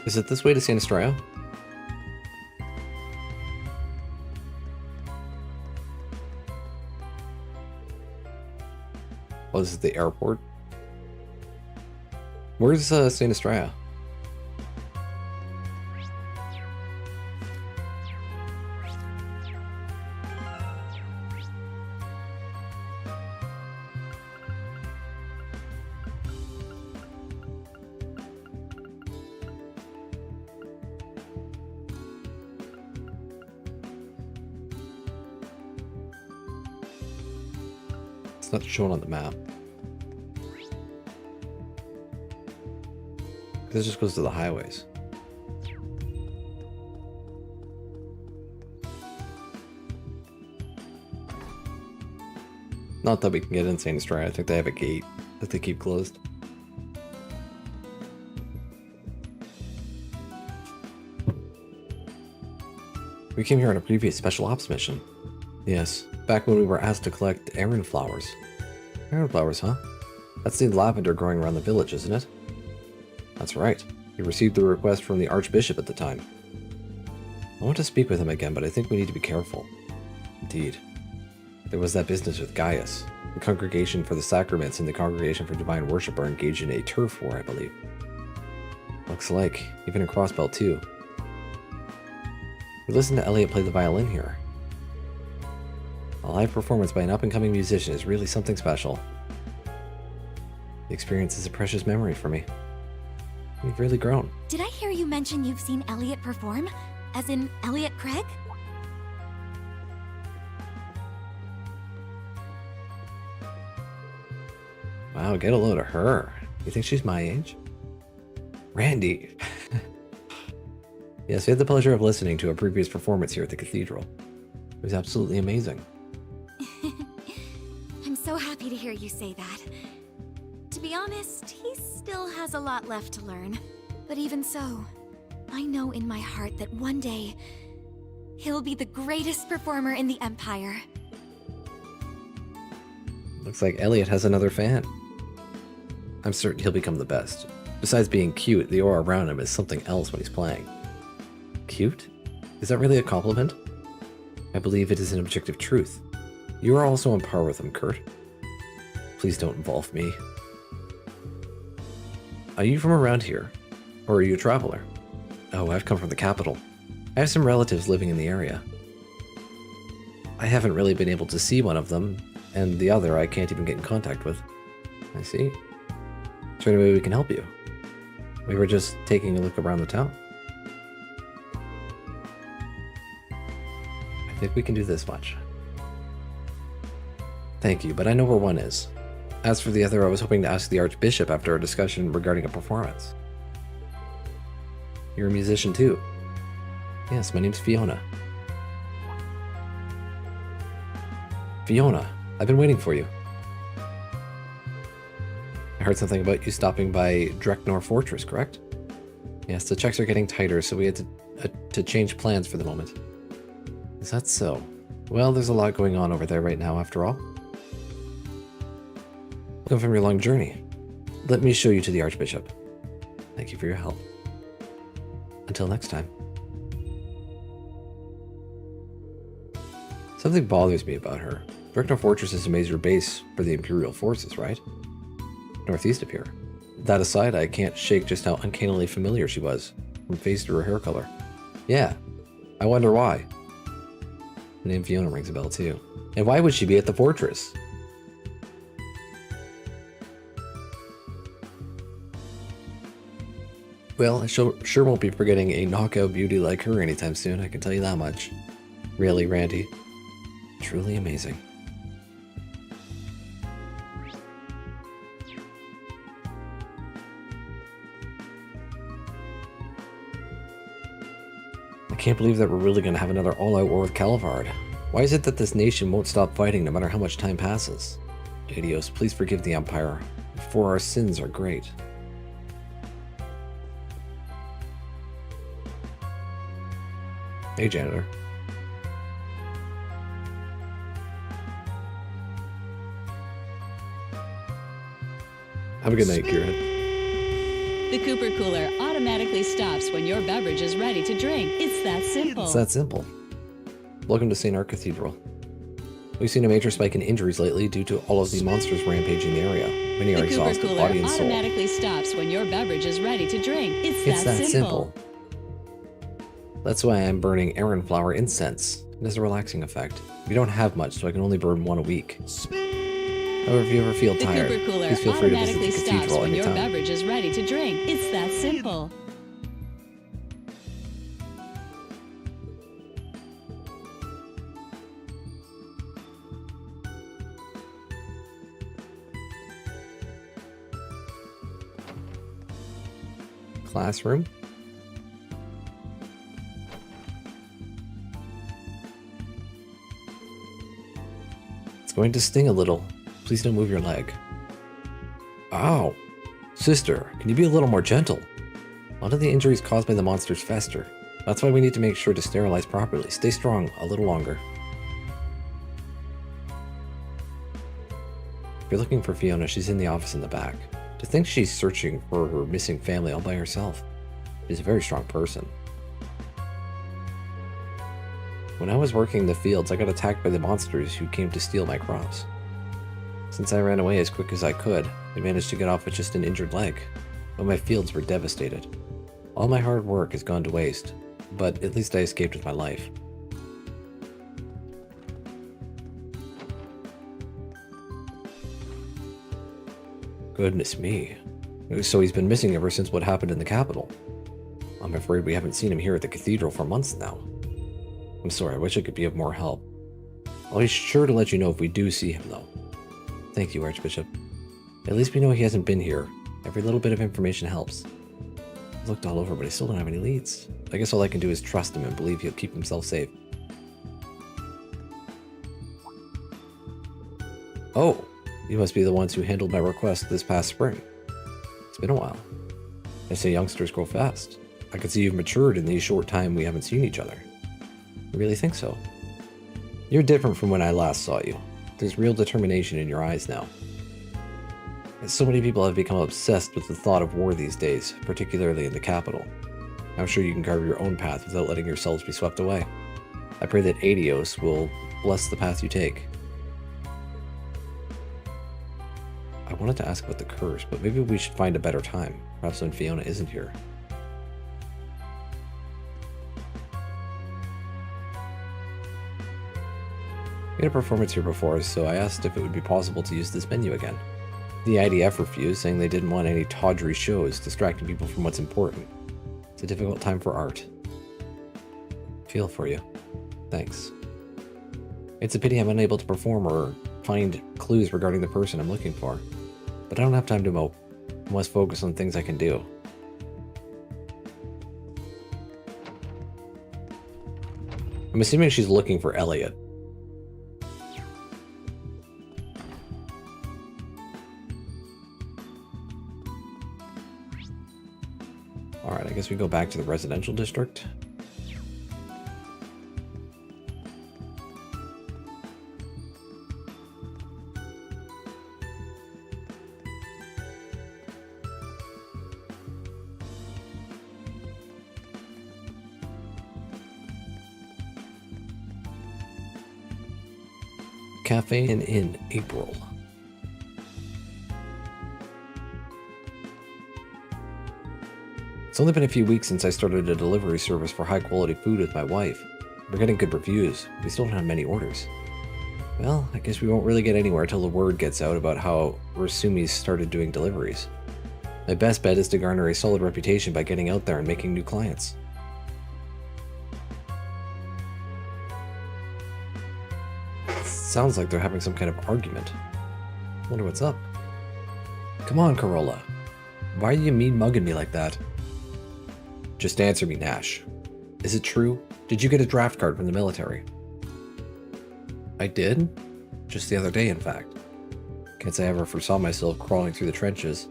Is it this way to San Estrella? Oh, this is the airport. Where's San Estrella? It's not shown on the map. This just goes to the highways. Not that we can get in St. Estrella. I think they have a gate that they keep closed. We came here on a previous special ops mission. Yes, back when we were asked to collect Aran flowers. Aran flowers, huh? That's the lavender growing around the village, isn't it? That's right. We received the request from the Archbishop at the time. I want to speak with him again, but I think we need to be careful. Indeed. There was that business with Gaius. The Congregation for the Sacraments and the Congregation for Divine Worship are engaged in a turf war, I believe. Looks like. Even in Crossbelt, too. We listened to Elliot play the violin here. A live performance by an up-and-coming musician is really something special. The experience is a precious memory for me. We've really grown. Did I hear you mention you've seen Elliot perform? As in Elliot Craig? Wow, get a load of her. You think she's my age? Randy! Yes, we had the pleasure of listening to a previous performance here at the Cathedral. It was absolutely amazing. I'm so happy to hear you say that. To be honest, he still has a lot left to learn. But even so, I know in my heart that one day, he'll be the greatest performer in the Empire. Looks like Elliot has another fan. I'm certain he'll become the best. Besides being cute, the aura around him is something else when he's playing. Cute? Is that really a compliment? I believe it is an objective truth. You are also on par with him, Kurt. Please don't involve me. Are you from around here? Or are you a traveler? Oh, I've come from the capital. I have some relatives living in the area. I haven't really been able to see one of them, and the other I can't even get in contact with. I see. Is there any way we can help you? We were just taking a look around the town. I think we can do this much. Thank you, but I know where one is. As for the other, I was hoping to ask the Archbishop after our discussion regarding a performance. You're a musician too. Yes, my name's Fiona. Fiona, I've been waiting for you. I heard something about you stopping by Dreknor Fortress, correct? Yes, the checks are getting tighter, so we had to change plans for the moment. Is that so? Well, there's a lot going on over there right now, after all. Welcome from your long journey. Let me show you to the Archbishop. Thank you for your help. Until next time. Something bothers me about her. Dreknor Fortress is a major base for the Imperial forces, right? Northeast of here. That aside, I can't shake just how uncannily familiar she was, from face to her hair color. Yeah, I wonder why. The name Fiona rings a bell too. And why would she be at the fortress? Well, I sure won't be forgetting a knockout beauty like her anytime soon, I can tell you that much. Really, Randy? Truly amazing. I can't believe that we're really going to have another all-out war with Calvard. Why is it that this nation won't stop fighting no matter how much time passes? Adios, please forgive the Empire, for our sins are great. Hey, janitor. Have a good night, Kieran. The Cooper Cooler automatically stops when your beverage is ready to drink. It's that simple. It's that simple. Welcome to St. Art Cathedral. We've seen a major spike in injuries lately due to all of the monsters rampaging the area. Many are The Cooper exhausted, Cooler body and soul. automatically stops when your beverage is ready to drink. It's that simple. That's why I'm burning Aaron flower incense. It has a relaxing effect. We don't have much, so I can only burn one a week. However, if you ever feel The tired, Cooper Cooler please feel free to visit automatically the stops cathedral when your anytime. beverage is ready to drink. It's that simple. Classroom. It's going to sting a little. Please don't move your leg. Ow! Sister, can you be a little more gentle? A lot of the injuries caused by the monsters fester. That's why we need to make sure to sterilize properly. Stay strong a little longer. If you're looking for Fiona, she's in the office in the back. To think she's searching for her missing family all by herself. She's a very strong person. When I was working in the fields, I got attacked by the monsters who came to steal my crops. Since I ran away as quick as I could, I managed to get off with just an injured leg, but my fields were devastated. All my hard work has gone to waste, but at least I escaped with my life. Goodness me. So he's been missing ever since what happened in the capital. I'm afraid we haven't seen him here at the cathedral for months now. I'm sorry, I wish I could be of more help. I'll be sure to let you know if we do see him, though. Thank you, Archbishop. At least we know he hasn't been here. Every little bit of information helps. I've looked all over, but I still don't have any leads. I guess all I can do is trust him and believe he'll keep himself safe. Oh, you must be the ones who handled my request this past spring. It's been a while. They say youngsters grow fast. I can see you've matured in the short time we haven't seen each other. I really think so. You're different from when I last saw you. There's real determination in your eyes now. So many people have become obsessed with the thought of war these days, particularly in the capital. I'm sure you can carve your own path without letting yourselves be swept away. I pray that Adios will bless the path you take. I wanted to ask about the curse, but maybe we should find a better time. Perhaps when Fiona isn't here. We had a performance here before, so I asked if it would be possible to use this menu again. The IDF refused, saying they didn't want any tawdry shows distracting people from what's important. It's a difficult time for art. Feel for you. Thanks. It's a pity I'm unable to perform or find clues regarding the person I'm looking for. But I don't have time to mope. I must focus on things I can do. I'm assuming she's looking for Elliot. Alright, I guess we go back to the residential district. Cafe in April. It's only been a few weeks since I started a delivery service for high-quality food with my wife. We're getting good reviews. We still don't have many orders. Well, I guess we won't really get anywhere till the word gets out about how Rasumi's started doing deliveries. My best bet is to garner a solid reputation by getting out there and making new clients. Sounds like they're having some kind of argument. Wonder what's up. Come on, Corolla. Why are you mean-mugging me like that? Just answer me, Nash. Is it true? Did you get a draft card from the military? I did? Just the other day, in fact. Can't say I ever foresaw myself crawling through the trenches.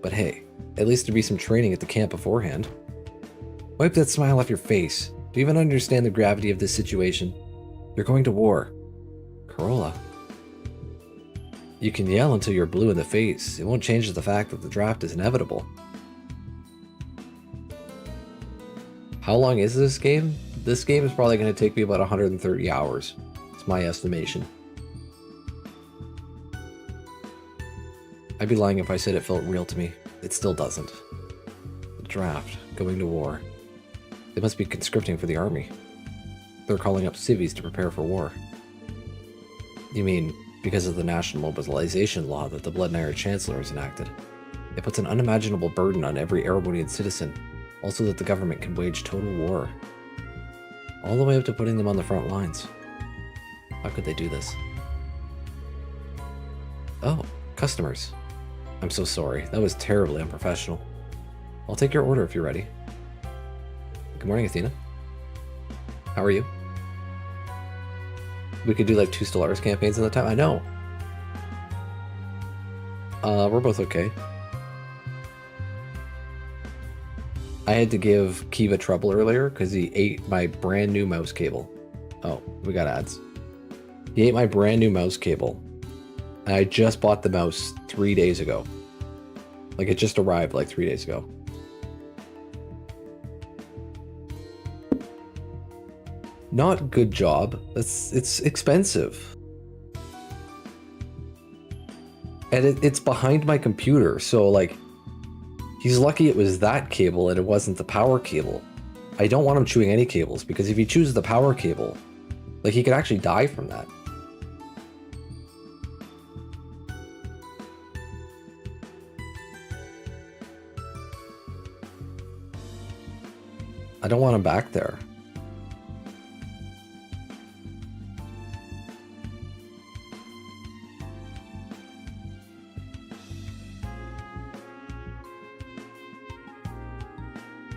But hey, at least there'd be some training at the camp beforehand. Wipe that smile off your face. Do you even understand the gravity of this situation? You're going to war. Corolla. You can yell until you're blue in the face. It won't change the fact that the draft is inevitable. How long is this game? This game is probably going to take me about 130 hours. It's my estimation. I'd be lying if I said it felt real to me. It still doesn't. The draft. Going to war. They must be conscripting for the army. They're calling up civvies to prepare for war. You mean, because of the national mobilization law that the Blood and Iron Chancellor has enacted. It puts an unimaginable burden on every Erebonian citizen, also that the government can wage total war. All the way up to putting them on the front lines. How could they do this? Oh, customers. I'm so sorry, that was terribly unprofessional. I'll take your order if you're ready. Good morning, Athena. How are you? We could do like 2 Stellaris campaigns in the time. I know. We're both okay. I had to give Kiva trouble earlier because he ate my brand new mouse cable. Oh, we got ads. He ate my brand new mouse cable. And I just bought the mouse 3 days ago. Like it just arrived like 3 days ago. Not good job. It's expensive. And it's behind my computer, so like he's lucky it was that cable and it wasn't the power cable. I don't want him chewing any cables because if he chews the power cable, like he could actually die from that. I don't want him back there.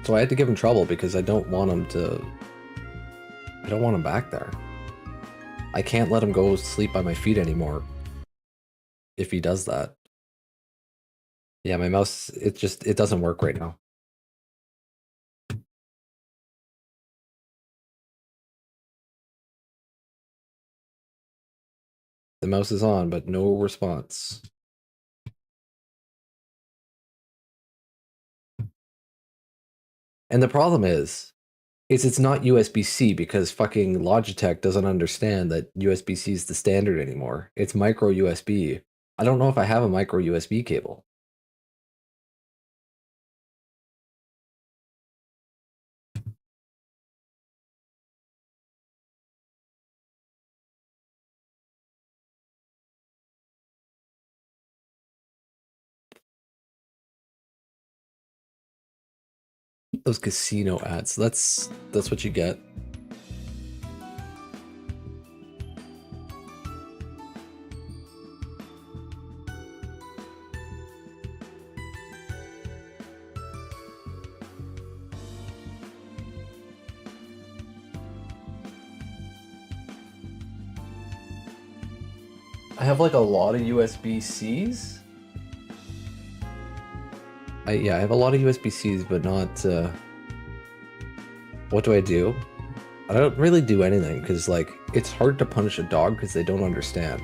So I had to give him trouble because I don't want him back there. I can't let him go sleep by my feet anymore if he does that. Yeah, my mouse, it doesn't work right now. The mouse is on, but no response. And the problem is it's not USB-C because fucking Logitech doesn't understand that USB-C is the standard anymore. It's micro USB. I don't know if I have a micro USB cable. Those casino ads. That's what you get. I have like a lot of USB-Cs. Yeah, I have a lot of USB-Cs, but not, what do? I don't really do anything, because, like, it's hard to punish a dog because they don't understand.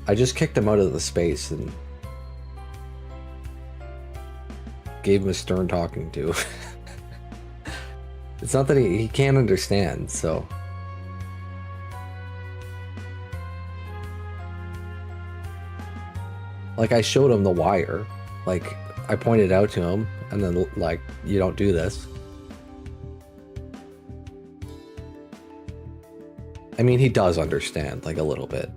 I just kicked him out of the space and gave him a stern talking to. It's not that he can't understand, so... Like, I showed him the wire. Like, I pointed out to him, and then, like, you don't do this. I mean, he does understand, like, a little bit.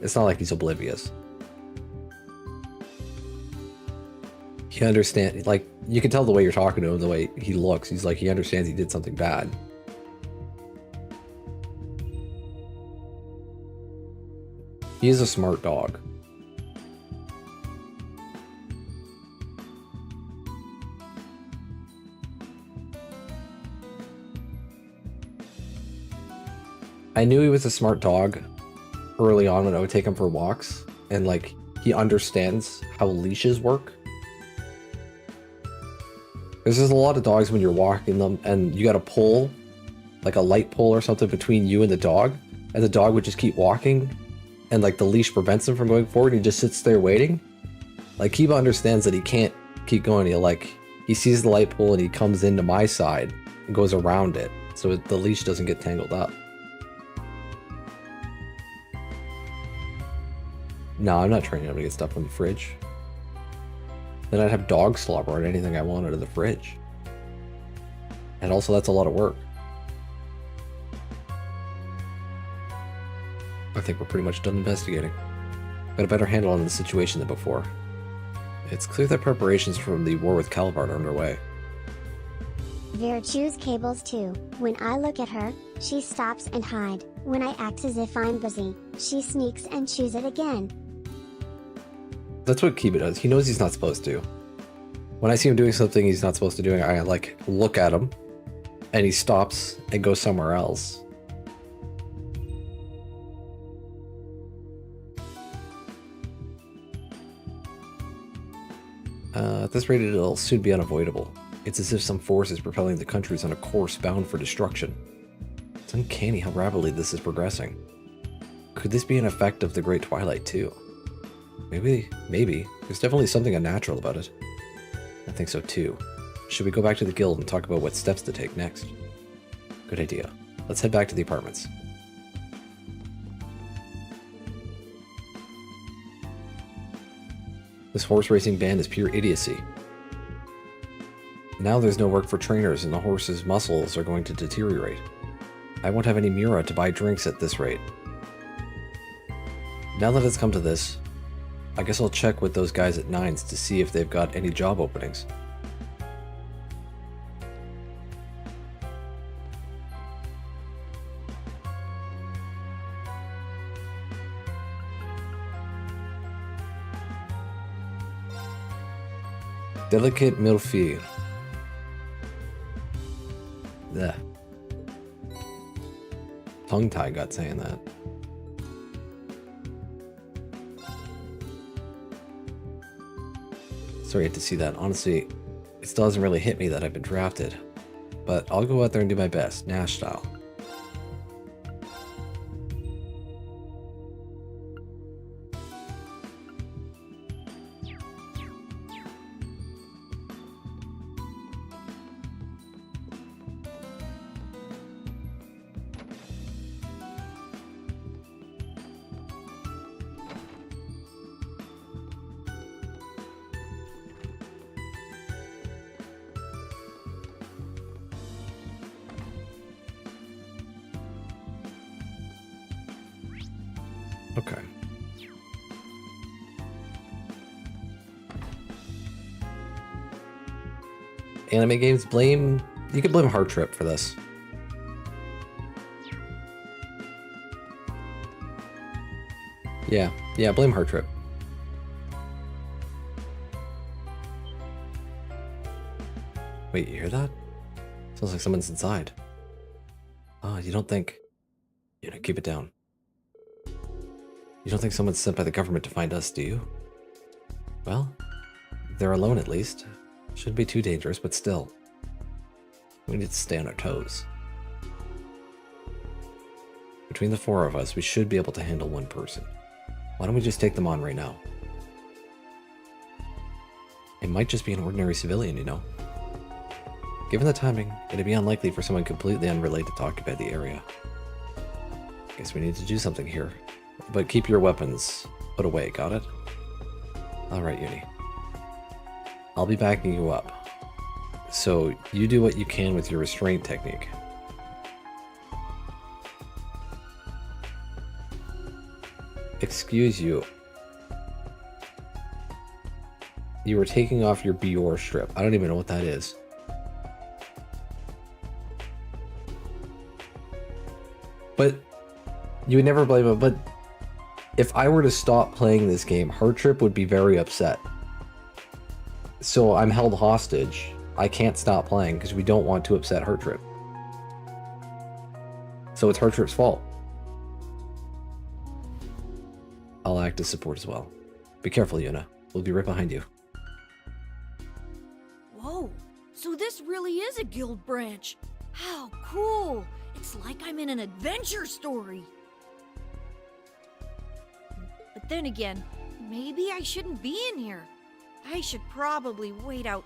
It's not like he's oblivious. He understands, like, you can tell the way you're talking to him, the way he looks. He's like, he understands he did something bad. He is a smart dog. I knew he was a smart dog early on when I would take him for walks, and like he understands how leashes work. There's just a lot of dogs when you're walking them and you got a pole, like a light pole or something between you and the dog would just keep walking, and like the leash prevents him from going forward, and he just sits there waiting. Like Kiba understands that he can't keep going. He sees the light pole and he comes into my side and goes around it, so the leash doesn't get tangled up. No, I'm not training him to get stuff from the fridge. Then I'd have dog slobber on anything I want out of the fridge. And also, that's a lot of work. I think we're pretty much done investigating. Got a better handle on the situation than before. It's clear that preparations from the war with Calvard are underway. Vera chews cables too. When I look at her, she stops and hide. When I act as if I'm busy, she sneaks and chews it again. That's what Kiba does. He knows he's not supposed to. When I see him doing something he's not supposed to do, I like look at him and he stops and goes somewhere else. At this rate, it'll soon be unavoidable. It's as if some force is propelling the countries on a course bound for destruction. It's uncanny how rapidly this is progressing. Could this be an effect of the Great Twilight too? Maybe. There's definitely something unnatural about it. I think so too. Should we go back to the guild and talk about what steps to take next? Good idea. Let's head back to the apartments. This horse racing band is pure idiocy. Now there's no work for trainers and the horse's muscles are going to deteriorate. I won't have any Mura to buy drinks at this rate. Now that it's come to this, I guess I'll check with those guys at Nines to see if they've got any job openings. Delicate Millefeuille. Blech. Tongue-tied got saying that. Sorry to see that. Honestly, it still hasn't really hit me that I've been drafted. But I'll go out there and do my best, Nash style. Okay. Anime games, blame... You could blame Heart Trip for this. Yeah, blame Heart Trip. Wait, you hear that? Sounds like someone's inside. Oh, you don't think... You know, keep it down. You don't think someone's sent by the government to find us, do you? Well, they're alone at least. Shouldn't be too dangerous, but still. We need to stay on our toes. Between the four of us, we should be able to handle one person. Why don't we just take them on right now? It might just be an ordinary civilian, you know? Given the timing, it'd be unlikely for someone completely unrelated to occupy the area. Guess we need to do something here. But keep your weapons put away, got it? Alright, Uni. I'll be backing you up. So, you do what you can with your restraint technique. Excuse you. You were taking off your Bior strip. I don't even know what that is. But you would never blame him. But if I were to stop playing this game, Heart Trip would be very upset. So I'm held hostage. I can't stop playing because we don't want to upset Heart Trip. So it's Heart Trip's fault. I'll act as support as well. Be careful, Yuna. We'll be right behind you. Whoa, so this really is a guild branch. How cool! It's like I'm in an adventure story. But then again, maybe I shouldn't be in here. I should probably wait out.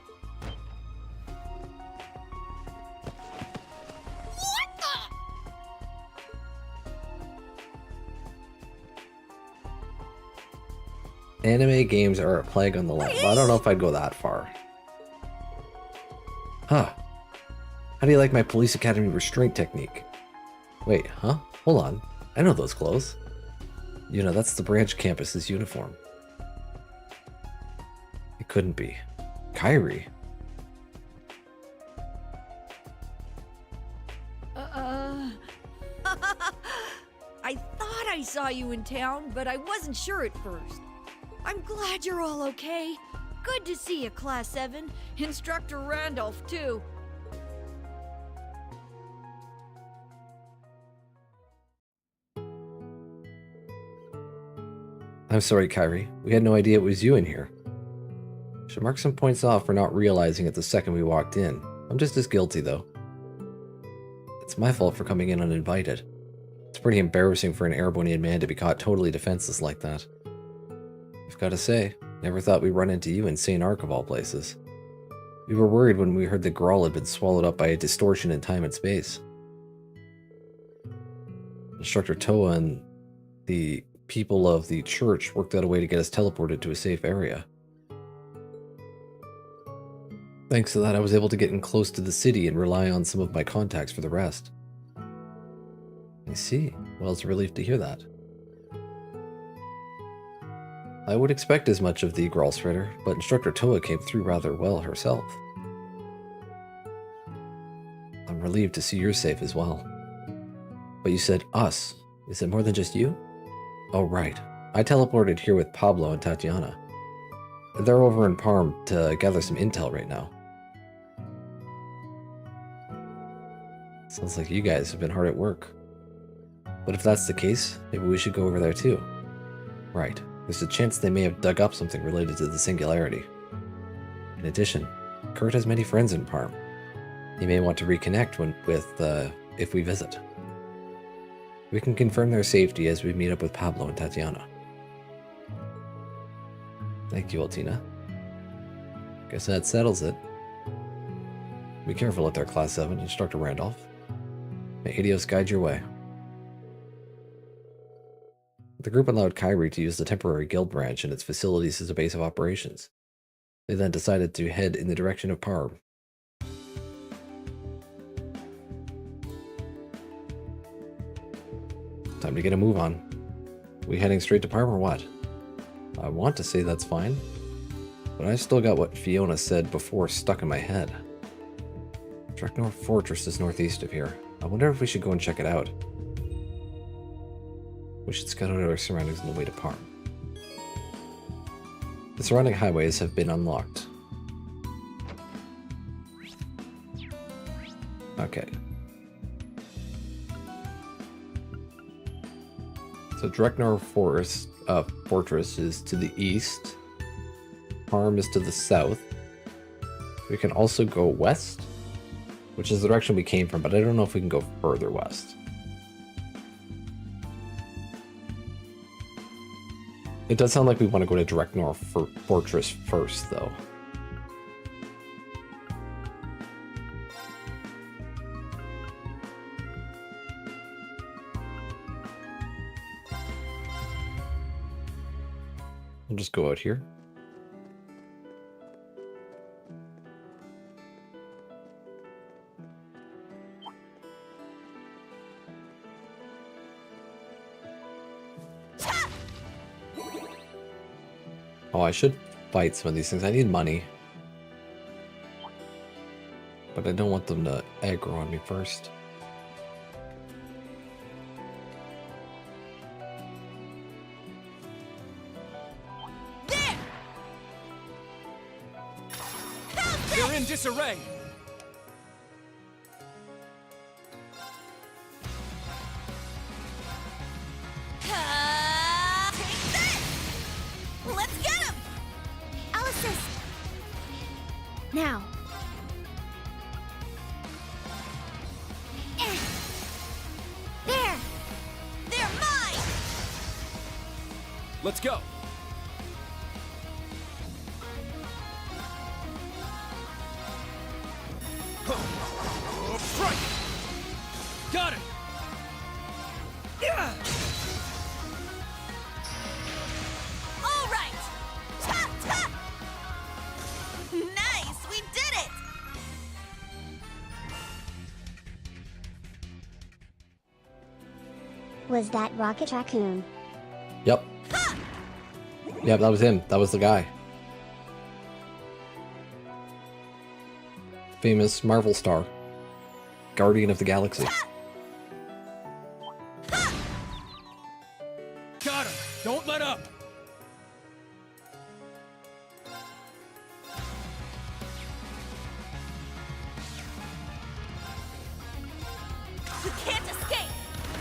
What the? Anime games are a plague on the land. Well, I don't know if I'd go that far. Huh. How do you like my police academy restraint technique? Wait, huh? Hold on. I know those clothes. You know, that's the branch campus's uniform. It couldn't be. Kairi. I thought I saw you in town, but I wasn't sure at first. I'm glad you're all okay. Good to see you, Class 7. Instructor Randolph, too. I'm sorry, Kairi. We had no idea it was you in here. Should mark some points off for not realizing it the second we walked in. I'm just as guilty, though. It's my fault for coming in uninvited. It's pretty embarrassing for an Erebonian man to be caught totally defenseless like that. I've got to say, never thought we'd run into you in St. Ark of all places. We were worried when we heard the Grawl had been swallowed up by a distortion in time and space. Instructor Toa and the people of the church worked out a way to get us teleported to a safe area. Thanks to that, I was able to get in close to the city and rely on some of my contacts for the rest. I see. Well, it's a relief to hear that. I would expect as much of the Grawl Spreader, but Instructor Toa came through rather well herself. I'm relieved to see you're safe as well. But you said us. Is it more than just you? Oh, right. I teleported here with Pablo and Tatiana. They're over in Parm to gather some intel right now. Sounds like you guys have been hard at work. But if that's the case, maybe we should go over there too. Right. There's a chance they may have dug up something related to the Singularity. In addition, Kurt has many friends in Parm. He may want to reconnect if we visit. We can confirm their safety as we meet up with Pablo and Tatiana. Thank you, Altina. Guess that settles it. Be careful out there, Class 7, Instructor Randolph. May Helios guide your way. The group allowed Kairi to use the temporary guild branch and its facilities as a base of operations. They then decided to head in the direction of Parm. Time to get a move on. We heading straight to Parm or what? I want to say that's fine, but I still got what Fiona said before stuck in my head. Dreknor Fortress is northeast of here. I wonder if we should go and check it out. We should scout out our surroundings on the way to Parm. The surrounding highways have been unlocked. Okay. So Dreknor Fortress is to the east. Parm is to the south. We can also go west, which is the direction we came from, but I don't know if we can go further west. It does sound like we want to go to Dreknor Fortress first, though. We'll just go out here. Oh, I should fight some of these things. I need money. But I don't want them to aggro on me first. They're in disarray! Take this! Let's get him! I'll assist. Now. There! They're mine! Let's go! Strike! Got it! All right! Ta ta! Nice! We did it! Was that Rocket Raccoon? Yep. Yep, that was him. That was the guy. Famous Marvel star. Guardian of the Galaxy. Got him! Don't let up! You can't escape!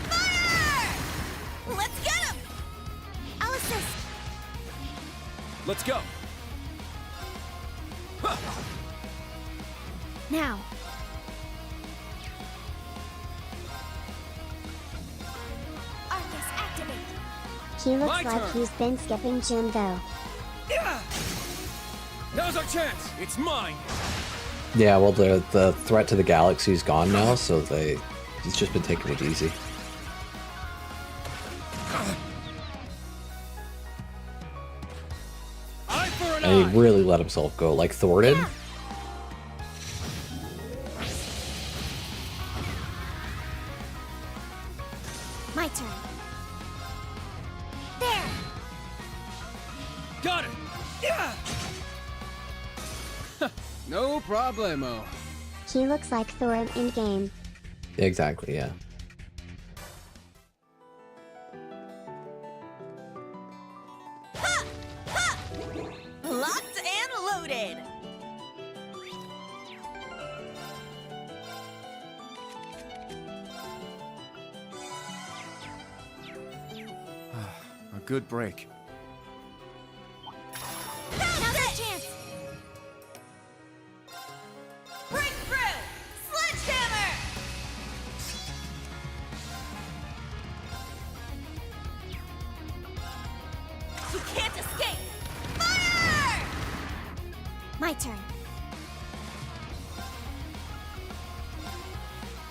Fire! Let's get him! I'll assist. Let's go! Now. Arcus, activate. He looks My like turn. he's been skipping gym though. Now's our chance! It's mine! Yeah, well, the threat to the galaxy's gone now, so he's just been taking it easy. Eye for an And eye! he really let himself go, like Thor did. My turn. There! Got it! No problemo. He looks like Thor in game. Exactly, yeah. Locked and loaded! A good break. Now's our chance! Breakthrough! Sledgehammer! You can't escape! Fire! My turn.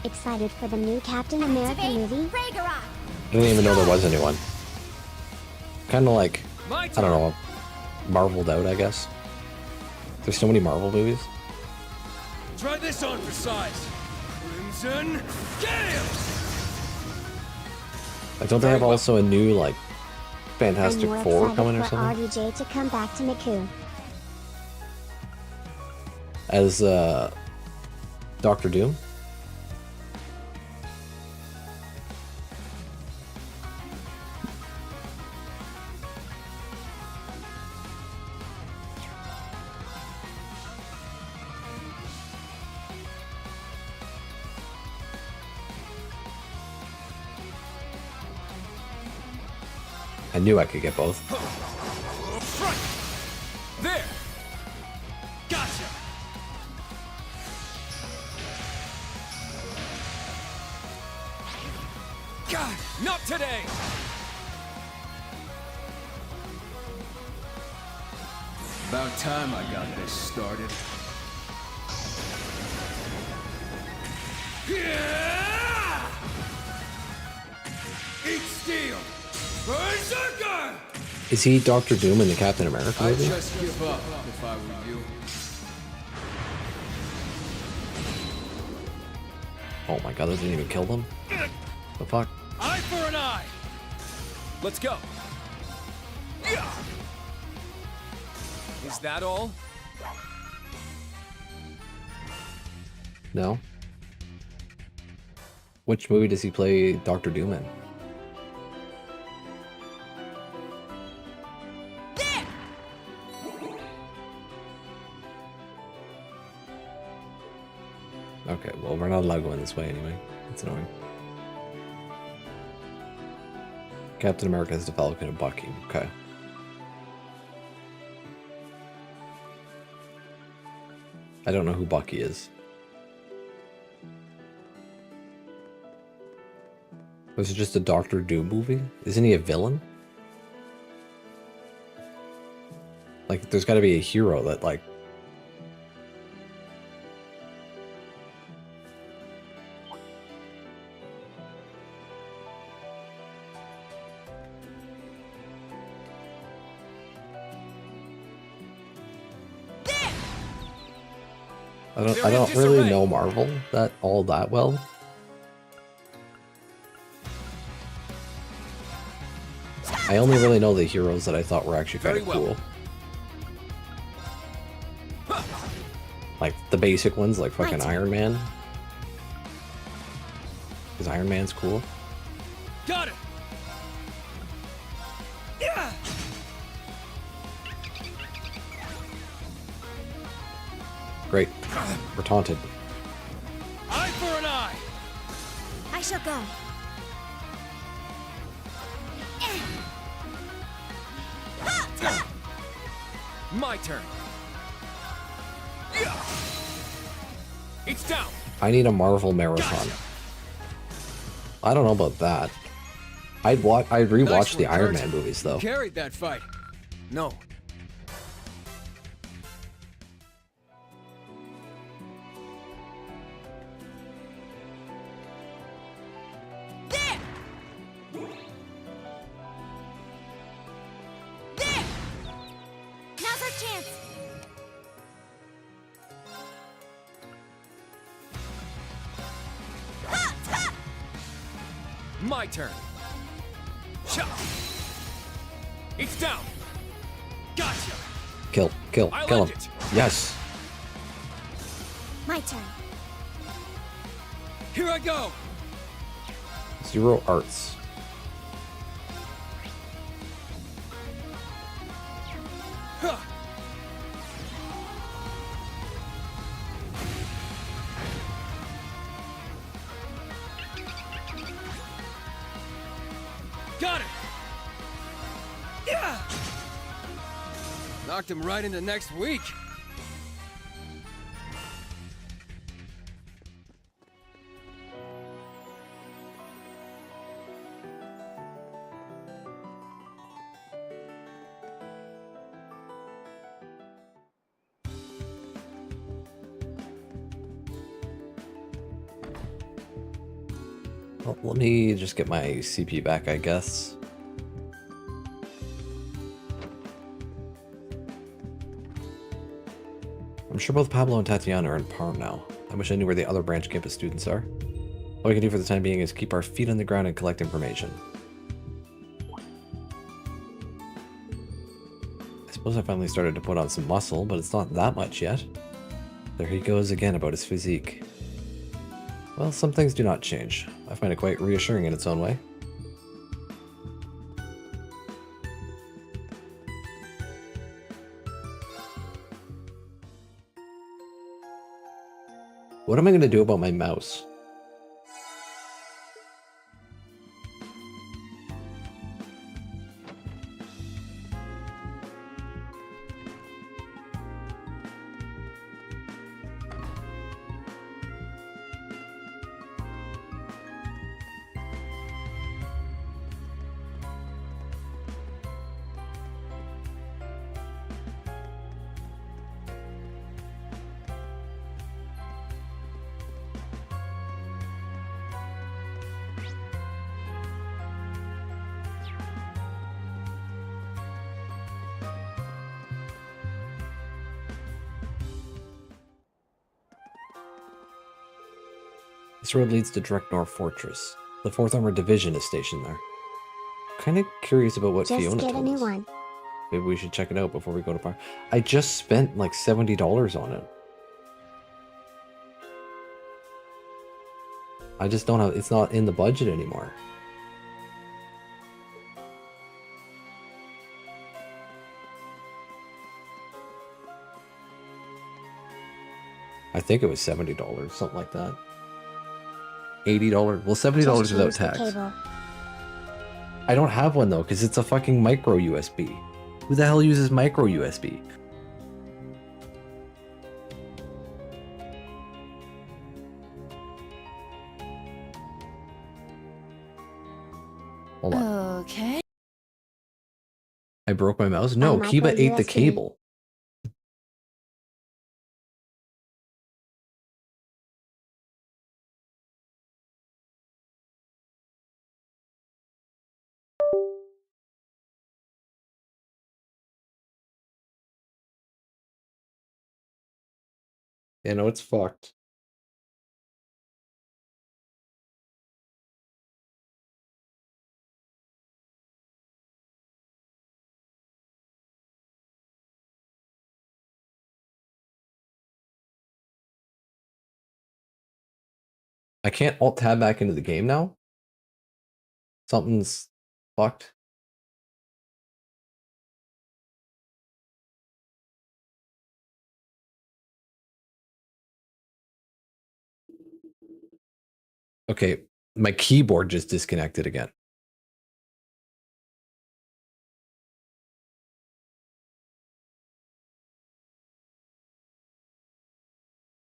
Excited for the new Captain America movie? Ragnarok! I didn't even know there was anyone. Kind of like, My I turn! don't know, marveled out, I guess. There's so many Marvel movies. Try this on for size! Crimson Gale! Like, don't they have also a new, like, Fantastic I'm more Four excited coming or for something? RDJ to come back to Miku. As Doctor Doom? I knew I could get both. Front! There! Gotcha! God, not today! About time I got this started. Yeah! Eat steel! Berserker! Is he Doctor Doom in the Captain America I'd movie? just give up if I were you. Oh my god, that didn't even kill them? The fuck? Eye for an eye! Let's go! Yeah! Is that all? No? Which movie does he play Doctor Doom in? Okay, well, we're not allowed going this way anyway. It's annoying. Captain America is the Falcon of Bucky. Okay. I don't know who Bucky is. Was it just a Doctor Doom movie? Isn't he a villain? Like, there's gotta be a hero that, like... I don't really know Marvel all that well. I only really know the heroes that I thought were actually kind of cool. Like the basic ones, like fucking Iron Man. Because Iron Man's cool. Got it! Yeah! Great. We're taunted. Eye for an eye! I shall go. My turn. Yeah! It's down! I need a Marvel marathon. Gotcha. I don't know about that. I'd rewatch Nice the one, Iron Kurt. Man movies though. Carried that fight. No. Now's our chance. My turn. Cha! It's down! Gotcha! Kill I like him. it. Yes. My turn. Here I go. Zero Arts. Huh. Got it! Yeah! Knocked him right into next week. Well, let me just get my CP back, I guess. I'm sure both Pablo and Tatiana are in Parm now. I wish I knew where the other branch campus students are. All we can do for the time being is keep our feet on the ground and collect information. Suppose I finally started to put on some muscle, but it's not that much yet. There he goes again about his physique. Well, some things do not change. I find it quite reassuring in its own way. What am I going to do about my mouse? This road leads to Dreknor Fortress. The 4th Armored Division is stationed there. Kind of curious about what Just Fiona get a told new us. one. Maybe we should check it out before we go to Par. I just spent like $70 on it. I just don't have, it's not in the budget anymore. I think it was $70, something like that. $80. Well, $70 Just without change the tax. cable. I don't have one though, because it's a fucking micro USB. Who the hell uses micro USB? Hold on. Okay. I broke my mouse? No, micro Kiba ate the USB. cable. Yeah, no, it's fucked. I can't alt tab back into the game now? Something's fucked. Okay, my keyboard just disconnected again.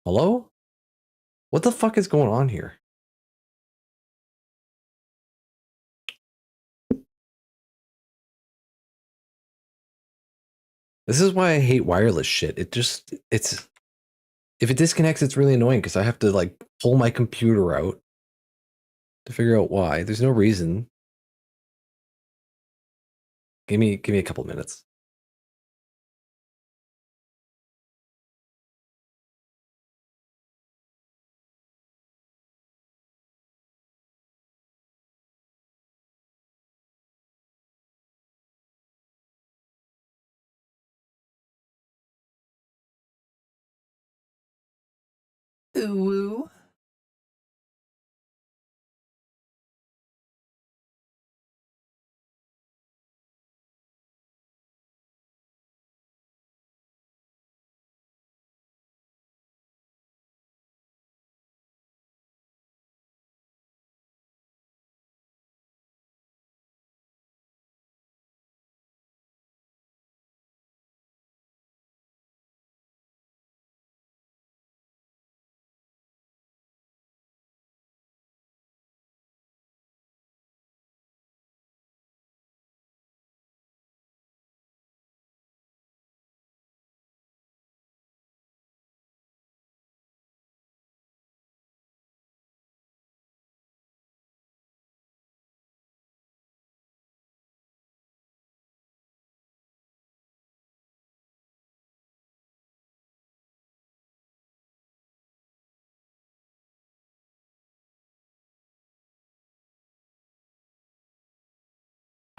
Hello? What the fuck is going on here? This is why I hate wireless shit. It's if it disconnects, it's really annoying because I have to like pull my computer out to figure out why. There's no reason. Give me a couple minutes. Ooh.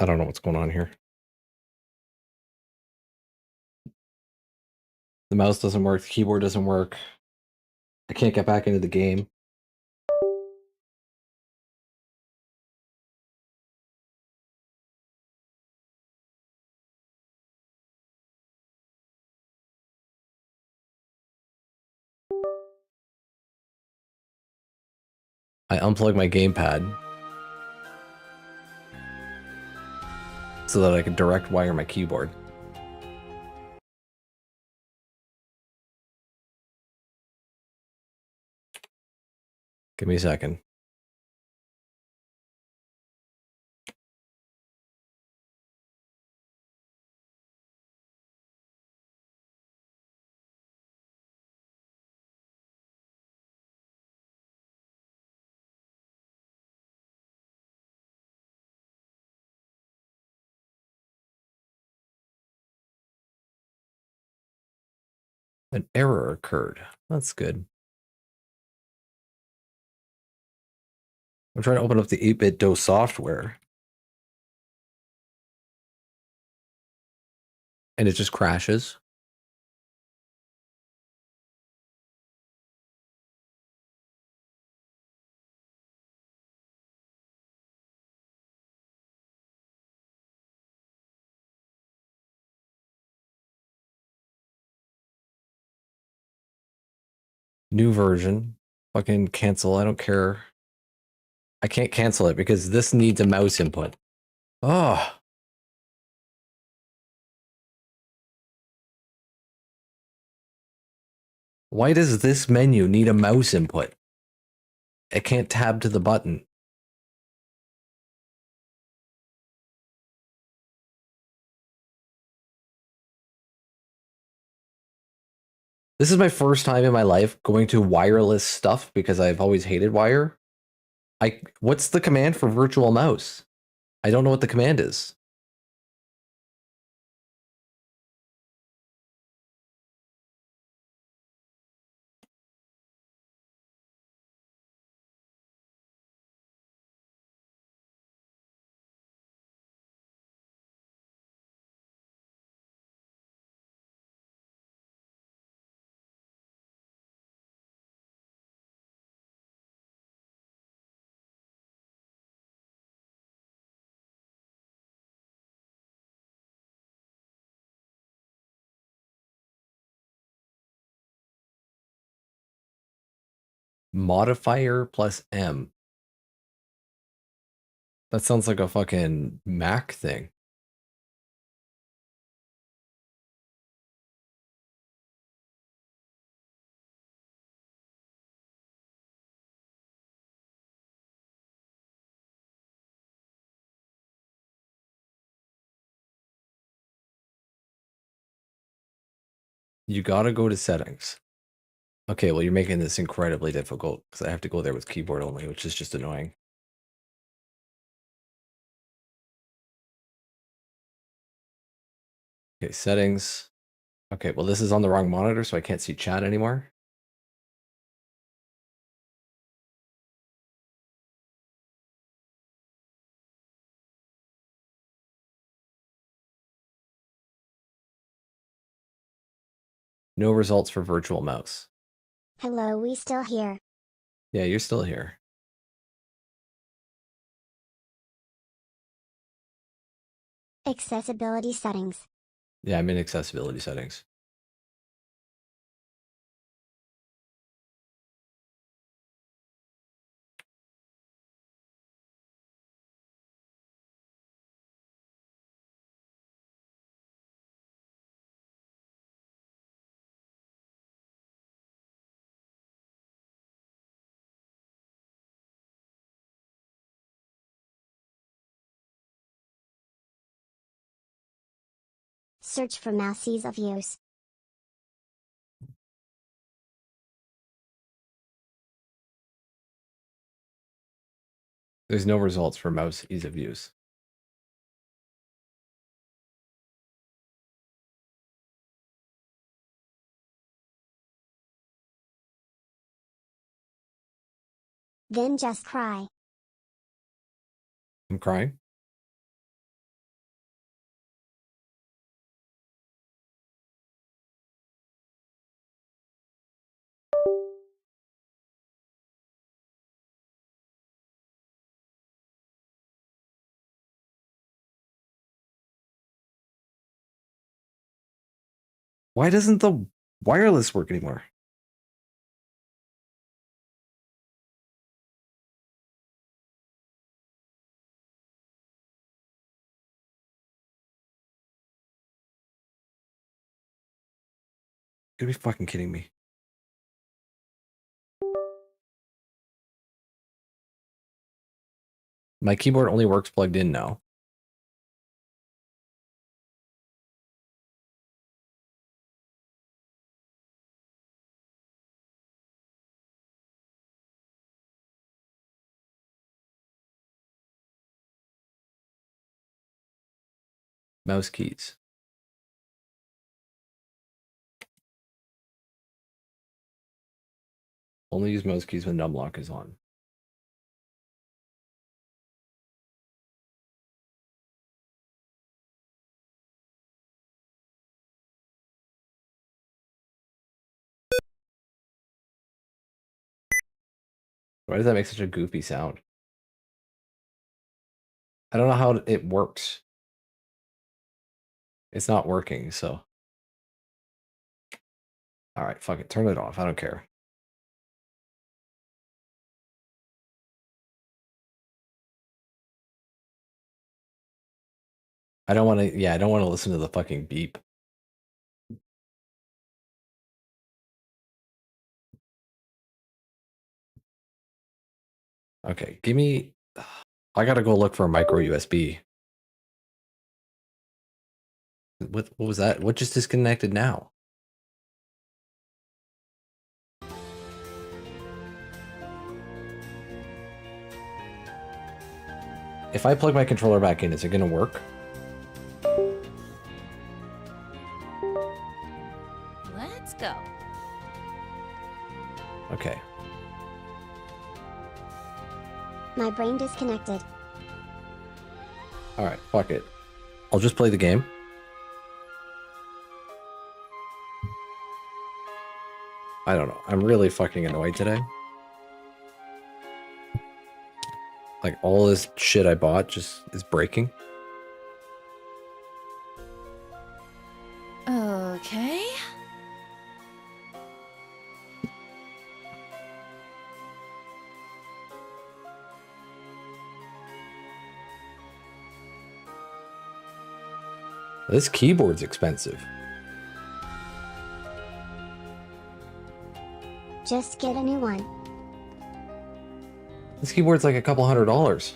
I don't know what's going on here. The mouse doesn't work, the keyboard doesn't work. I can't get back into the game. I unplugged my gamepad so that I could direct wire my keyboard. Give me a second. An error occurred. That's good. I'm trying to open up the 8-bit DOS software. And it just crashes. New version. Fucking cancel. I don't care. I can't cancel it because this needs a mouse input. Oh. Why does this menu need a mouse input? I can't tab to the button. This is my first time in my life going to wireless stuff because I've always hated wire. What's the command for virtual mouse? I don't know what the command is. Modifier plus M. That sounds like a fucking Mac thing. You gotta go to settings. Okay, well, you're making this incredibly difficult because I have to go there with keyboard only, which is just annoying. Okay, settings. Okay, well, this is on the wrong monitor, so I can't see chat anymore. No results for virtual mouse. Hello, we still here. Yeah, you're still here. Accessibility settings. Yeah, I'm in accessibility settings. Search for mouse ease of use. There's no results for mouse ease of use. Then just cry. I'm crying. Why doesn't the wireless work anymore? You gotta be fucking kidding me. My keyboard only works plugged in now. Mouse keys. Only use mouse keys when numlock is on. Why does that make such a goofy sound? I don't know how it works. It's not working, so. Alright, fuck it. Turn it off. I don't care. I don't want to, yeah, I don't want to listen to the fucking beep. Okay, give me, I gotta go look for a micro USB. What was that? What just disconnected now? If I plug my controller back in, is it gonna work? Let's go. Okay. My brain disconnected. Alright, fuck it. I'll just play the game. I don't know. I'm really fucking annoyed today. Like, all this shit I bought just is breaking. Okay. This keyboard's expensive. Just get a new one. This keyboard's like a couple $100.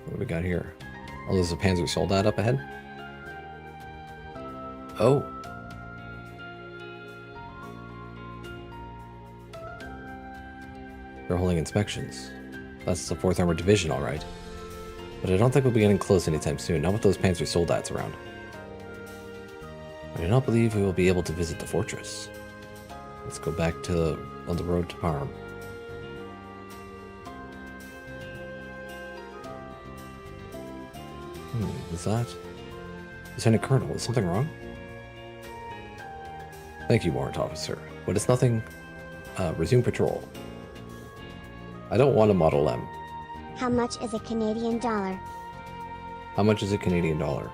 What do we got here? Oh, there's a Panzer Soldat up ahead. Oh. They're holding inspections. That's the 4th Armored Division, all right. But I don't think we'll be getting close anytime soon, not with those Panzer Soldats around. I do not believe we will be able to visit the fortress. Let's go back to on the road to Parm. Is that? Lieutenant Colonel, is something wrong? Thank you, Warrant Officer. But it's nothing. Resume patrol. I don't want a Model M. How much is a Canadian dollar? How much is a Canadian dollar?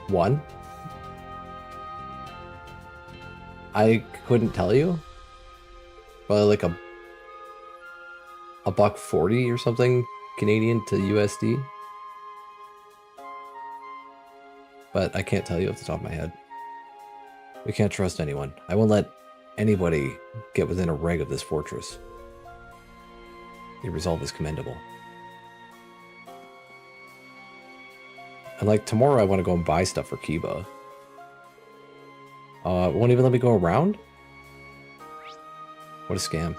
1? I couldn't tell you. Probably like a $1.40 or something Canadian to USD. But I can't tell you off the top of my head. We can't trust anyone. I won't let anybody get within a reg of this fortress. Your resolve is commendable. And like tomorrow I want to go and buy stuff for Kiba. It won't even let me go around? What a scam.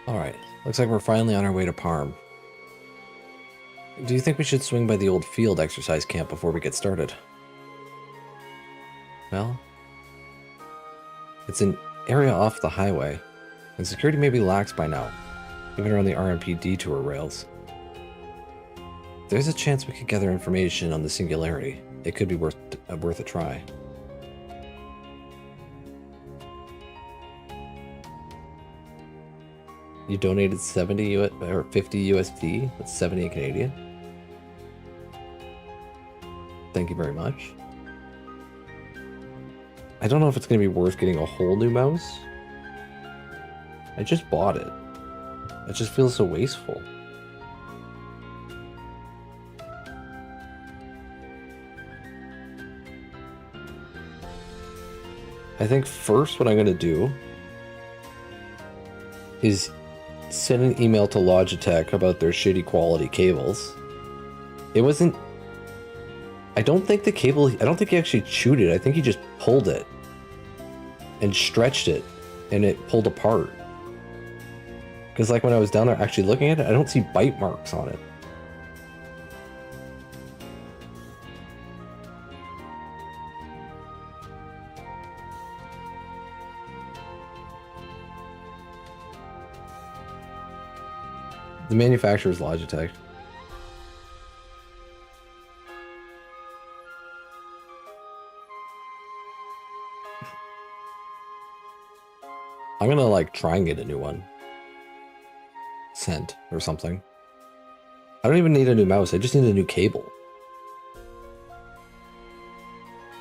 Alright, looks like we're finally on our way to Parm. Do you think we should swing by the old field exercise camp before we get started? Well, it's an area off the highway, and security may be lax by now, even around the RMP detour rails. There's a chance we could gather information on the Singularity. It could be worth a try. You donated 70 or 50 USD. That's 70 Canadian. Thank you very much. I don't know if it's going to be worth getting a whole new mouse. I just bought it. It just feels so wasteful. I think first what I'm going to do is send an email to Logitech about their shitty quality cables. It wasn't... I don't think the cable... I don't think he actually chewed it. I think he just pulled it and stretched it and it pulled apart. Because like when I was down there actually looking at it, I don't see bite marks on it. The manufacturer is Logitech. I'm gonna like try and get a new one sent or something. I don't even need a new mouse, I just need a new cable.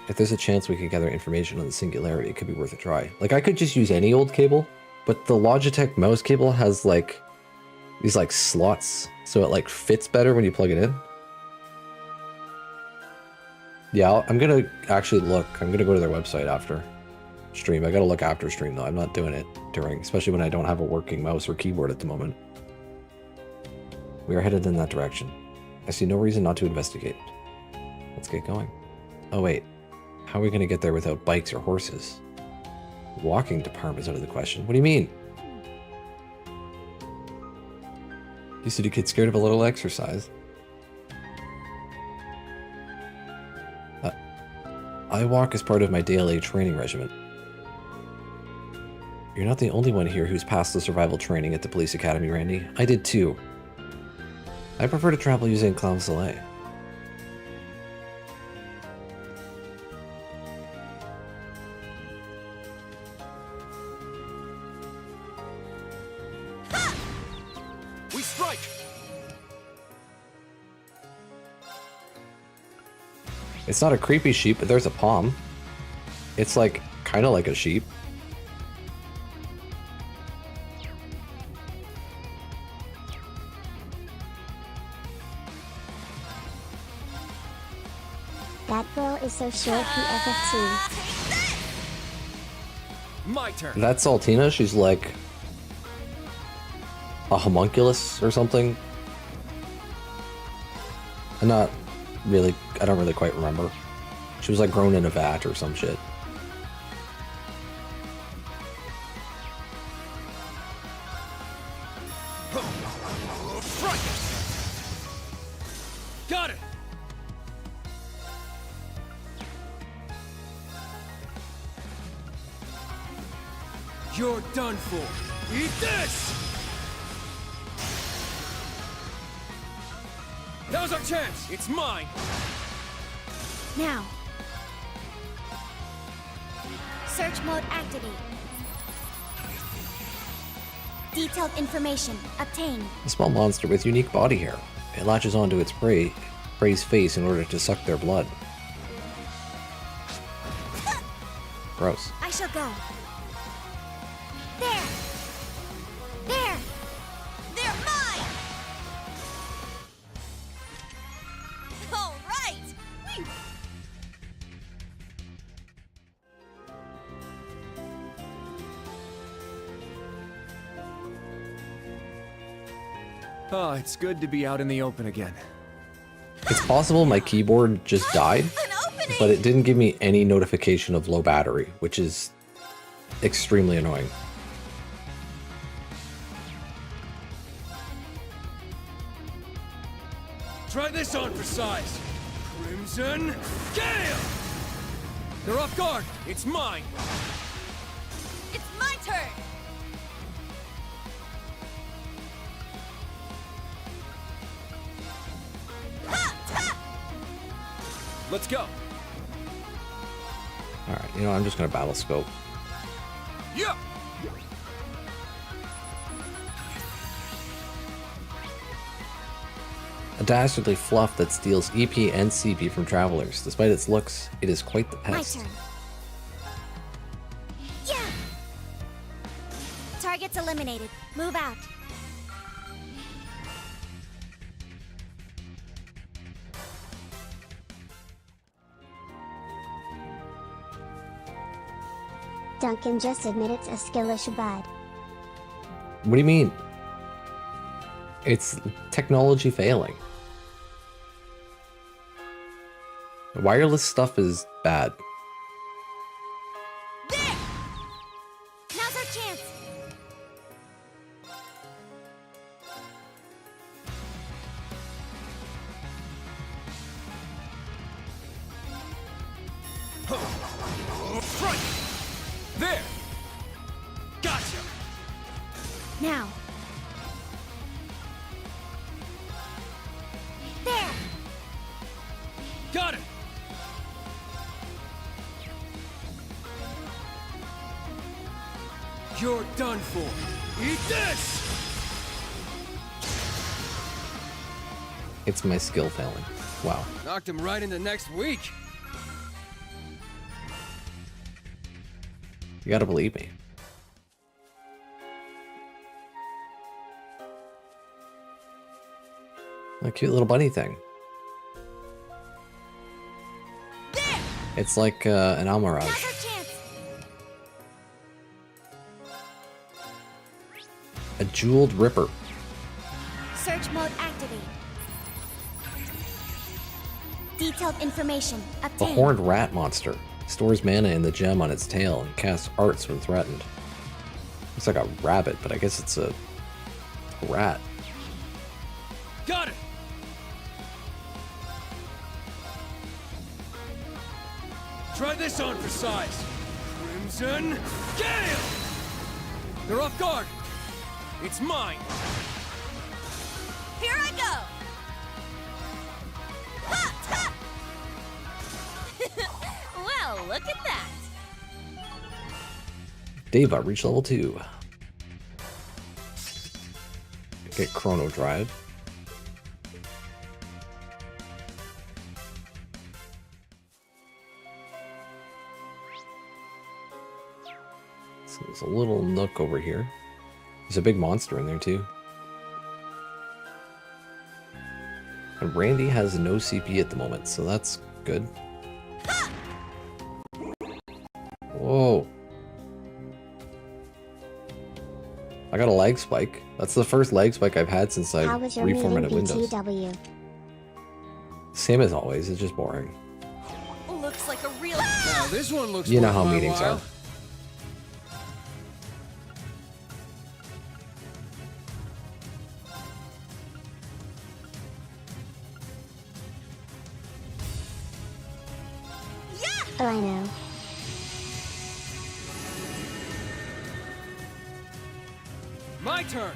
If there's a chance we could gather information on the Singularity, it could be worth a try. Like I could just use any old cable, but the Logitech mouse cable has like these like slots, so it like fits better when you plug it in. Yeah, I'm gonna actually look. I'm gonna go to their website after stream. I gotta look after stream though. I'm not doing it during, especially when I don't have a working mouse or keyboard at the moment. We are headed in that direction. I see no reason not to investigate. Let's get going. Oh wait, how are we gonna get there without bikes or horses? Walking to Parm is out of the question. What do you mean? You said you get scared of a little exercise. I walk as part of my daily training regimen. You're not the only one here who's passed the survival training at the police academy, Randy. I did too. I prefer to travel using Clown Soleil. We strike! It's not a creepy sheep, but there's a palm. It's like, kind of like a sheep. That girl is so short, PFF2. My turn. That's Saltina. She's like a homunculus or something. I'm not really, I don't really quite remember. She was like grown in a vat or some shit. Strike! Got it! You're done for. Eat this! Now's our chance! It's mine! Now. Search mode activate. Detailed information obtained. A small monster with unique body hair. It latches onto its prey's face in order to suck their blood. Gross. I shall go. There! There! They're mine! All right! Oh, it's good to be out in the open again. It's possible my keyboard just died, but it didn't give me any notification of low battery, which is extremely annoying. Try this on for size. Crimson Gale! They're off guard. It's mine. It's my turn! Let's go. Alright, you know, I'm just gonna battle scope. Yeah! A dastardly fluff that steals EP and CP from travelers. Despite its looks, it is quite the My pest. turn. Yeah! Target's eliminated. Move out. Duncan just admitted it's a skillish bud. What do you mean? It's technology failing. Wireless stuff is bad. There! Now's our chance! Front! There! Gotcha! Now! There! Got it! You're done for. Eat this! It's my skill failing. Wow. Knocked him right into next week. You gotta believe me. A cute little bunny thing. There! It's like an Now's Almirage. our chance! A jeweled ripper. Search mode activate. Detailed information A obtained. horned rat monster. Stores mana in the gem on its tail and casts arts when threatened. Looks like a rabbit, but I guess it's a rat. Got it! Try this on for size. Crimson Gale! They're off guard. It's mine. Here I go! Ha! Ha! Well, look at that! Deva, reach level 2. Get Chrono Drive. So there's a little nook over here. There's a big monster in there too. And Randy has no CP at the moment, so that's good. Whoa. I got a lag spike. That's the first lag spike I've had since I How was your meeting, reformatted Windows. BTW? Same as always, it's just boring. Looks like a real. Now this one looks You know worth how my meetings while. are. Oh, I know. My turn.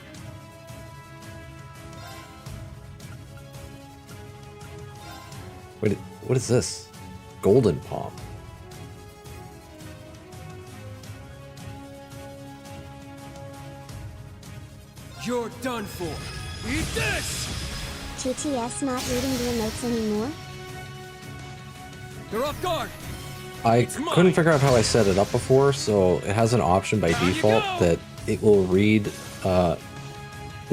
Wait, what is this? Golden Palm. You're done for. Eat this! TTS not reading the emotes anymore? They're off guard. I It's mine. couldn't figure out how I set it up before, so it has an option by Down you default go. that it will read the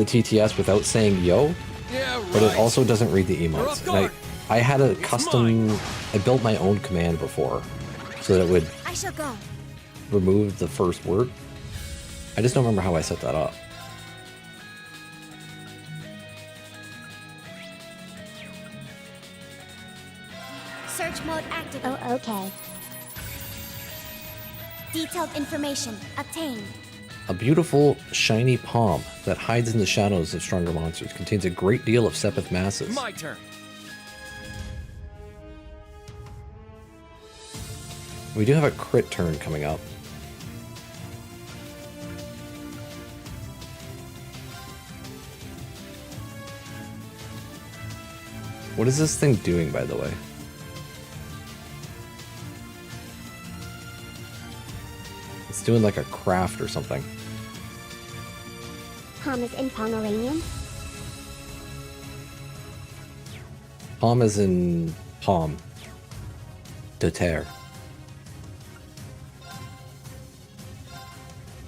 TTS without saying yo, Yeah, right. but it also doesn't read the They're off emotes. And guard. I had a It's custom, I built my own command before so that it would I shall go. remove the first word. I just don't remember how I set that up. Search mode activate. Oh, okay. Detailed information obtained. A beautiful, shiny palm that hides in the shadows of stronger monsters. Contains a great deal of Sepith masses. My turn. We do have a crit turn coming up. What is this thing doing, by the way? It's doing like a craft or something. Palm is in Pomeranian? Palm is in palm. De terre.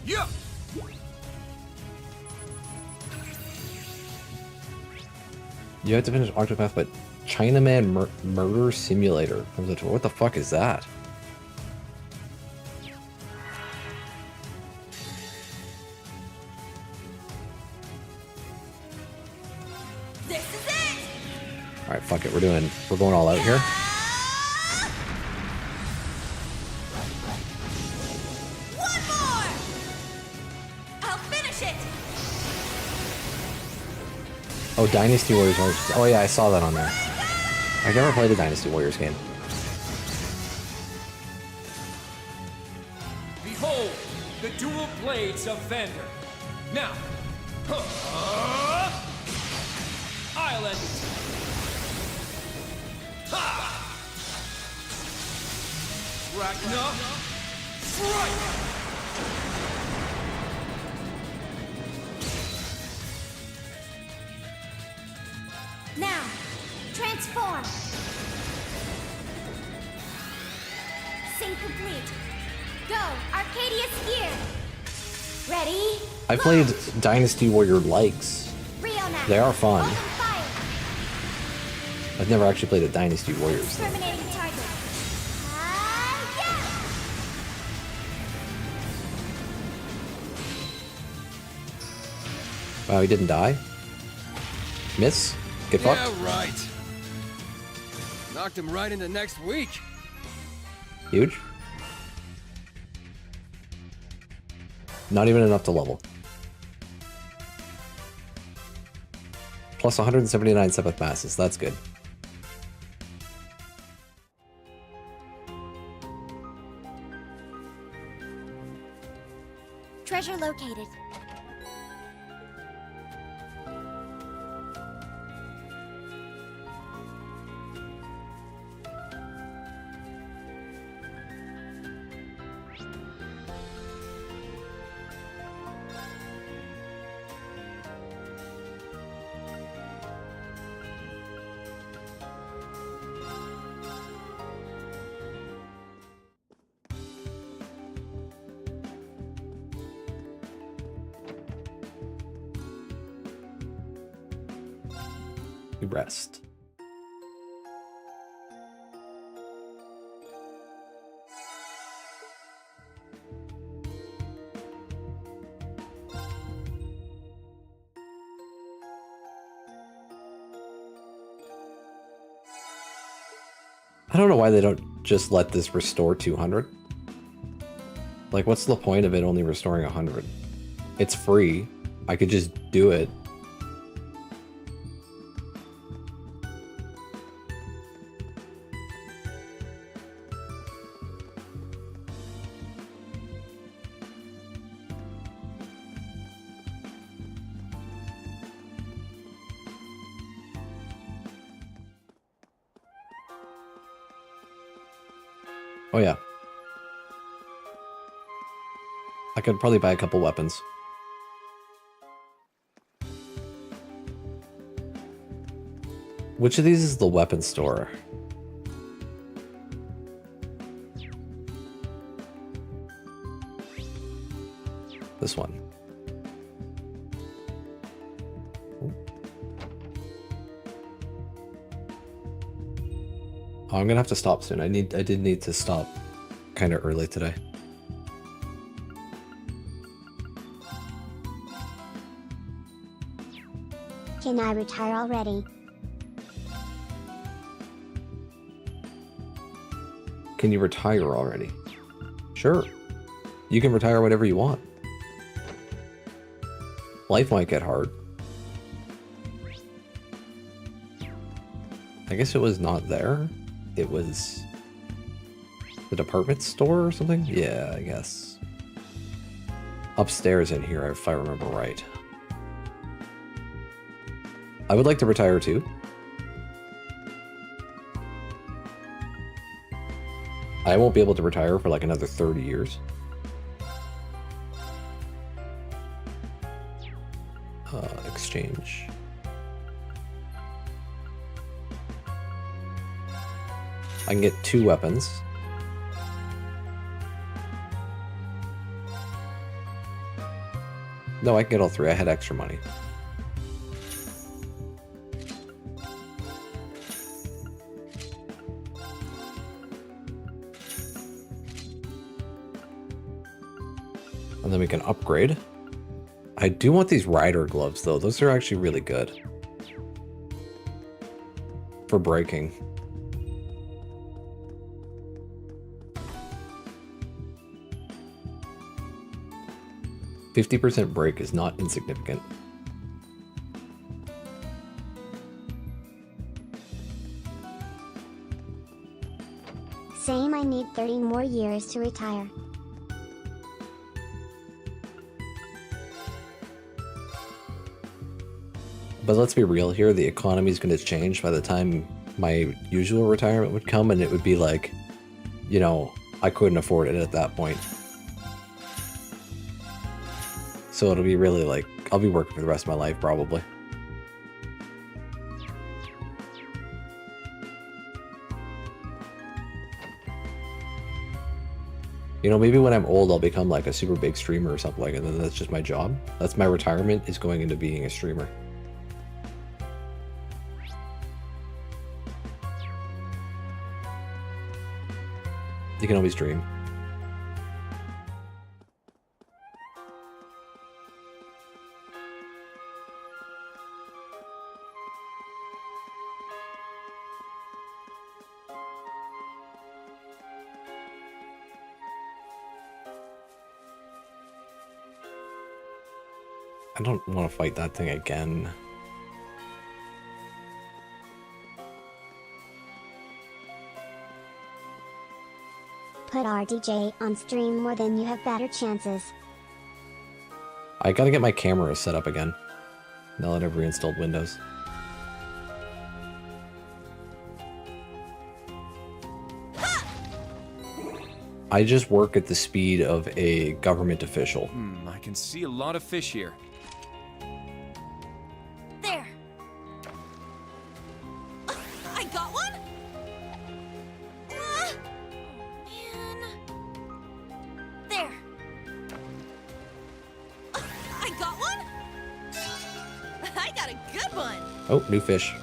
Yeah. You have to finish Octopath, but Chinaman Murder Simulator comes up to what the fuck is that? This is it! Alright, fuck it, we're going all out here. One more! I'll finish it! Oh, Dynasty Warriors Orange. Oh yeah, I saw that on there. I never played a Dynasty Warriors game. Behold, the dual blades of Vander. Now, I'll end it. Ha! Ragnar, strike! Now, transform! Sync complete. Go, Arcadius gear! Ready? I played Dynasty Warrior likes. Rionac. They are fun. Open fire. I've never actually played a Dynasty Warriors thing. Terminating target. Yeah! Wow, he didn't die? Miss? Get fucked? Yeah, right. Knocked him right into next week. Huge? Not even enough to level. Plus 179 Sepith masses, that's good. Treasure located. We rest. I don't know why they don't just let this restore 200. Like, what's the point of it only restoring 100? It's free. I could just do it. Oh yeah. I could probably buy a couple weapons. Which of these is the weapon store? This one. Oh, I'm gonna have to stop soon. I did need to stop kind of early today. Can I retire already? Can you retire already? Sure. You can retire whatever you want. Life might get hard. I guess it was not there. It was the department store or something? Yeah, I guess. Upstairs in here, if I remember right. I would like to retire too. I won't be able to retire for like another 30 years. Exchange. I can get 2 weapons. No, I can get all 3. I had extra money. And then we can upgrade. I do want these rider gloves though. Those are actually really good. For breaking. %50 break is not insignificant. Same, I need 30 more years to retire. But let's be real here, the economy is going to change by the time my usual retirement would come, and it would be like, you know, I couldn't afford it at that point. So it'll be really like, I'll be working for the rest of my life probably. You know, maybe when I'm old, I'll become like a super big streamer or something like that, and then that's just my job. That's my retirement, is going into being a streamer. You can always dream. I don't want to fight that thing again. Put RDJ on stream more, then you have better chances. I gotta get my camera set up again. Now that I've reinstalled Windows. I just work at the speed of a government official. I can see a lot of fish here. There. I got one. Man. There. I got one. I got a good one. Oh, new fish.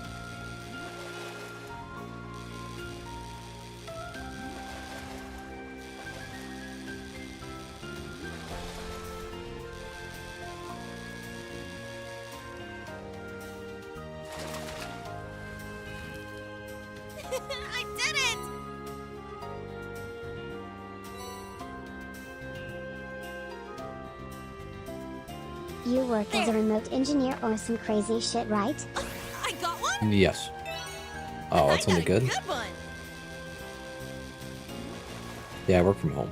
I did it! You work as a remote engineer or some crazy shit, right? I got one. Yes. Oh, that's only good. Good one. Yeah, I work from home.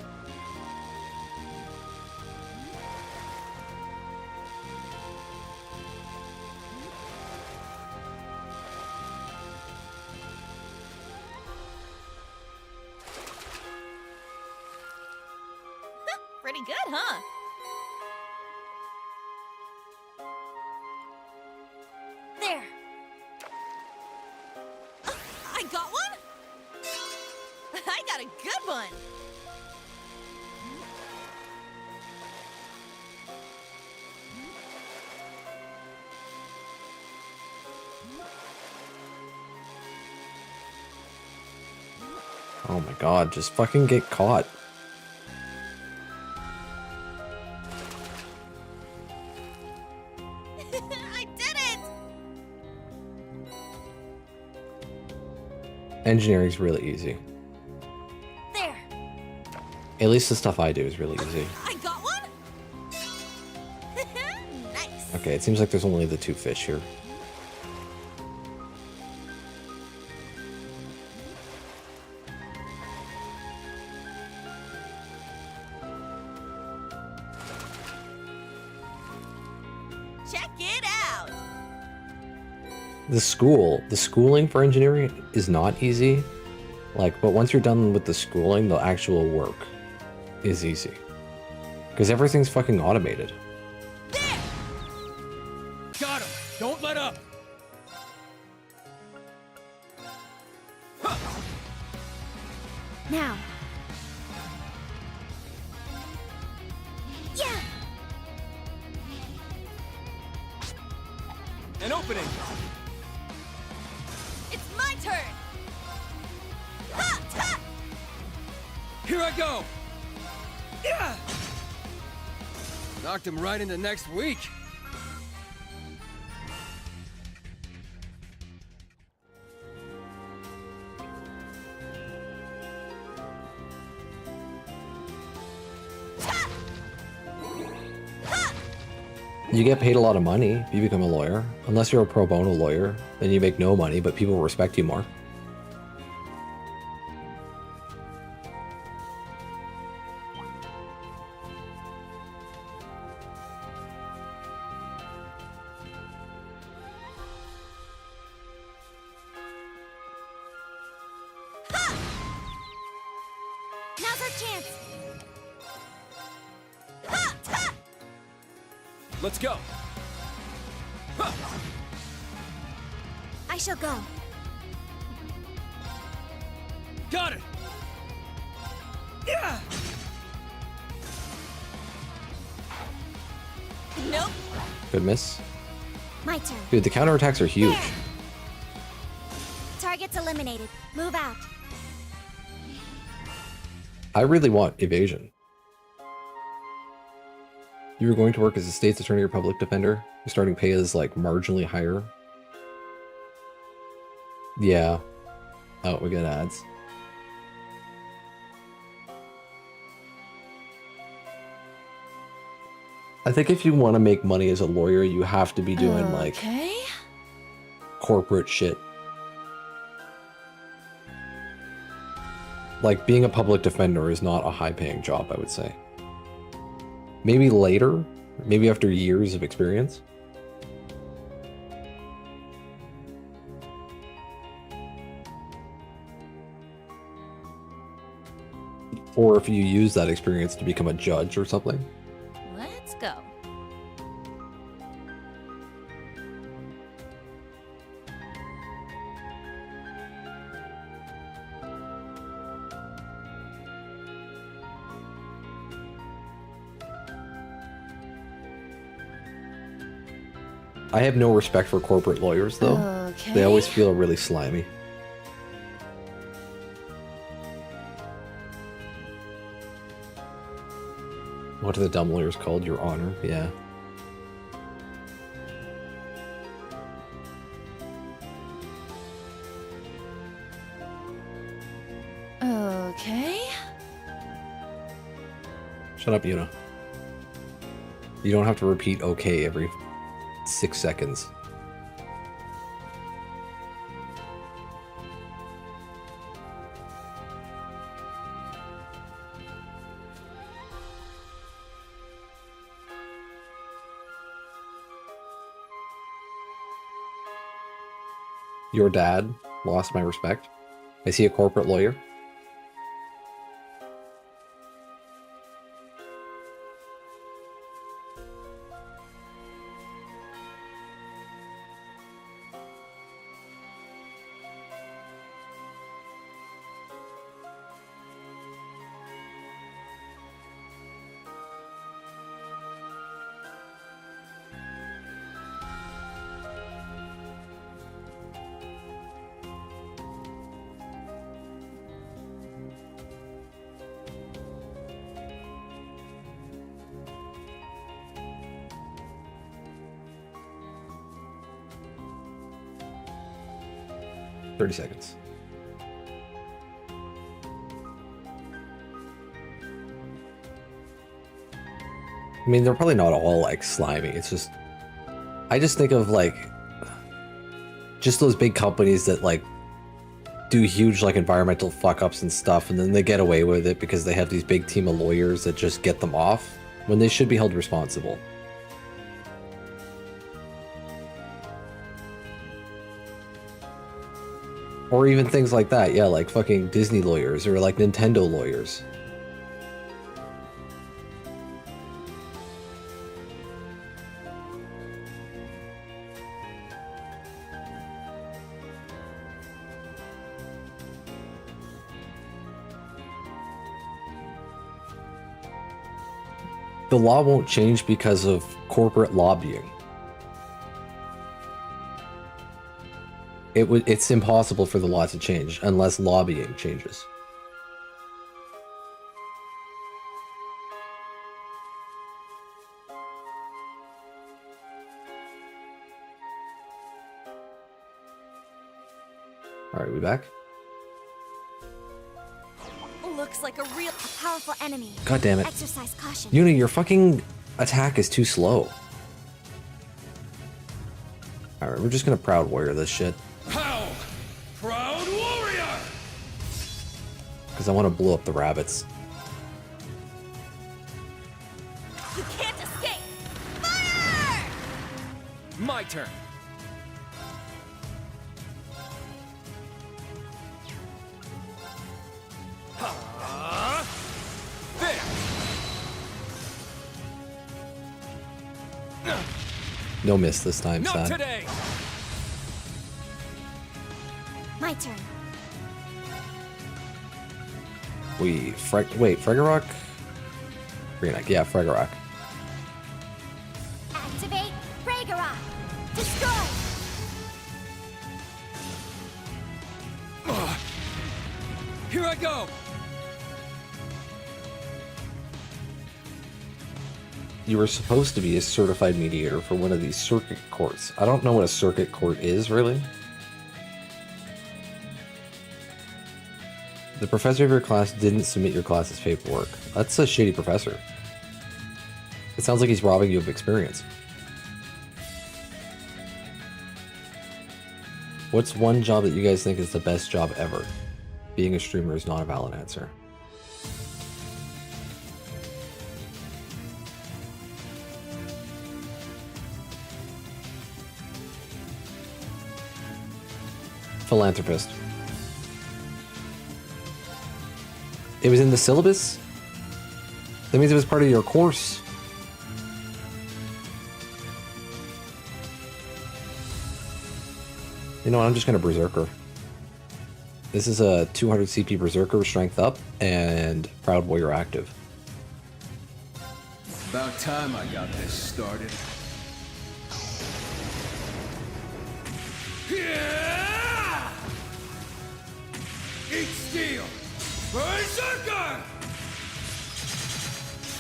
Pretty good, huh? There. I got one. I got a good one. Oh my god, just fucking get caught. I did it! Engineering's really easy. There. At least the stuff I do is really easy. I got one. Nice. Okay, it seems like there's only the 2 fish here. Check it out! The schooling for engineering is not easy. Like, but once you're done with the schooling, the actual work is easy. Because everything's fucking automated. Got him! Don't let up! Now. Yeah! An opening! It's my turn! Ha! Ha! Here I go! Yeah! Knocked him right into next week. You get paid a lot of money if you become a lawyer. Unless you're a pro bono lawyer, then you make no money, but people respect you more. Now's our chance! Let's go. I shall go. Got it! Yeah! Nope. Good miss. My turn. Dude, the counterattacks are huge. There. Target's eliminated. Move out. I really want evasion. You were going to work as a state's attorney or public defender. Your starting pay is like marginally higher. Yeah. Oh, we get ads. I think if you want to make money as a lawyer, you have to be doing like corporate shit. Like being a public defender is not a high-paying job, I would say. Maybe later, maybe after years of experience. Or if you use that experience to become a judge or something. Let's go. I have no respect for corporate lawyers, though. Okay. They always feel really slimy. What are the dumb lawyers called? Your Honor? Yeah. Okay. Shut up, Yuna. You don't have to repeat okay every 6 seconds. Your dad lost my respect. Is he a corporate lawyer? "30 seconds. I mean, they're probably not all like slimy. It's just I just think of like just those big companies that like do huge like environmental fuck ups and stuff, and then they get away with it because they have these big team of lawyers that just get them off when they should be held responsible. Or even things like that, yeah, like fucking Disney lawyers or like Nintendo lawyers. The law won't change because of corporate lobbying. It's impossible for the law to change unless lobbying changes. All right, we back? Looks like a powerful enemy. God damn it. Exercise caution. Yuna, your fucking attack is too slow. Alright, we're just gonna Proud Warrior this shit. How? Proud Warrior! Because I want to blow up the rabbits. You can't escape! Fire! My turn. No miss this time, Not sad. today. My turn. Wait, Fragorok? Freenak, yeah, Fragorok. Activate Ragnarok! Destroy! Here I go! You were supposed to be a certified mediator for one of these circuit courts. I don't know what a circuit court is, really. The professor of your class didn't submit your class's paperwork. That's a shitty professor. It sounds like he's robbing you of experience. What's one job that you guys think is the best job ever? Being a streamer is not a valid answer. Philanthropist. It was in the syllabus? That means it was part of your course. You know what, I'm just gonna Berserker. This is a 200 CP Berserker, strength up, and Proud Warrior active. About time I got this started. Yeah! Eat steel! Berserker!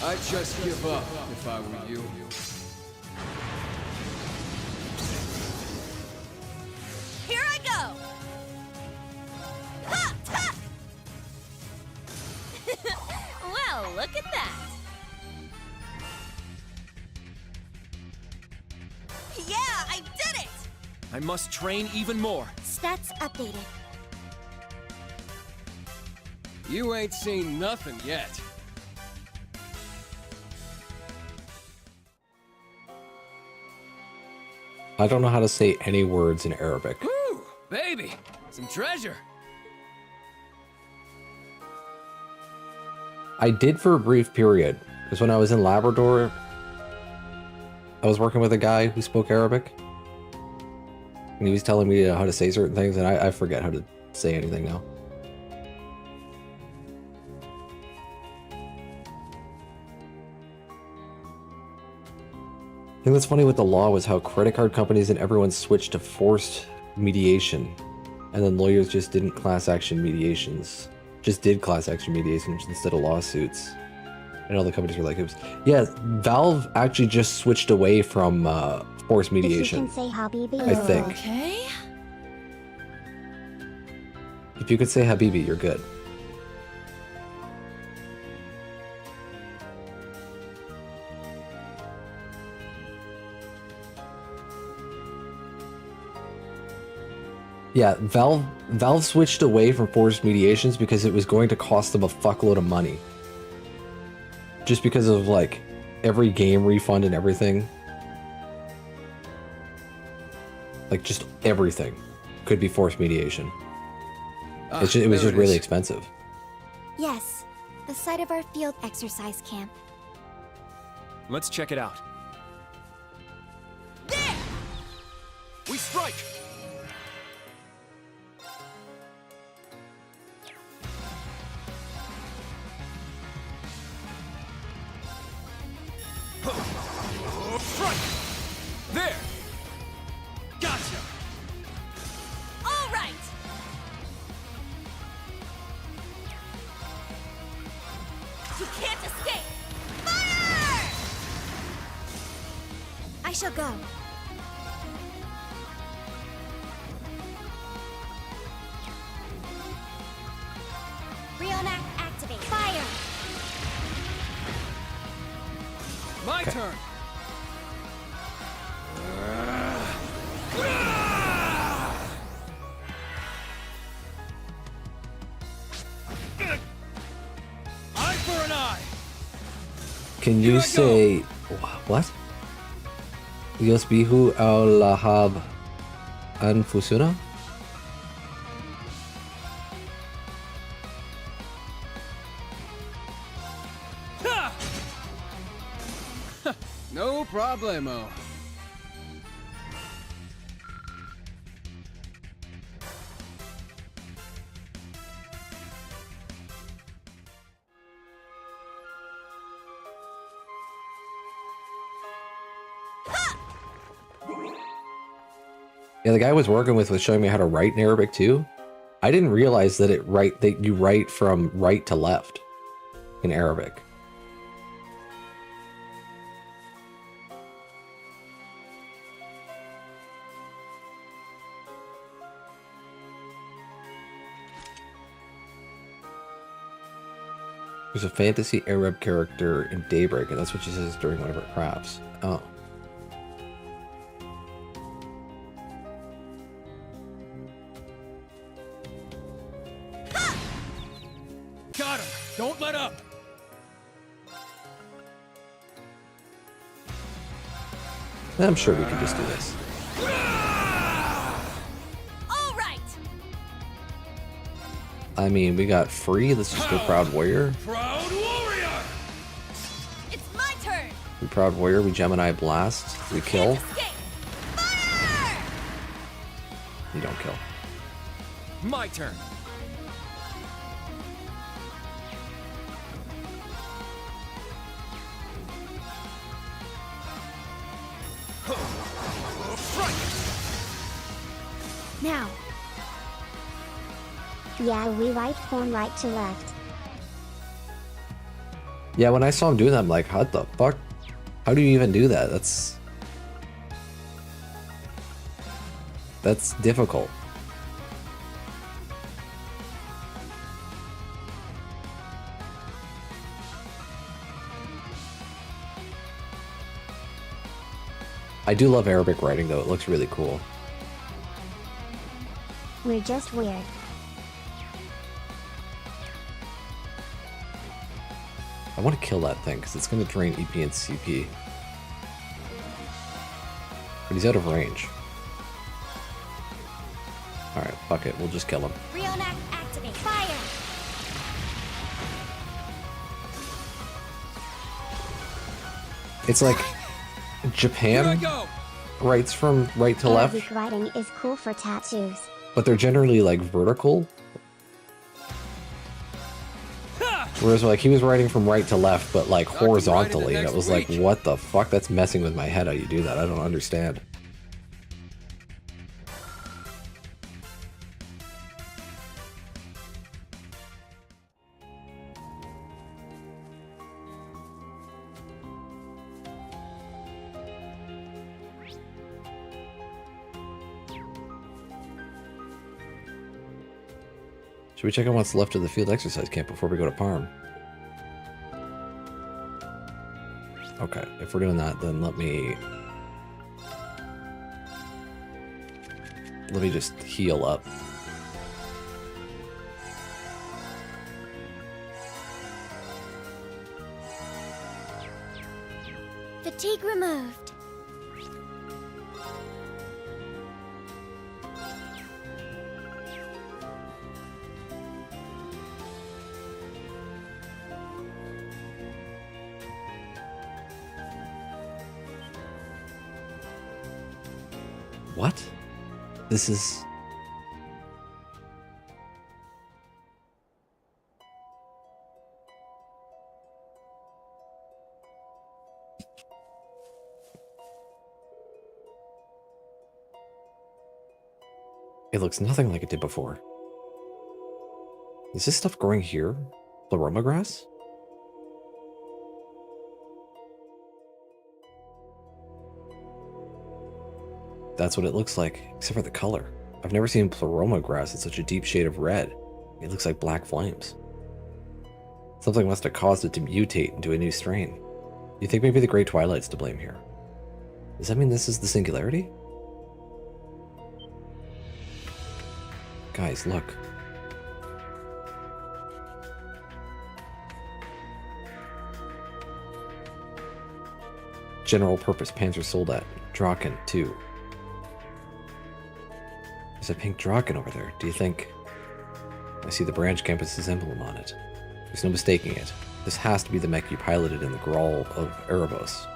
I'd just give up if I were you. Here I go! Ha! Ha! Well, look at that! Yeah, I did it! I must train even more. Stats updated. You ain't seen nothing yet. I don't know how to say any words in Arabic. Woo! Baby! Some treasure! I did for a brief period, because when I was in Labrador, I was working with a guy who spoke Arabic. And he was telling me how to say certain things, and I forget how to say anything now. I think that's funny with the law was how credit card companies and everyone switched to forced mediation. And then lawyers just didn't class action mediations. Just did class action mediations instead of lawsuits. And all the companies were like, oops. Yeah, Valve actually just switched away from forced mediation. If you can say Habibi, I think. Okay. If you could say Habibi, you're good. Yeah, Valve switched away from forced mediations because it was going to cost them a fuckload of money. Just because of like every game refund and everything. Like just everything could be forced mediation. It was just really expensive. Yes, the site of our field exercise camp. Let's check it out. There! We strike! Strike! There! Gotcha! All right! You can't escape! Fire! I shall go. Rionac activate. Fire! My turn! Eye for an eye! Can you say what? Yusbihu al-Lahab Anfusuna? No problemo. Yeah, the guy I was working with was showing me how to write in Arabic too. I didn't realize that you write from right to left in Arabic. There's a fantasy Arab character in Daybreak, and that's what she says during one of her crafts. Oh. Got him! Don't let up! I'm sure we can just do this. All right! I mean, we got free. Let's just go Proud Warrior. Proud Warrior! It's my turn! We Proud Warrior. We Gemini Blast. We kill. Can't escape! Fire! You don't kill. My turn. Now. Yeah, we write from right to left. Yeah, when I saw him doing that, I'm like, what the fuck? How do you even do that? That's difficult. I do love Arabic writing though, it looks really cool. We're just weird. I want to kill that thing because it's going to drain EP and CP. But he's out of range. Alright, fuck it, we'll just kill him. Rionac activate. Fire! It's like Here I Japan go! writes from right to left, Arabic writing is cool for tattoos. but they're generally like vertical. Whereas like he was writing from right to left, but like Knock him right in the horizontally, and it next was like, reach. what the fuck? That's messing with my head how you do that. I don't understand. Should we check out what's left of the field exercise camp before we go to Parm? Okay, if we're doing that, then let me Let me just heal up. Fatigue removed. What? This is... It looks nothing like it did before. Is this stuff growing here? Pleroma grass? That's what it looks like, except for the color. I've never seen Pleroma grass in such a deep shade of red. It looks like black flames. Something must have caused it to mutate into a new strain. You think maybe the Great Twilight's to blame here? Does that mean this is the Singularity? Guys, look. General Purpose Panzer Soldat. Draken, 2. There's a pink Draken over there. Do you think... I see the branch campus's emblem on it. There's no mistaking it. This has to be the mech you piloted in the Grawl of Erebos.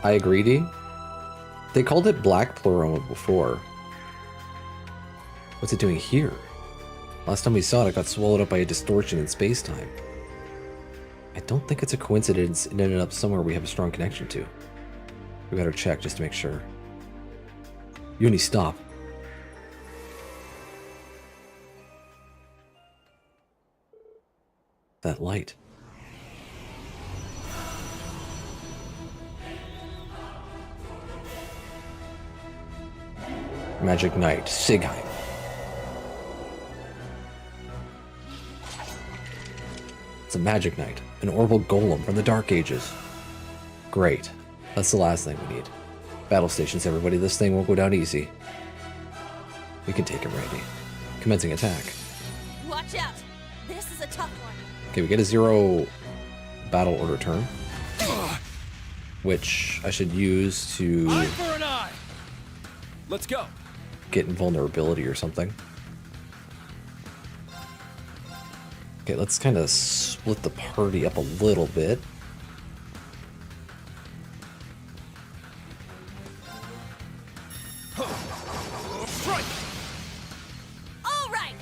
I agree, D. They called it Black Pleroma before. What's it doing here? Last time we saw it, it got swallowed up by a distortion in space-time. I don't think it's a coincidence it ended up somewhere we have a strong connection to. We better check just to make sure. Uni, stop. That light. Magic Knight, Sigheim. It's a Magic Knight, an orbital golem from the Dark Ages. Great. That's the last thing we need. Battle stations, everybody. This thing won't go down easy. We can take him, Randy. Commencing attack. Watch out! This is a tough one. Okay, we get a 0 battle order turn, which I should use to Eye for an eye. Let's go. get invulnerability or something. Okay, let's kind of split the party up a little bit. Strike. All right!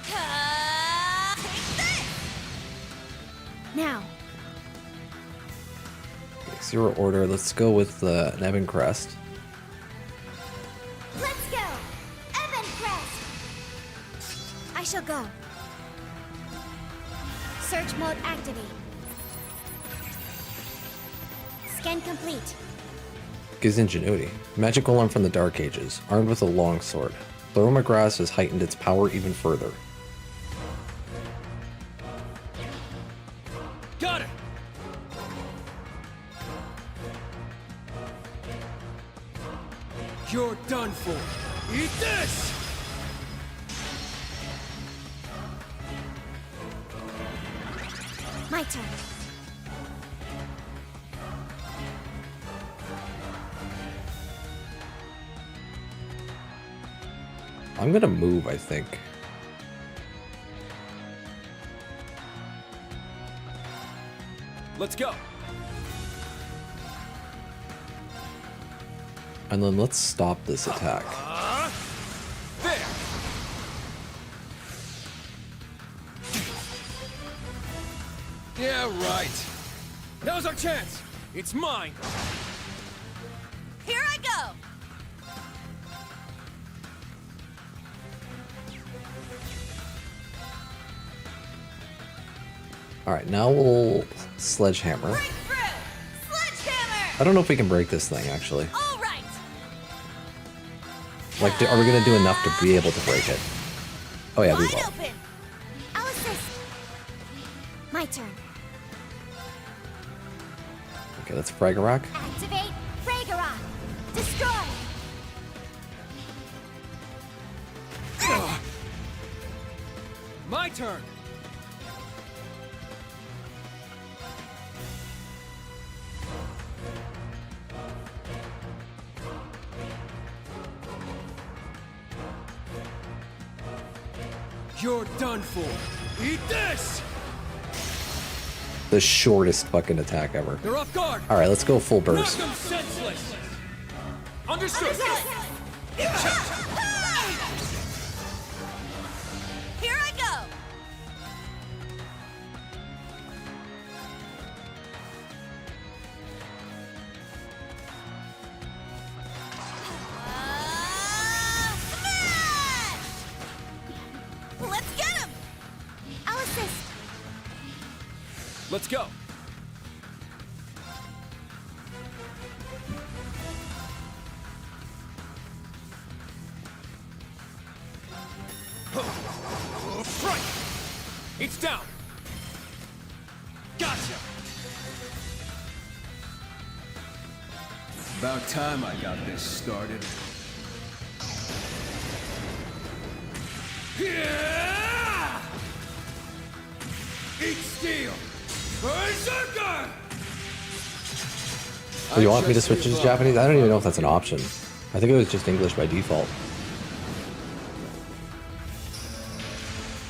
Take this! Now, Okay, 0 order. Let's go with the Nevin Crest. let's go! Evan Crest! I shall go. Search mode activate. Scan complete. Gives ingenuity. Magic golem from the Dark Ages, armed with a long sword. Pleroma grass has heightened its power even further. Got it. You're done for. Eat this. My turn. I'm gonna move, I think. Let's go. And then let's stop this attack. There. Yeah, right. Now's our chance. It's mine. Here I go! Alright, now we'll sledgehammer. Breakthrough! Sledgehammer! I don't know if we can break this thing, actually. All right! Like, are we gonna do enough to be able to break it? Oh yeah, we Wide will. open! I'll assist. My turn. Okay, let's Fragorock. Activate Fragorock. Destroy! My turn! You're done for. Eat this! The shortest fucking attack ever. They're off guard! All right, let's go full Knock burst. them senseless! Understood! Here I go! Smash! Let's get him! I'll assist. Let's go. Strike! It's down! Gotcha! About time I got this started. Yeah! Eat steel! Berserker! Oh, you want me to switch to Japanese? I don't even know if that's an option. I think it was just English by default.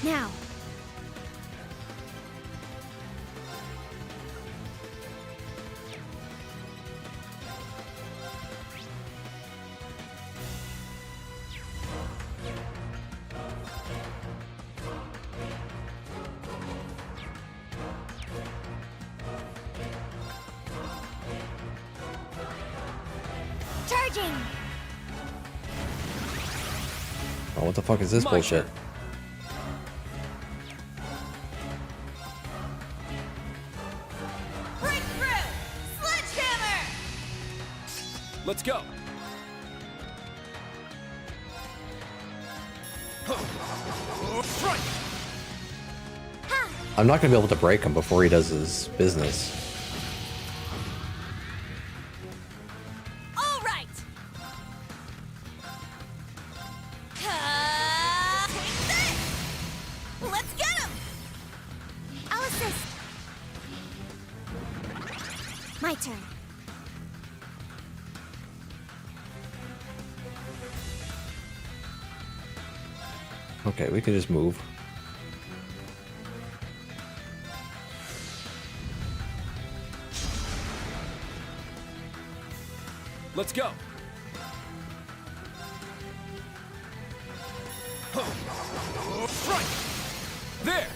Now. Charging! Oh, what the fuck is this My bullshit? turn. Breakthrough! Sledgehammer! Let's go. Strike! I'm not gonna be able to break him before he does his business. All right! Take this! Let's get him! I'll assist. My turn. Okay, we can just move. Let's go. Strike! There!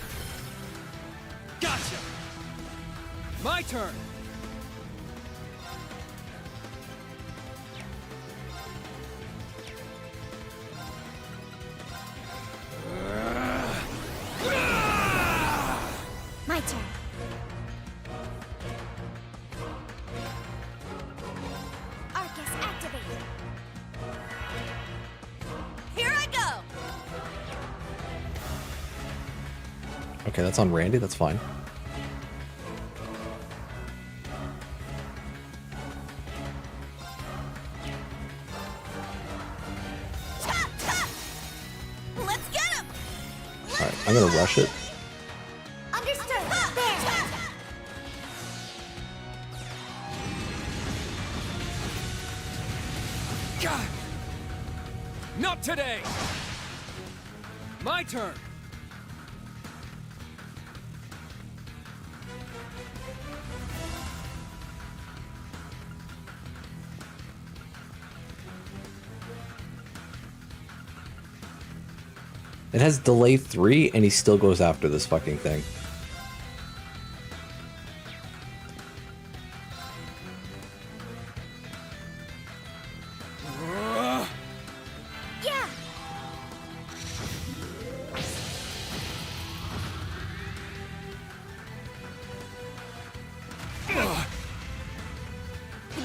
Gotcha! My turn! My turn. Arcus activate. Here I go! Okay, that's on Randy. That's fine. Chop, chop! Let's get him! All right, I'm gonna rush it. Understood. There. God! Not today! My turn! It has delay 3, and he still goes after this fucking thing. Yeah.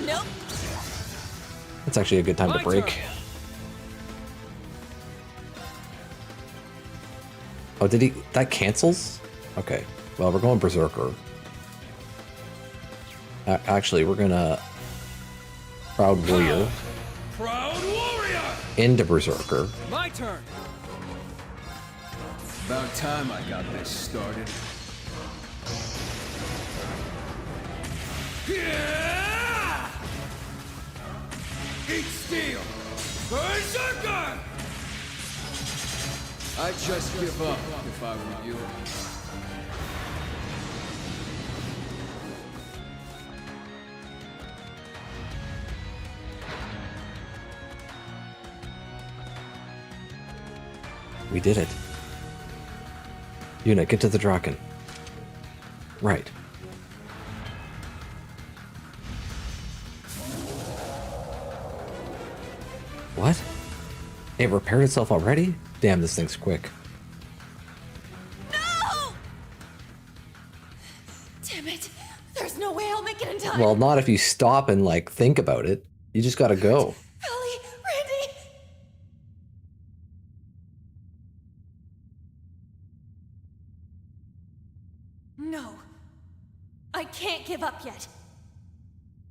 Nope. That's actually a good time to My break. turn. Oh, did he? That cancels? Okay. Well, we're going Berserker. Actually, we're gonna Proud Warrior Proud Warrior! into Berserker. My turn! About time I got this started. Yeah! Eat steel! Berserker! I'd just give up if I were you. We did it. Yuna, get to the Draken. Right. What? It repaired itself already? Damn, this thing's quick. No! Damn it. There's no way I'll make it in time. Well, not if you stop and, like, think about it. You just gotta go. Ellie, Randy. No. I can't give up yet.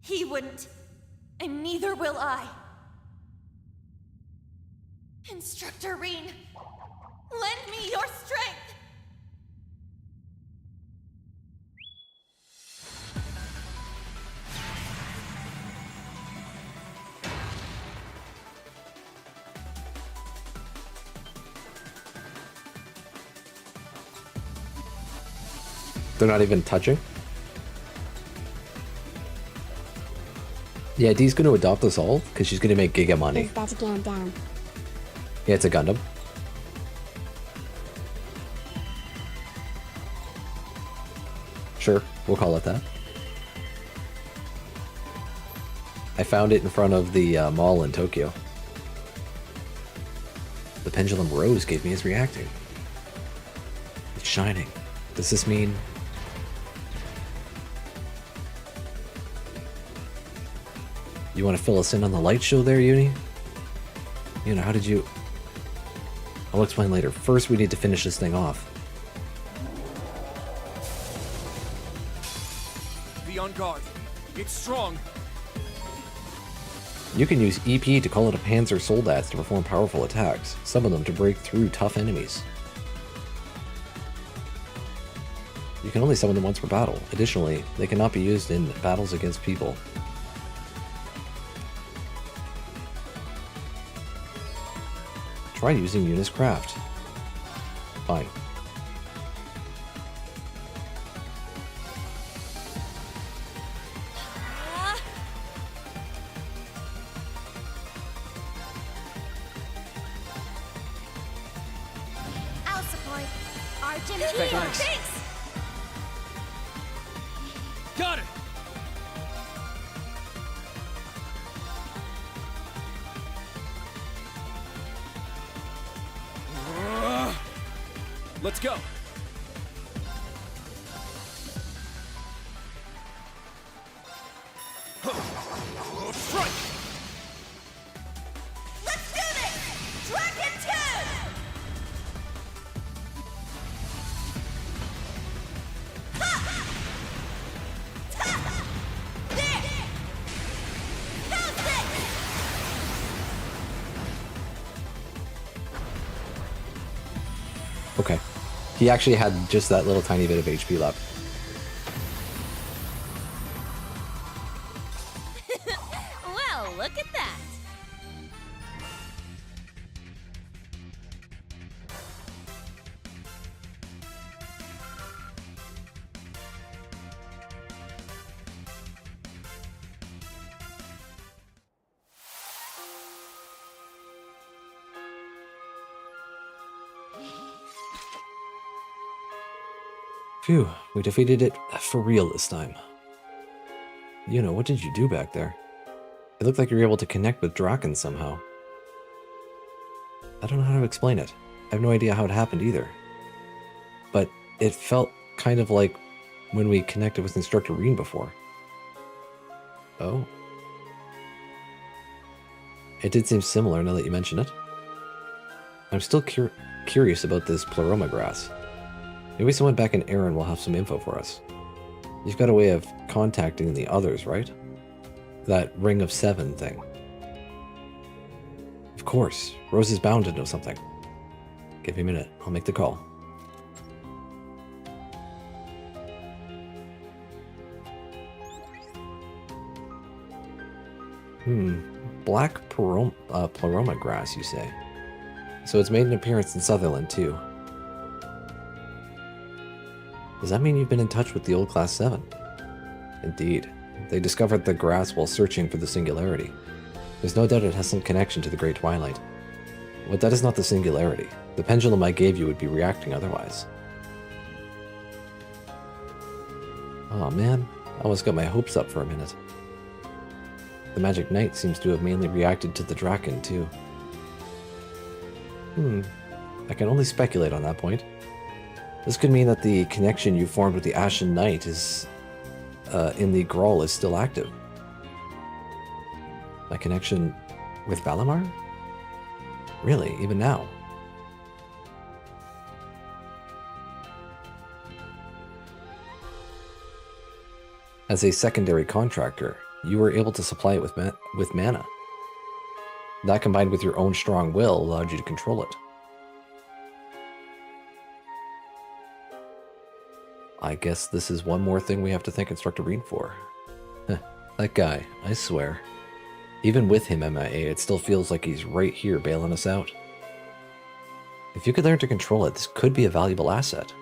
He wouldn't. And neither will I. Instructor Reen, lend me your strength. They're not even touching? Yeah, Dee's gonna adopt us all, because she's gonna make Giga money. Is that Gundam? Yeah, it's a Gundam. Sure, we'll call it that. I found it in front of the mall in Tokyo. The pendulum rose gave me is reacting. It's shining. Does this mean... You want to fill us in on the light show there, Uni? You know, how did you... I'll explain later. First, we need to finish this thing off. Be on guard. It's strong. You can use EP to call it a Panzer Soldats to perform powerful attacks, some of them to break through tough enemies. You can only summon them once per battle. Additionally, they cannot be used in battles against people. Try using Yuna's craft. Fine. I'll support. Arjun, Thanks. thanks. Got it! Let's go. Strike! Let's do this! Dragon Tune! Ha! Ta! There! How's this? Okay. He actually had just that little tiny bit of HP left. Well, look at that. Phew, we defeated it for real this time. You know, what did you do back there? It looked like you were able to connect with Draken somehow. I don't know how to explain it. I have no idea how it happened either. But it felt kind of like when we connected with Instructor Reen before. Oh. It did seem similar now that you mention it. I'm still curious about this Pleroma grass. Maybe someone back in Erin will have some info for us. You've got a way of contacting the others, right? That Ring of Seven thing. Of course, Rose is bound to know something. Give me a minute, I'll make the call. Black Pleroma grass, you say? So it's made an appearance in Sutherland, too. Does that mean you've been in touch with the old Class 7? Indeed. They discovered the grass while searching for the Singularity. There's no doubt it has some connection to the Great Twilight. But that is not the Singularity. The pendulum I gave you would be reacting otherwise. Oh man, I almost got my hopes up for a minute. The Magic Knight seems to have mainly reacted to the Draken, too. I can only speculate on that point. This could mean that the connection you formed with the Ashen Knight is in the Grawl is still active. My connection with Valimar? Really, even now? As a secondary contractor, you were able to supply it with mana. That combined with your own strong will allowed you to control it. I guess this is one more thing we have to thank Instructor Reed for. That guy, I swear. Even with him MIA, it still feels like he's right here bailing us out. If you could learn to control it, this could be a valuable asset.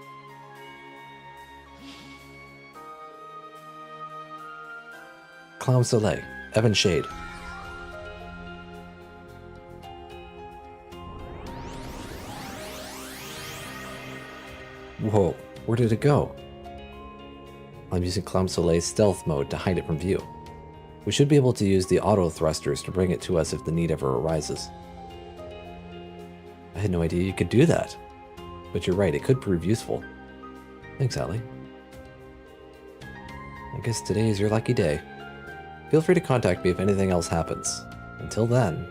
Clown Soleil, Evan Shade. Whoa, where did it go? I'm using Clown Soleil's stealth mode to hide it from view. We should be able to use the auto thrusters to bring it to us if the need ever arises. I had no idea you could do that. But you're right, it could prove useful. Thanks, Allie. I guess today is your lucky day. Feel free to contact me if anything else happens. Until then...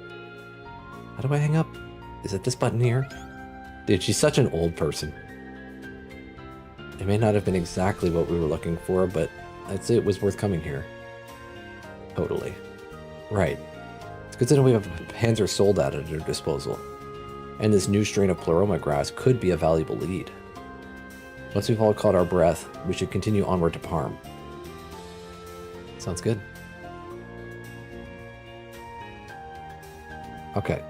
How do I hang up? Is it this button here? Dude, she's such an old person. It may not have been exactly what we were looking for, but I'd say it was worth coming here. Totally. Right. It's good to know we have Panzer Soldat at our disposal. And this new strain of Pleroma grass could be a valuable lead. Once we've all caught our breath, we should continue onward to Parm. Sounds good. Okay.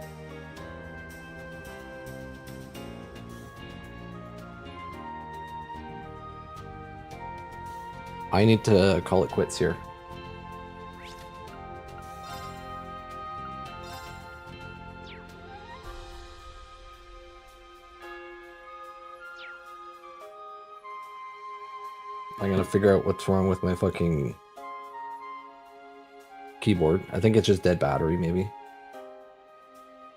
I need to call it quits here. I gotta figure out what's wrong with my fucking keyboard. I think it's just dead battery, maybe.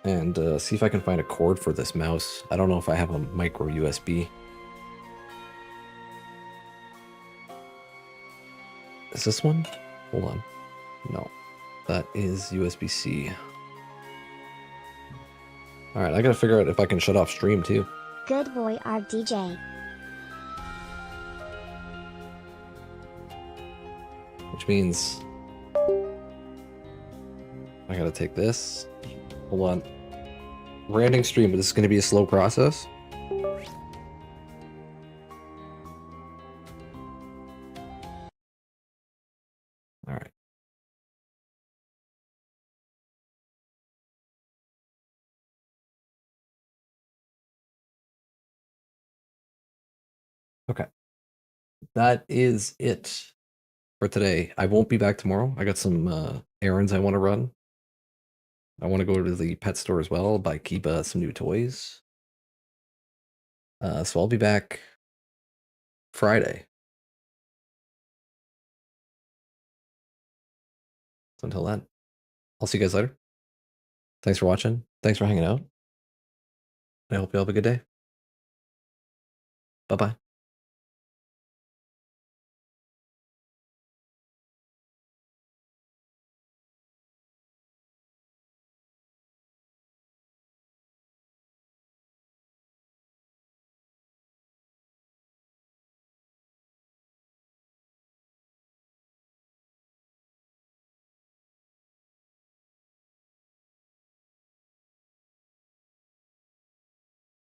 And see if I can find a cord for this mouse. I don't know if I have a micro USB. Is this one? Hold on. No. That is USB-C. Alright, I gotta figure out if I can shut off stream too. Good boy, RDJ. Which means... I gotta take this. Hold on. We're ending stream, but this is gonna be a slow process. Alright. Okay. That is it for today. I won't be back tomorrow. I got some errands I want to run. I want to go to the pet store as well, buy Kiba some new toys. So I'll be back Friday. So until then, I'll see you guys later. Thanks for watching. Thanks for hanging out. I hope you all have a good day. Bye-bye.